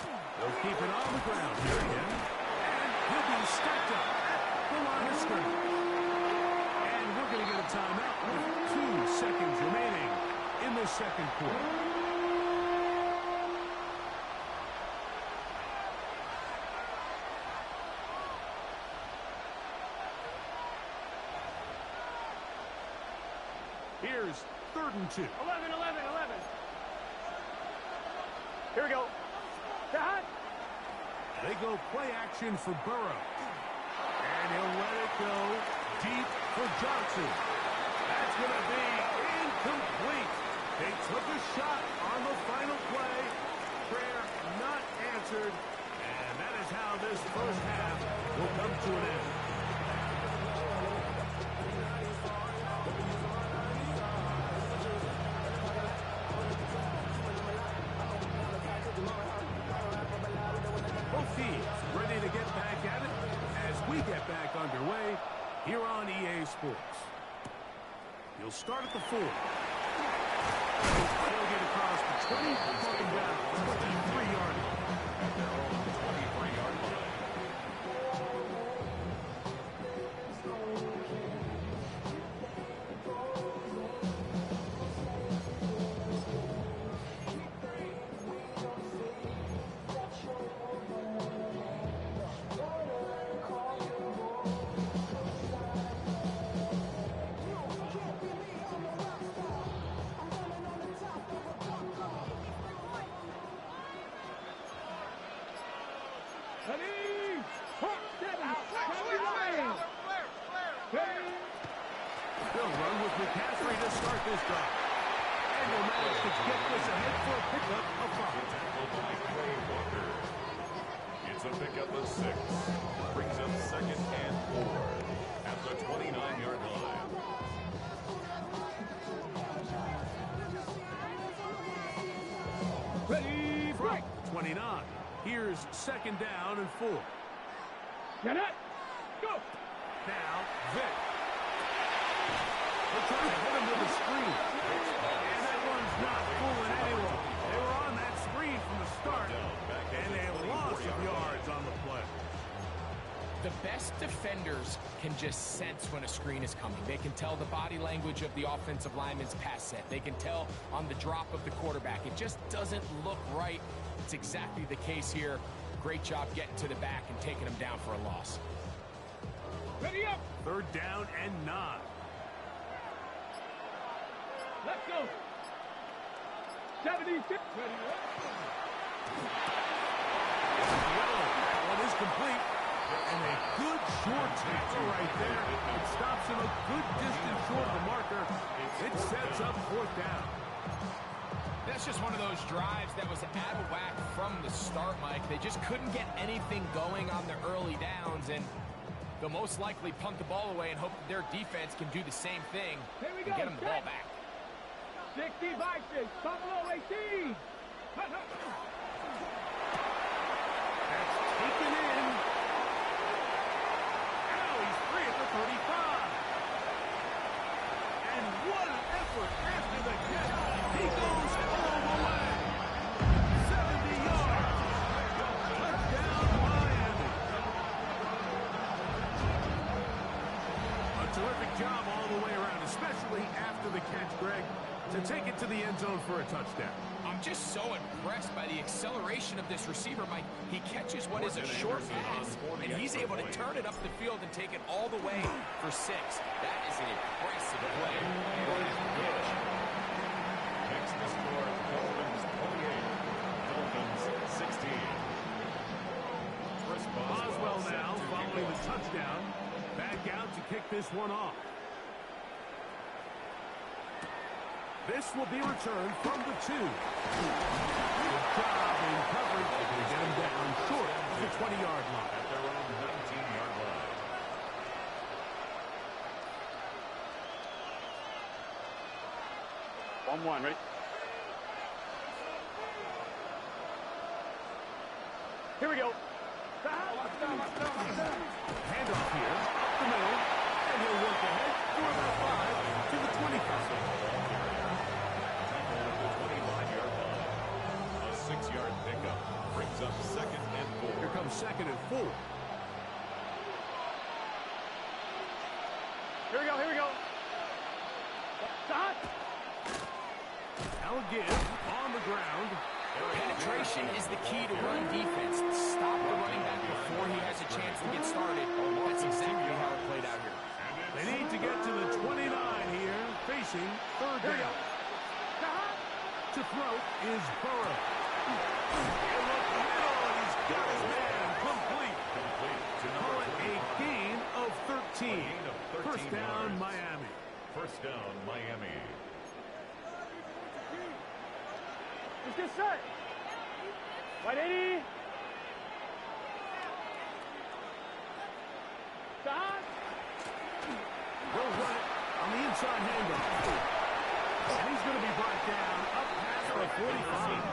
They'll keep it on the ground here again. And he'll be stacked up at the line of scrimmage. And we're going to get a timeout with 2 seconds remaining in the second quarter. Here's 3rd and 2. 11. Here we go. They go play action for Burrow. And he'll let it go deep for Johnson. That's going to be incomplete. They took a shot on the final play. Prayer not answered. And that is how this first half will come to an end. Both teams ready to get back at it as we get back underway here on EA Sports. You'll start at the 4. They'll get across the 20, talking down 23-yard line. At their own 23-yard line. They'll run with McCaffrey to start this drive. And they'll manage to get this ahead for a pickup of 5. Tackled by Quay Walker. It's a pickup of 6. Brings up 2nd and 4 at the 29-yard line. Ready, break. 29. Here's 2nd down and 4. Get it. Go. Now, Vic. They're trying to hit him with a screen. And that one's not fooling anyone. They were on that screen from the start, and they lost some yards on the play. The best defenders can just sense when a screen is coming. They can tell the body language of the offensive lineman's pass set. They can tell on the drop of the quarterback. It just doesn't look right. It's exactly the case here. Great job getting to the back and taking him down for a loss. Ready up. 3rd down and 9. Let's go. 76. Ready up. That one is complete. And a good short tackle right there. It stops him a good distance short of the marker. It sets up 4th down. That's just one of those drives that was out of whack from the start, Mike. They just couldn't get anything going on the early downs, and they'll most likely punt the ball away and hope that their defense can do the same thing and get them the ball back. 65, Buffalo 18. That's taken in. Now he's free at the 35. And what an effort after the catch. He goes all the way. job all the way around, especially after the catch, Greg, to take it to the end zone for a touchdown. I'm just so impressed by the acceleration of this receiver, Mike. He catches what is a short pass, and he's able to turn it up the field and take it all the way for 6. That is an impressive play. Makes the score Dolphins 28, Dolphins 16. Boswell now following the touchdown. Back out to kick this one off. This will be returned from the 2. Good job in coverage. They get him down short of the 20-yard line. At their own 19-yard line. One, ready? Here we go. Handoff here, up the middle, and he'll work ahead for about 5 to the 25. A 6-yard pickup brings up 2nd and 4. Here comes 2nd and 4. Here we go. Stop. Now a give on the ground. Penetration is the key to run defense. Stop the running back before he has a chance to get started. That's exactly how it played out here. They need to get to the 29 here, facing 3rd down. To throw is Burrow. In the middle, and he's got his man complete. Call it a gain of 13. First down, Miami. First down, Miami. Let's get set. 180. Stop. They'll run it on the inside handoff. And he's going to be brought down up past the 45.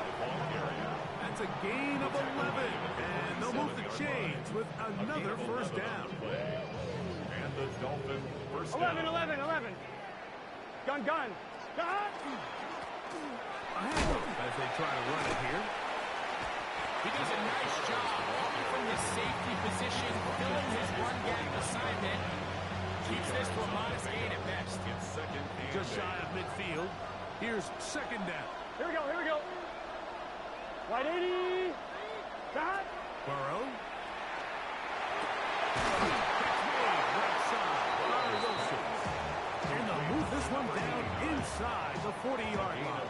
That's a gain of 11. And they'll move the chains with another first down. And the Dolphins first down. 11. Gun. Stop. A handoff as they try to run it here. He does a nice job walking from his safety position, filling his run gap assignment. Keeps this to a modest gain at best. It's 2nd and Just shy of midfield. Here's 2nd down. Here we go. 180. Stop. Burrow. Catch made right side by Wilson. And they'll move this one down inside the 40-yard line.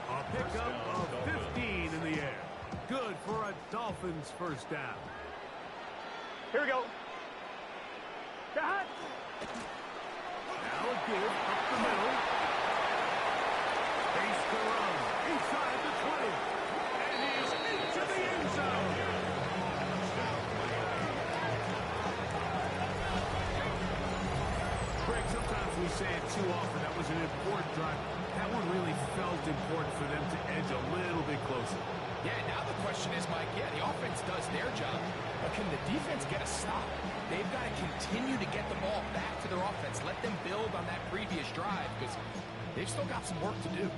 A pickup of 15 in the air. Good for a Dolphins first down. Here we go. Stop. Now a give up the middle. Face to run inside the 20. And he's into the end zone. Greg, sometimes we say it too often. That was an important drive. That one really felt important for them to edge a little bit closer. Yeah, now the question is, Mike, the offense does their job, but can the defense get a stop? They've got to continue to get the ball back to their offense. Let them build on that previous drive because they've still got some work to do.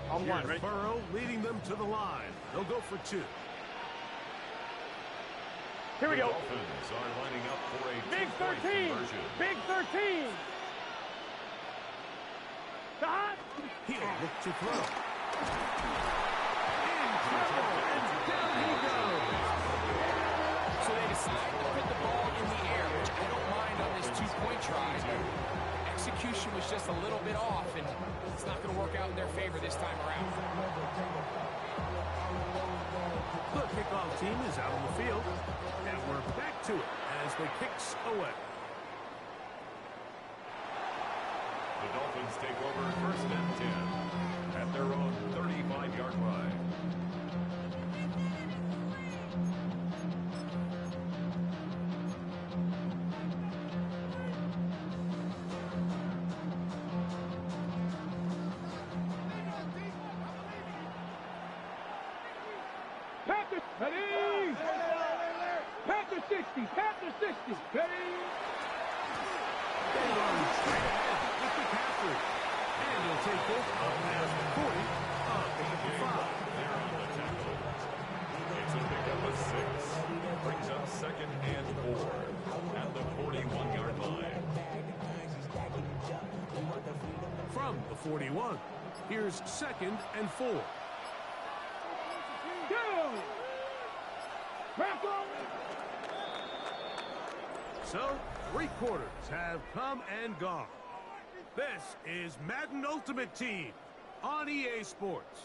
On one, ready? Burrow leading them to the line. They'll go for 2. Here we go. Dolphins are lining up for a Big 2-point 13. conversion. Big 13. Stop. He'll look to throw. In trouble, and down he goes. So they decide to put the ball in the air, which I don't mind on this 2-point try, but execution was just a little bit off, and it's not going to work out in their favor this time around. The kickoff team is out on the field, and we're back to it as the kicks away. The Dolphins take over 1st and 10 at their own 35-yard line. Panther, ready? Panther 60, Panther 60, ready? They run straight ahead with the capture. And he'll take this up past the 40, up to the 5. They're on the tackle. It's a pickup of 6. Brings up 2nd and 4 at the 41-yard line. from the 41. Here's 2nd and 4. Go! Back on! So, 3 quarters have come and gone. This is Madden Ultimate Team on EA Sports.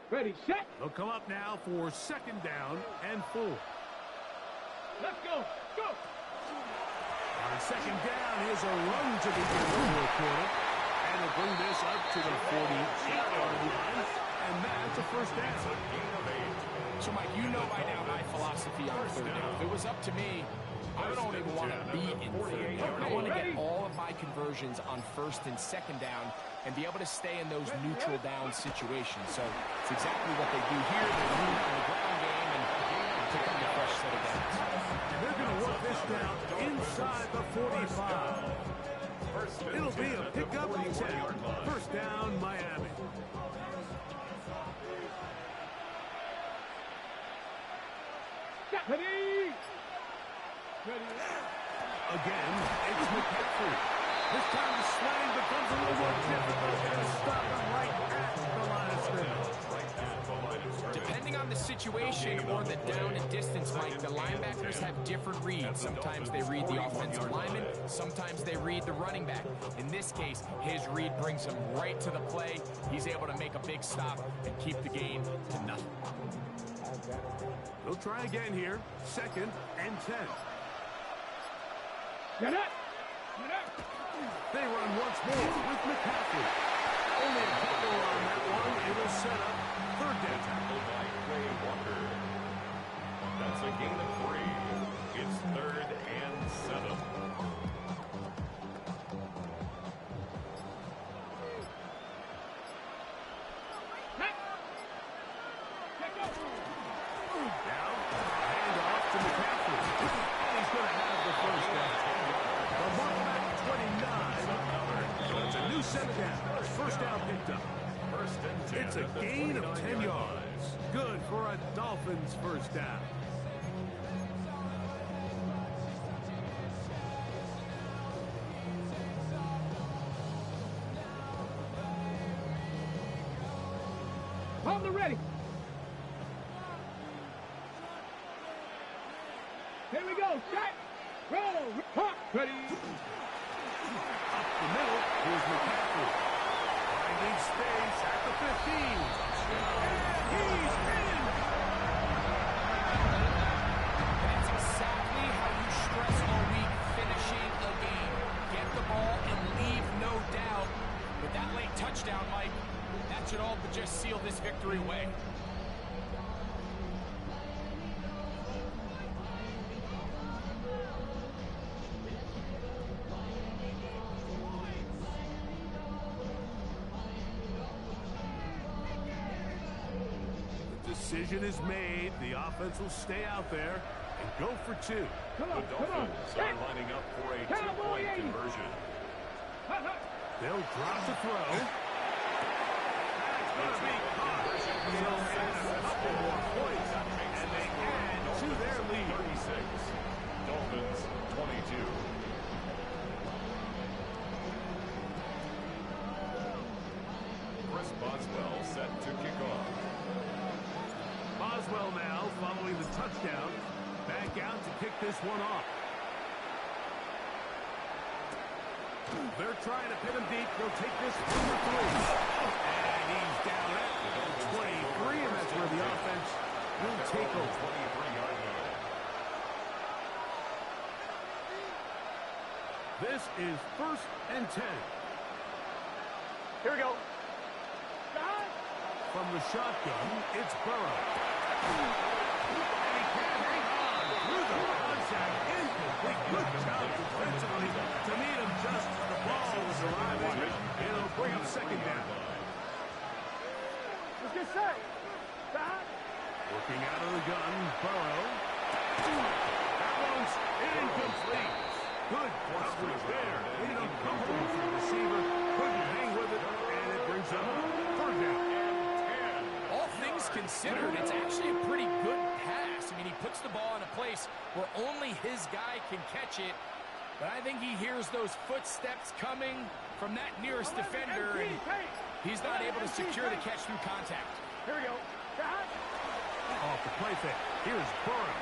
Ready, set. They'll come up now for 2nd down and 4. Let's go. Go. On 2nd down, here's a run to begin the 4th quarter. And they'll bring this up to the 48-yard line. And that's a 1st down. So, Mike, you know by now my philosophy on 3rd down. If it was up to me, I don't even want to be in 3rd down. I want to get all of my conversions on 1st and 2nd down and be able to stay in those neutral down situations. So it's exactly what they do here. They move in the ground game and pick up a fresh set of downs. They're going to work this down inside the 45. It'll be a pickup of 10. 1st down, Miami. Ready. Ready. Again, it's McCaffrey. This time the swing becomes a little more difficult to stop him right at the line of scrimmage. Depending on the situation or the down and distance, Mike, the linebackers have different reads. Sometimes they read the offensive lineman. Sometimes they read the running back. In this case, his read brings him right to the play. He's able to make a big stop and keep the gain to nothing. They'll try again here. 2nd and 10. Get up. Get up. They run once more with McCaffrey. Only a couple on that one. It'll set up 3rd down. Tackled by Quay Walker. That's a gain of 3. It's 3rd and 7. Now, hand off to McCaffrey. And he's going to have the 1st down. The mark back at 29. So it's a new set of downs. 1st down picked up. It's a gain of 10 yards. Good for a Dolphins 1st down. On the ready. Here we go. Set. Roll. Hop. Ready. Up the middle, here's McCaffrey. Finding space at the 15. And he's in! And it's exactly how you stress all week finishing a game. Get the ball and leave no doubt. With that late touchdown, Mike, that should all but just seal this victory away. Decision is made. The offense will stay out there and go for 2. The Dolphins are lining up for a 2-point conversion. They'll drop the throw. That's going to be caught. They'll add a couple more points, and they add to their lead. 36. Dolphins 22. Chris Boswell set to kick off. Boswell now following the touchdown. Back out to kick this one off. They're trying to pin him deep. They'll take this from the 3. And he's down at the 23, and that's where the offense will take over. 23-yard line. This is 1st and 10. Here we go. From the shotgun, it's Burrow. And he can't hang on through the contact. Incomplete. Good job defensively to meet him just as the ball was arriving. It'll bring up 2nd down. Let's get set. Working out of the gun, Burrow. That one's incomplete. Good coverage there. Made it uncomfortable for the receiver. Couldn't hang with it, and it brings up 3rd down. things considered, it's actually a pretty good pass. I mean, he puts the ball in a place where only his guy can catch it. But I think he hears those footsteps coming from that nearest defender, and he's not able to secure the catch through contact. Here we go. Off the play fake. Here's Burrow.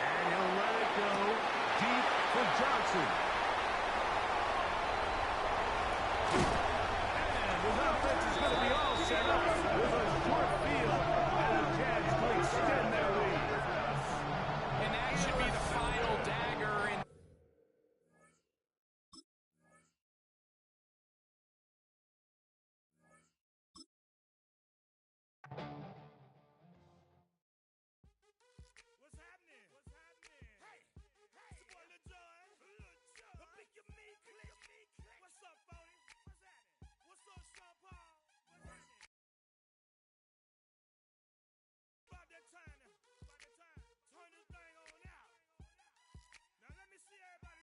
And he'll let it go deep for Johnson.